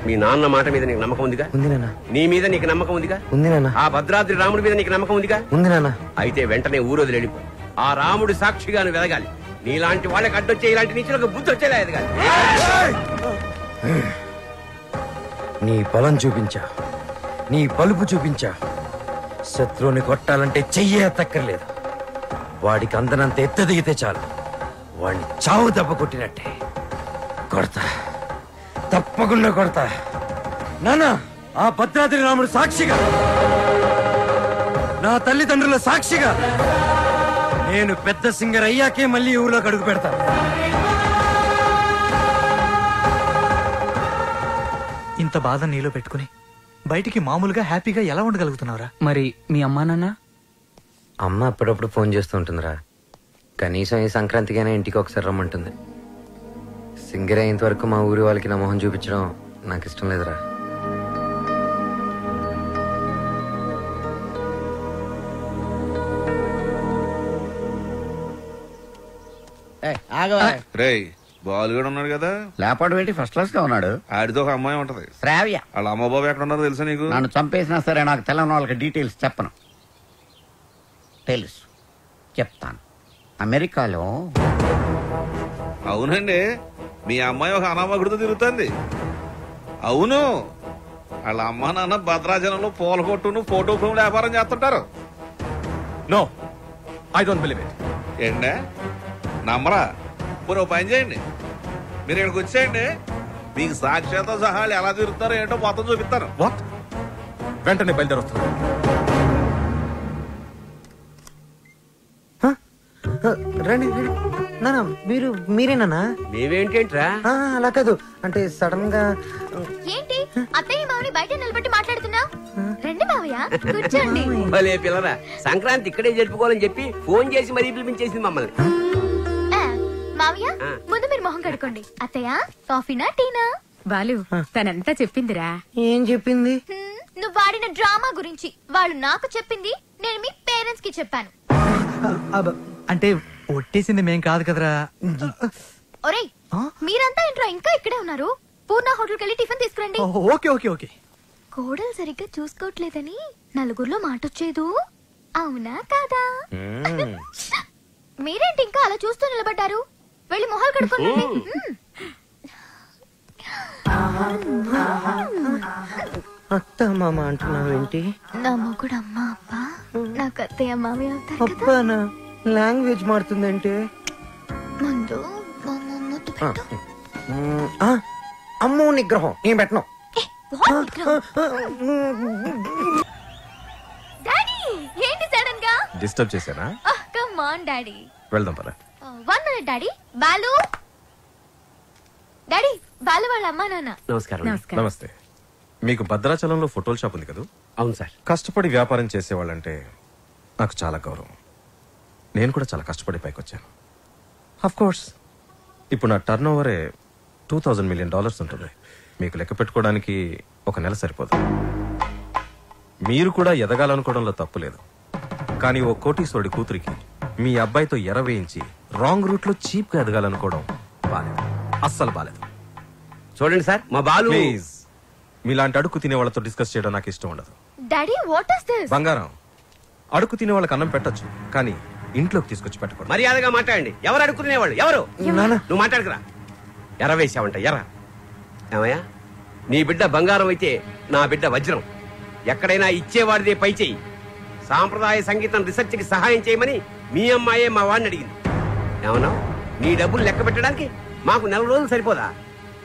మీ నాన్న మాట మీద నీకు నమ్మకం ఉందిగా? నీ మీద నీకు నమ్మకం ఉందిగా? ఆ భద్రాద్రి రాముడి మీద నీకు నమ్మకం ఉందిగా? అయితే వెంటనే ఊరోజులు వెళ్ళిపో. ఆ రాముడి సాక్షిగాను వెలగాలి. నీలాంటి వాళ్ళకి అడ్డొచ్చే ఇలాంటి నీచులకు బుద్ధి వచ్చేలా ఎదగాలి. నీ బలం చూపించా, నీ బలుపు చూపించా. శత్రువుని కొట్టాలంటే చెయ్యే ఎత్తక్కర్లేదు. వాడికి అందనంత ఎత్తదిగితే చాలు, వాడిని చావు దెబ్బ కొట్టినట్టే కొడతా, తప్పకుండా కొడతా. నానా, ఆ భద్రాద్రి రాముడు సాక్షిగా, నా తల్లిదండ్రుల సాక్షిగా, నేను పెద్ద సింగర్ అయ్యాకే మళ్ళీ ఊర్లోకి అడుగు పెడతాను. ఇంత బాధ నీలో పెట్టుకుని బయటికి మామూలుగా హ్యాపీగా ఎలా ఉండగలుగుతున్నావురా? మరి మీ అమ్మా నాన్న? అమ్మ అప్పుడప్పుడు ఫోన్ చేస్తూ ఉంటుందిరా. కనీసం ఈ సంక్రాంతికైనా ఇంటికి ఒకసారి రమ్మంటుంది. సింగర్ అయ్యేంత వరకు మా ఊరి వాళ్ళకి నా మొహం చూపించడం నాకు ఇష్టం లేదురా. రేయ్, బాలు కూడా ఉన్నాడు కదా, లేపాడు ఏంటి ఫస్ట్ క్లాస్ గా ఉన్నాడు. ఆడితో ఒక అమ్మాయి ఉంటది, శ్రావ్య. వాళ్ళ అమ్మ బాబు ఎక్కడ ఉన్నారో తెలుసా నీకు? నన్ను చంపేసినా సరే నాకు తెలంగాణ వాళ్ళకి డీటెయిల్స్ చెప్పను. తెలుసు, చెప్తాను. అమెరికాలో. అవునండి, మీ అమ్మాయి ఒక అనామకుడితో తిరుగుతుంది. అవును, వాళ్ళ అమ్మ నాన్న భద్రాచలంలో పూల కొట్టును ఫోటో ఫ్రేమ్ వ్యాపారం చేస్తుంటారు. No, I don't believe it. ఏంటే నమ్మరా? మీరు ఓ పని చేయండి, మీరు ఇక్కడికి వచ్చేయండి, మీకు సాక్ష్యాలతో సహా ఎలా తిరుగుతారో ఏంటో మొత్తం చూపిస్తాను. వాట్? వెంటనే బయలుదేరొస్తాను. రండి నానా, మీరేనా? మేమేంటేంట్రా? అలా కాదు, అంటే సడన్ గా. ఏంటి అత్తయ్య మామని బయట నిలబెట్టి మాట్లాడుతున్నా? రండి మావయ్య, కూర్చోండి. భలే పిల్లరా, సంక్రాంతి ఇక్కడే జరుపుకోవాలని చెప్పి ఫోన్ చేసి మరీ పిలిపించేసింది మమ్మల్ని. మావయ్య, ముందు మీరు మొహం కడుకోండి. అత్తయ్య, కాఫీనా టీనా? బాలు, తనంతా చెప్పిందిరా. ఏం చెప్పింది? నువ్వు వాడిన డ్రామా గురించి. వాళ్ళు నాకు చెప్పింది, నేను మీ పేరెంట్స్ కి చెప్పాను. అంటే ఒట్టేసింది మేం కాదు కదరా. ఒరేయ్, మీరంతా ఏంట్రా ఇంకా ఇక్కడే ఉన్నారు? పూర్ణ హోటల్కి వెళ్ళి టిఫిన్ తీసుకురండి. Okay okay okay. కోడలు సరిగ్గా చూసుకోవట్లేదని నలుగురిలో మాటొచ్చేదు, అవునా కాదా? మీరేంటి ఇంకా అలా చూస్తూ నిలబడ్డారు? వెళ్ళి మొహాలు కడుక్కోండి. అత్త మామ అంటున్నావు ఏంటి? నా మొగుడు అమ్మ అప్ప, నాకు అత్తయ్య మామయ్య అవుతారు కదా. అబ్బానా, లాంగ్వేజ్ మారుతుందంటే. ముందు అమ్మో నిగ్రహం నేను పెట్టను. డాడీ, ఏంటి సడన్ గా? డిస్టర్బ్ చేశానా? కమ్ ఆన్ డాడీ, వెళ్దాం పద. 1 minute daddy. Balu daddy, Balu వాళ్ళ అమ్మా నాన్న. నమస్కారం. నమస్తే. మీకు భద్రాచలంలో ఫోటోల షాప్ ఉంది కదా? అవును సార్. కష్టపడి వ్యాపారం చేసేవాళ్ళంటే నాకు చాలా గౌరవం. నేను కూడా చాలా కష్టపడి పైకి వచ్చాను. ఆఫ్ కోర్స్ ఇప్పుడు నా టర్న్ ఓవరే $2,000 million ఉంటుంది. మీకు లెక్క పెట్టుకోవడానికి ఒక నెల సరిపోదు. మీరు కూడా ఎదగాలనుకోవడంలో తప్పు లేదు. కానీ ఓ కోటీశ్వరుడి కూతురికి మీ అబ్బాయితో ఎర వేయించి రాంగ్ రూట్ లో చీప్ గా ఎదగాలనుకోవడం బాలేదు, అస్సలు బాలేదు. చూడండి సార్, మా బాలు. ప్లీజ్, మీలాంటి అడుగు తినే వాళ్ళతో డిస్కస్ చేయడం నాకు ఇష్టం ఉండదు. Daddy, what is this? బంగారం, అడుగు తినే వాళ్ళకి అన్నం పెట్టొచ్చు, కానీ ఇంట్లోకి తీసుకొచ్చి పెట్టకూడదు. మర్యాదగా మాట్లాడండి. ఎవరు అడుక్కునేవాళ్ళు? ఎవరు? నువ్వు మాట్లాడుకురా. ఎర్ర వేసావంట, ఎర్ర. ఏమయ్యా, నీ బిడ్డ బంగారం అయితే నా బిడ్డ వజ్రం. ఎక్కడైనా ఇచ్చేవాడిదే పై చెయ్యి. సాంప్రదాయ సంగీతం రీసెర్చ్ కి సహాయం చేయమని మీ అమ్మాయే మా వాడిని అడిగింది. ఏమన్నా, నీ డబ్బులు లెక్క పెట్టడానికి మాకు 4 రోజులు సరిపోదా?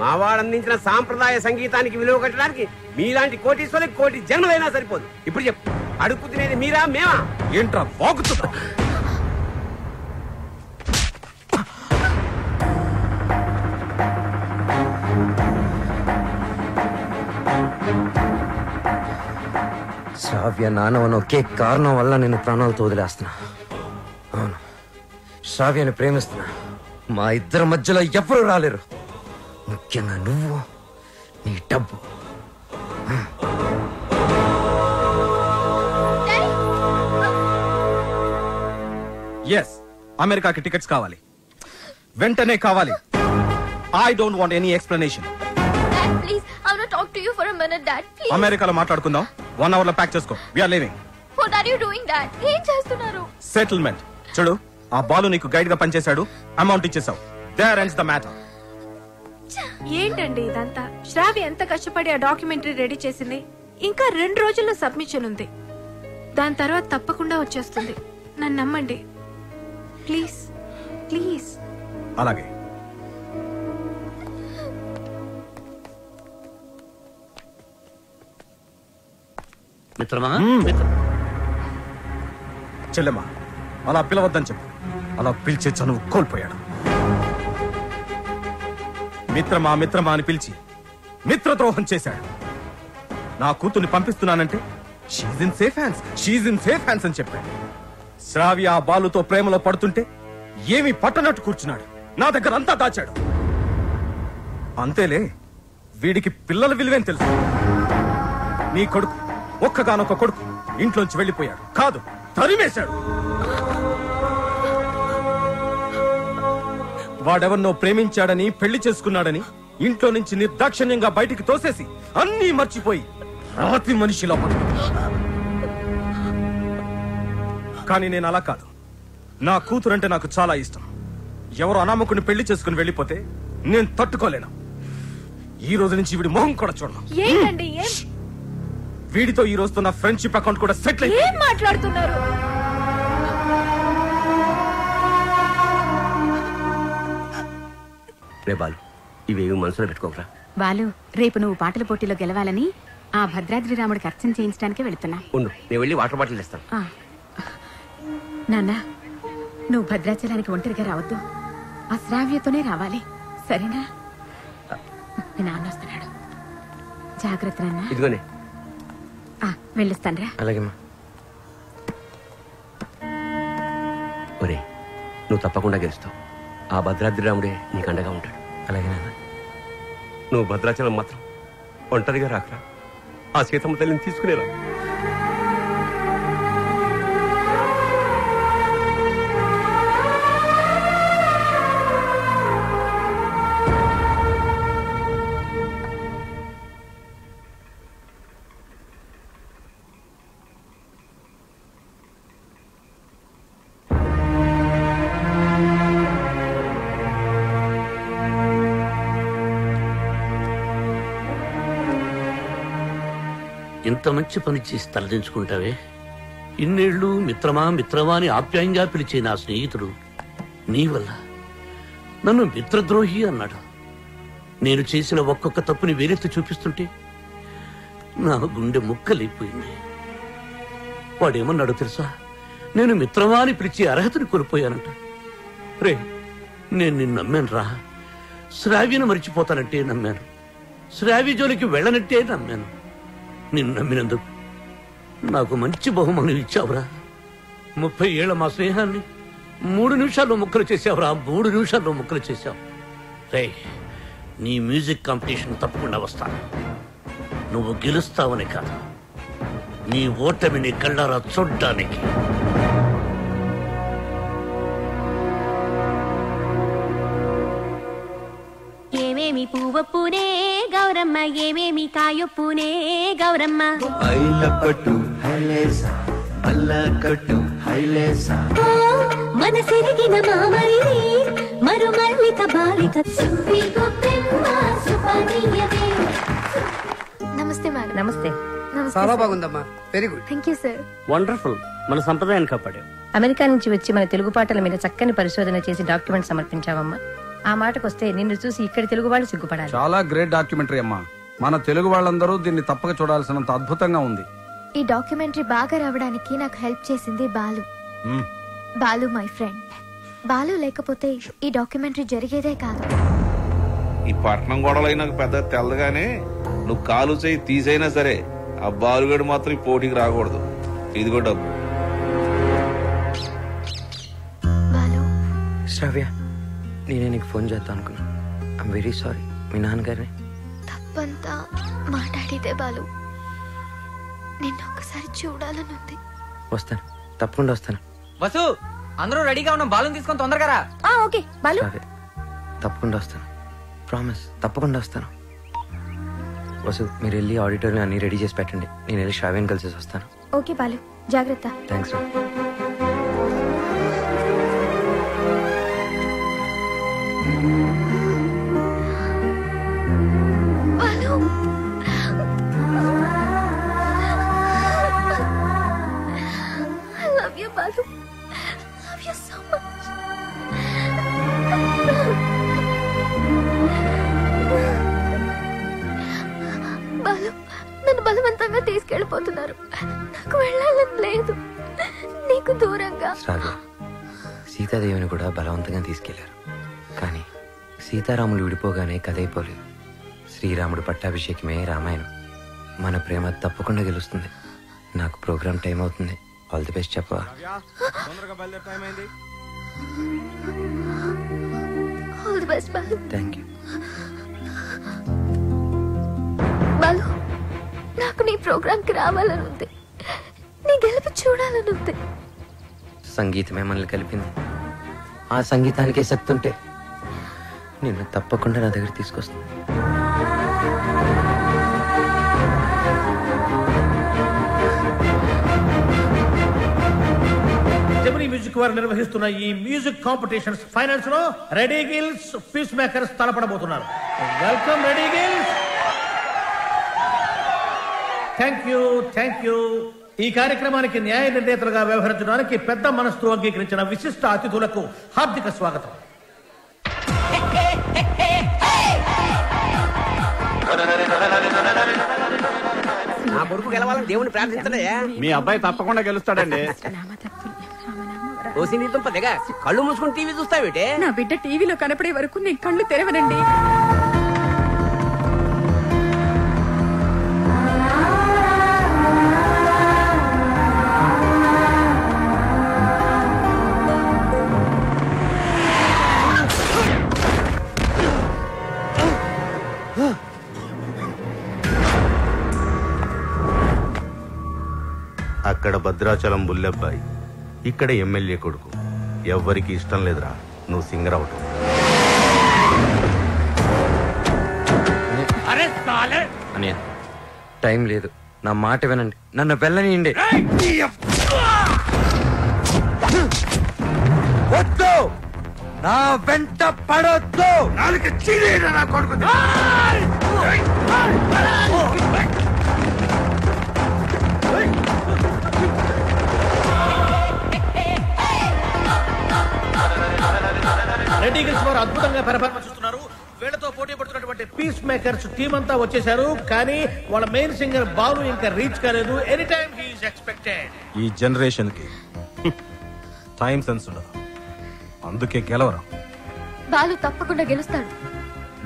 మా వాడు అందించిన సాంప్రదాయ సంగీతానికి విలువ కట్టడానికి మీలాంటి కోటీశ్వరులకు కోటి జన్మలైనా సరిపోదు. ఇప్పుడు చెప్పు, అడుక్కు తినేది మీరా మేమా? ఏంట్రా వాగుతున్నా? శ్రావ్య నానవని ఒకే కారణం వల్ల నేను ప్రాణాలతో వదిలేస్తున్నా. అవును, శ్రావ్యని ప్రేమిస్తున్నా. మా ఇద్దరి మధ్యలో ఎవ్వరూ రాలేరు, ముఖ్యంగా నువ్వు, నీ డబ్బు. ఎస్, అమెరికాకి టికెట్స్ కావాలి, వెంటనే కావాలి. I don't want any explanation. Dad, please, I want to talk to you for a minute, Dad. Please. అమెరికాలో మాట్లాడుకుందాం. 1 hour లో ప్యాక్ చేసుకో. We are leaving. What are you doing, Dad? ఏం చేస్తున్నారు? సెటిల్మెంట్. చూడు, ఆ బాలు నీకు గైడ్ గా పనిచేశాడు, అమౌంట్ ఇచ్చేసావు. There ends the matter. ఏంటండి ఇదంతా? శ్రావ్య ఎంత కష్టపడి ఆ డాక్యుమెంటరీ రెడీ చేసింది. ఇంకా 2 రోజుల్లో సబ్మిషన్ ఉంది. దాని తర్వాత తప్పకుండా వచ్చేస్తుంది. నన్ను నమ్మండి ప్లీజ్ ప్లీజ్. అలాగే. మిత్రమా చెల్లెమ్మా అలా పిలవద్దని చెప్పు. అలా పిలిచే చనువు కోల్పోయాడు. మిత్రమా మిత్రమా అని పిలిచి మిత్రద్రోహం చేశాడు. నా కూతుర్ని పంపిస్తున్నానంటే షీజ్ ఇన్ సేఫ్ హ్యాండ్స్ అని చెప్పాడు. శ్రావ్య ఆ బాలుతో ప్రేమలో పడుతుంటే ఏమీ పట్టనట్టు కూర్చున్నాడు. నా దగ్గర అంతా దాచాడు. అంతేలే, వీడికి పిల్లల విలువేం తెలుసు. నీ కొడుకు ఒక్కగానొక్క కొడుకు ఇంట్లోంచి వెళ్ళిపోయాడు కాదు, తరిమేశాడు. వాడెవరినో ప్రేమించాడని పెళ్లి చేసుకున్నాడని ఇంట్లో నుంచి నిర్దాక్షిణ్యంగా బయటికి తోసేసి అన్నీ మర్చిపోయి రాతి మనిషిలా పడుతున్నాడు. కానీ నేను అలా కాదు. నా కూతురంటే నాకు చాలా ఇష్టం. ఎవరు అనామకుని పెళ్లి చేసుకుని వెళ్ళిపోతే నేను తట్టుకోలేను. ఈ రోజు నుంచి వీడి మొహం కూడా చూడను. ఏంటండి వీడితో ఈ రోజుతో నా ఫ్రెండ్షిప్ అకౌంట్ కూడా సెటిల్ ఏం అయిపోయింది. మాట్లాడుతున్నారు? రే బాలు, ఇవేవి మనసులో పెట్టుకోకరా. బాలు, రేపు నువ్వు పాటల పోటీలో గెలవాలని ఆ భద్రాద్రి రాముడికి అర్చన చేయించడానికి వెళుతున్నా. ఉండు, నేను వెళ్ళి వాటర్ బాటిల్ తెస్తాను. నాన్న, నువ్వు భద్రాచలానికి ఒంటరిగా రావద్దు. ఆ శ్రావ్యతోనే రావాలి, సరేనా? మీ నాన్న వస్తున్నాడు, జాగ్రత్త నాన్న. ఇదిగోనే. వెళ్ళొస్తానరా. అలాగేమ్మా. ఒరే, నువ్వు తప్పకుండా గెలుస్తావు. ఆ భద్రాద్రి రాముడే నీకు అండగా ఉంటాడు. అలాగే నాన్న. నువ్వు భద్రాచలం మాత్రం ఒంటరిగా రాకరా. ఆ సీతమ్మ తల్లిని తీసుకునేరా. ఇంత మంచి పని చేసి తలదించుకుంటావే. ఇన్నేళ్లు మిత్రమా మిత్రమా అని ఆప్యాయంగా పిలిచే నా స్నేహితుడు నీ వల్ల నన్ను మిత్రద్రోహి అన్నాడు. నేను చేసిన ఒక్కొక్క తప్పుని వేలెత్తి చూపిస్తుంటే నా గుండె ముక్కలైపోయింది. వాడేమన్నాడో తెలుసా? నేను మిత్రమా అని పిలిచే అర్హతని కోల్పోయానంట. రే, నేను నిన్ను నమ్మాను రా. శ్రావ్యను మరిచిపోతానంటే నమ్మాను. శ్రావ్య జోలికి వెళ్ళనంటే నమ్మాను. నిన్ను నమ్మినందుకు నాకు మంచి బహుమానం ఇచ్చావురా. 30 ఏళ్ల మా స్నేహాన్ని 3 నిమిషాల్లో ముక్కలు చేసావురా. 3 నిమిషాల్లో ముక్కలు చేశావు. రే, నీ మ్యూజిక్ కాంపిటీషన్ తప్పకుండా వస్తాను. నువ్వు గెలుస్తావని కాదు, నీ ఓటమిని కళ్ళారా చూడ్డానికి. ఏమేమి పువ్వొప్పునే గౌరమ్మ, ఏమేమి కాయొప్పునే గౌరమ్మ. ఐలపట్టు హైలేసా, అల్లకట్టు హైలేసా. మనసిరిగిన మామరిది మరు మల్లిక బాలిక. నమస్తే మేడం. నమస్తే. నమస్తే చాలా సార్. బాగుందమ్మా, very good. Thank you sir. Wonderful. మన సంప్రదాయాన్ని కాపాడావు. అమెరికా నుంచి వచ్చి మన తెలుగు పాటల మీద చక్కని పరిశోధన చేసి డాక్యుమెంట్ సమర్పించావమ్మా. ఆ మాటకొస్తే నిన్ను చూసి ఇక్కడి తెలుగు వాళ్ళు సిగ్గుపడాలి. చాలా గ్రేట్ డాక్యుమెంటరీ అమ్మా. మన తెలుగు వాళ్ళందరూ దీన్ని తప్పక చూడాల్సినంత అద్భుతంగా ఉంది. ఈ డాక్యుమెంటరీ బాగా రావడానికి నాకు హెల్ప్ చేసింది బాలు. Balu my friend. బాలు లేకపోతే ఈ డాక్యుమెంటరీ జరిగేదే కాదు. ఈ పట్నం గొడవలు నాకు పెద్ద తెల్లగానే నువ్వు కాలు చేయి తీసైనా సరే ఆ బాలుగడు మాత్రం ఈ పోటీకి రాకూడదు. ఇదిగో డబ్బు. శ్రావ్య, నేనే నీకు ఫోన్ చేద్దాం అనుకున్నా. I'm very sorry. మీ నాన్నగారిని తప్పంతా మాట్లాడితే బాలు. నిన్ను ఒకసారి చూడాలనుంది. వస్తాను, తప్పకుండా వస్తాను. వసు, అందరూ రెడీగా ఉన్నాం. బాలుని తీసుకొని తొందరగా రా. ఓకే బాలు. శ్రావ్య, తప్పకుండా వస్తాను. ప్రామిస్, తప్పకుండా వస్తాను. వసు, మీరు వెళ్ళి ఆడిటోరియం అన్ని రెడీ చేసి పెట్టండి. నేను వెళ్ళి శ్రావ్యని కలిసి వస్తాను. ఓకే బాలు, జాగ్రత్త. Thanks. Balu. Love you so much. Balu, నన్ను బలవంతంగా తీసుకెళ్ళిపోతున్నారు. నాకు వెళ్ళాలని లేదు. నీకు దూరంగా. శ్రావ్య, సీతాదేవిని కూడా బలవంతంగా తీసుకెళ్లారు. కానీ సీతారాములు విడిపోగానే కథైపోలేదు. శ్రీరాముడు పట్టాభిషేకమే రామాయణం. మన ప్రేమ తప్పకుండా గెలుస్తుంది. నాకు ప్రోగ్రామ్ టైం అవుతుంది. ఆల్ ది బెస్ట్ చెప్పవా? All the best Balu. Thank you. Balu, నాకు నీ ప్రోగ్రామ్ కి రావాలని ఉంది. నీ గెలుపు చూడాలని ఉంది. సంగీతమే మనల్ని కలిపింది. ఆ సంగీతానికే శక్తి ఉంటే నిన్ను తప్పకుండా నా దగ్గర తీసుకొస్తాను. జెమినీ మ్యూజిక్ వారు నిర్వహిస్తున్న ఈ మ్యూజిక్ కాంపిటీషన్స్ ఫైనల్స్ లో రెడీ గిల్స్, పీస్ మేకర్స్ తలపడబోతున్నారు. Welcome ready gills. Thank you. ఈ కార్యక్రమానికి న్యాయ నిర్ణేతలుగా వ్యవహరించడానికి పెద్ద మనస్సు అంగీకరించిన విశిష్ట అతిథులకు హార్దిక స్వాగతం. నా కొడుకు గెలవాలని దేవుని ప్రార్థించలే. మీ అబ్బాయి తప్పకుండా గెలుస్తాడండి. ఓసి నీ దుంప దిగ, కళ్ళు మూసుకుని టీవీ చూస్తావేటే? నా బిడ్డ టీవీలో కనపడే వరకు నేను కళ్ళు తెరవనండి. అక్కడ భద్రాచలం బుల్లెబ్బాయి, ఇక్కడ ఎమ్మెల్యే కొడుకు. ఎవ్వరికి ఇష్టం లేదురా నువ్వు సింగర్ అవటం. అన్నయ్య, టైం లేదు. నా మాట వినండి. నన్ను వెళ్ళనియండి. వద్దు, నా వెంట పడొద్దు. నాలుక చీరేరా నా కొడుకు. రెడీ గిల్స్ వారు అద్భుతంగా పెర్ఫార్మెన్స్ ఇస్తున్నారు. వీళ్ళతో పోటీ పడుతున్నటువంటి పీస్ మేకర్స్ టీం అంతా వచ్చేసారు. కానీ వాళ్ళ మెయిన్ సింగర్ బాలు ఇంకా రీచ్ కాలేదు. Any time he is expected. ఈ జనరేషన్ కి టైం సెన్స్ ఉండదు, అందుకే గెలవరు. బాలు తప్పకుండా గెలుస్తాడు.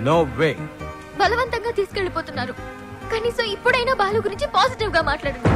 No way. బలవంతంగా తీసుకెళ్లిపోతున్నారు. కనీసం ఇప్పుడైనా బాలు గురించి పాజిటివ్ గా మాట్లాడండి.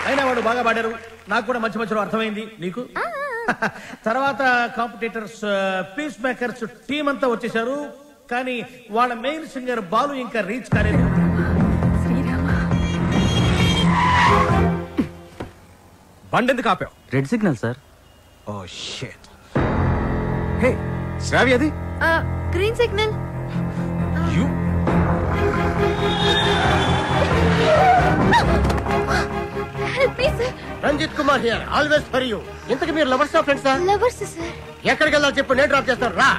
అయినా వాడు బాగా పాడారు. నాకు కూడా మంచి మధ్యలో అర్థమైంది. నీకు తర్వాత కాంపిటీటర్స్ పీస్ మేకర్స్ టీం అంతా వచ్చేసారు. కానీ వాళ్ళ మెయిన్ సింగర్ బాలు ఇంకా రీచ్ కాలేదు. బండి ఎందుకు ఆపావు? Red signal sir. Oh shit. Hey Shravya, అది green signal. Ranjit Kumar here, always for you. ఇంతకు మీరు లవర్స్ ఆ ఫ్రెండ్సా? Lovers sir. ఎక్కడికి వెళ్ళాలి చెప్పు, నేను డ్రాప్ చేస్తాను. రా.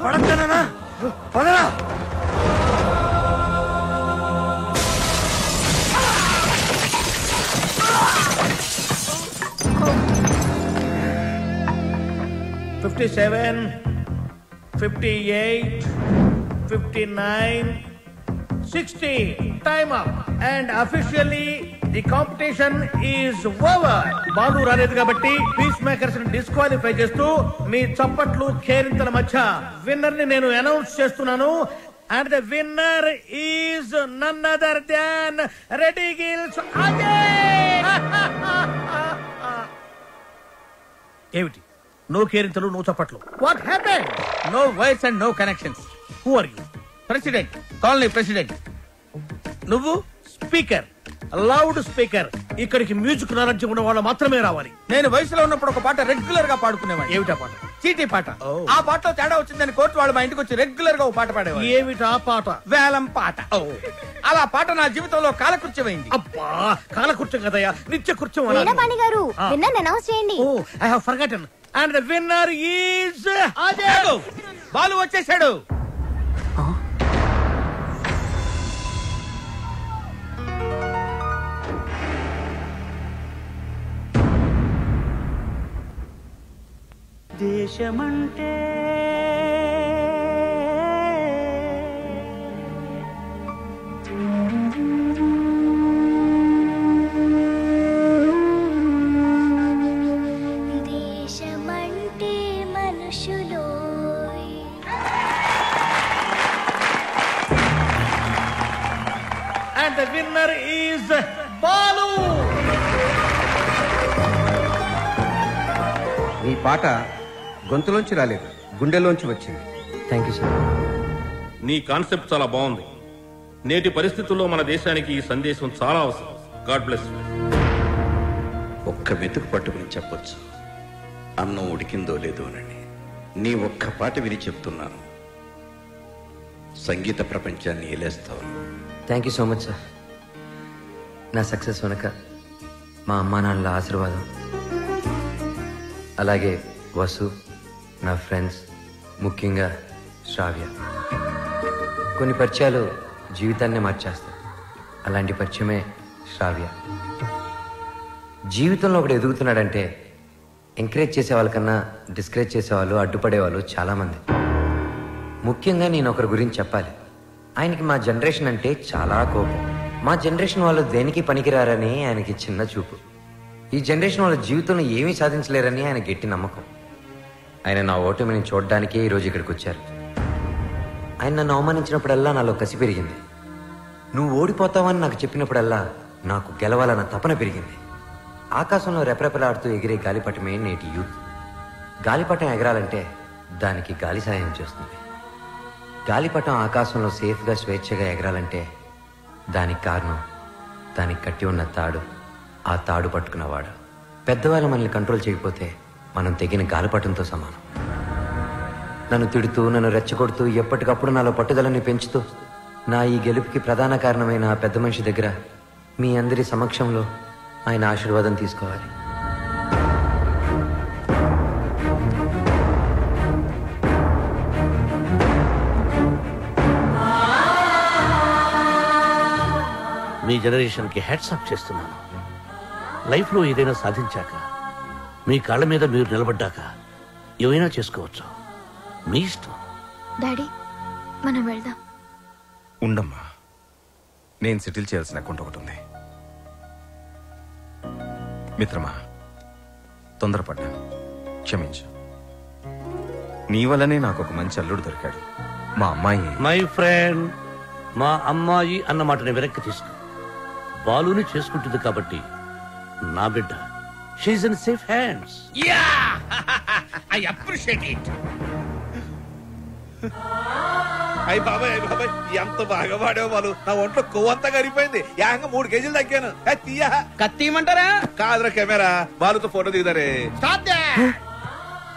పడతానా? పదరా. $57, $58, $59, $60. Time up. And officially the competition is over. Balu రాలేదు కాబట్టి పీస్ మేకర్స్ ని డిస్క్వాలిఫై చేస్తూ మీ చప్పట్లు కేరింతల మధ్య విన్నర్ ని నేను అనౌన్స్ చేస్తున్నాను. And the winner is none other than Reddy Gills Ajay. ఏమిటి నో కేరింతలు నో చప్పట్లు? What happen? No voice and no connections. Who are you? President, colony president. నువ్వు స్పీకర్, లౌడ్ స్పీకర్. ఇక్కడికి మ్యూజిక్ నాలెడ్జ్ ఉన్న వాళ్ళు మాత్రమే రావాలి. నేను వయసులో ఉన్నప్పుడు ఒక పాట రెగ్యులర్ గా పాడుకునేవాడు. ఏమిటా పాట? చీటీ పాట. ఆ పాటలో తేడా వచ్చిందని కోర్టు వాళ్ళు మా ఇంటికి వచ్చి రెగ్యులర్ గా ఒక పాట పాడేవారు. ఏమిటా పాట? వేలం పాట. అలా పాట నా జీవితంలో కాలకృత్యమైంది. అబ్బా, కాలకృత్యం కదయ్యా, నిత్య కృత్యం. గారు విన్నర్ అనౌన్స్ చేయండి. Oh, I have forgotten. And the winner is Ajay. Balu వచ్చేసాడు. దేశమంటే దేశమంటే మనుషులో. And the winner is Balu. నీ పాట గొంతులోంచి రాలేదు, గుండెలోంచి వచ్చింది. Thank you sir. నీ కాన్సెప్ట్ చాలా బాగుంది. నేటి పరిస్థితుల్లో మన దేశానికి ఈ సందేశం చాలా అవసరం. God bless you. ఒక్క మెతుకు పట్టుకుని చెప్పొచ్చు, అన్నం ఉడికిందో లేదో అని. నీ ఒక్క పాట విని చెప్తున్నాను, సంగీత ప్రపంచాన్ని ఏలేస్తావు. Thank you so much sir. నా సక్సెస్ వెనక మా అమ్మా నాన్నల ఆశీర్వాదం, అలాగే వసు, నా ఫ్రెండ్స్, ముఖ్యంగా శ్రావ్య. కొన్ని పరిచయాలు జీవితాన్నే మార్చేస్తాయి. అలాంటి పరిచయమే శ్రావ్య. జీవితంలో ఒకడు ఎదుగుతున్నాడంటే ఎంకరేజ్ చేసే వాళ్ళకన్నా డిస్కరేజ్ చేసేవాళ్ళు, అడ్డుపడేవాళ్ళు చాలామంది. ముఖ్యంగా నేను ఒకరి గురించి చెప్పాలి. ఆయనకి మా జనరేషన్ అంటే చాలా కోపం. మా జనరేషన్ వాళ్ళు దేనికి పనికిరారని ఆయనకి చిన్న చూపు. ఈ జనరేషన్ వాళ్ళ జీవితంలో ఏమీ సాధించలేరని ఆయన గట్టి నమ్మకం. ఆయన నా ఓటమిని చూడడానికే ఈరోజు ఇక్కడికి వచ్చారు. ఆయన నన్ను అవమానించినప్పుడల్లా నాలో కసి పెరిగింది. నువ్వు ఓడిపోతావని నాకు చెప్పినప్పుడల్లా నాకు గెలవాలన్న తపన పెరిగింది. ఆకాశంలో రెపరెపలాడుతూ ఎగిరే గాలిపటమే నేటి యూత్. గాలిపటం ఎగరాలంటే దానికి గాలి సాయం చేస్తుంది. గాలిపటం ఆకాశంలో సేఫ్గా స్వేచ్ఛగా ఎగరాలంటే దానికి కారణం దానికి కట్టి ఉన్న తాడు, ఆ తాడు పట్టుకున్నవాడు. పెద్దవాళ్ళు మనల్ని కంట్రోల్ చేయకపోతే మనం తెగిన గాలిపటంతో సమానం. నన్ను తిడుతూ, నన్ను రెచ్చగొడుతూ, ఎప్పటికప్పుడు నాలో పట్టుదలని పెంచుతూ నా ఈ గెలుపుకి ప్రధాన కారణమైన ఆ పెద్ద మనిషి దగ్గర మీ అందరి సమక్షంలో ఆయన ఆశీర్వాదం తీసుకోవాలి. మీ జనరేషన్కి హ్యాట్స్ ఆఫ్ చేస్తున్నాను. లైఫ్లో ఏదైనా సాధించాక, మీ కాళ్ళ మీద మీరు నిలబడ్డాక ఏమైనా చేసుకోవచ్చు. మీ ఇష్టం. డాడీ, మనం వెళ్దాం. ఉండమ్మా, నేను సెటిల్ చేయాల్సిన అకౌంట్ ఒకటి ఉంది. మిత్రమా, తొందరపడ్డాను, క్షమించు. నీ వల్లనే నాకు ఒక మంచి అల్లుడు దొరికాడు. మా అమ్మాయి. మై ఫ్రెండ్, మా అమ్మాయి అన్న మాటని వెనక్కి తీసుకో. బాలుని చేసుకుంటుంది కాబట్టి నా బిడ్డ. She's in safe hands. Yeah, I appreciate it. అయ్యి బాబాయ్, అయ్యి బాబాయ్, ఎంత బాగా పాడావు బాలు. నా ఒంట్లో కొవ్వంతా కరిగిపోయింది. ఏకంగా 3 కేజీలు తగ్గాను. తీయా, కత్తిమంటారా? కాదురా కెమెరా. బాలుతో ఫోటో దిగుతారే.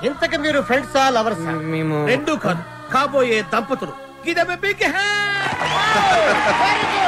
ఇంతకు మీరు ఫ్రెండ్సా, లవర్సా? మేము రెండు కాదు, కాబోయే దంపతులు. Give them a big hand. Very good.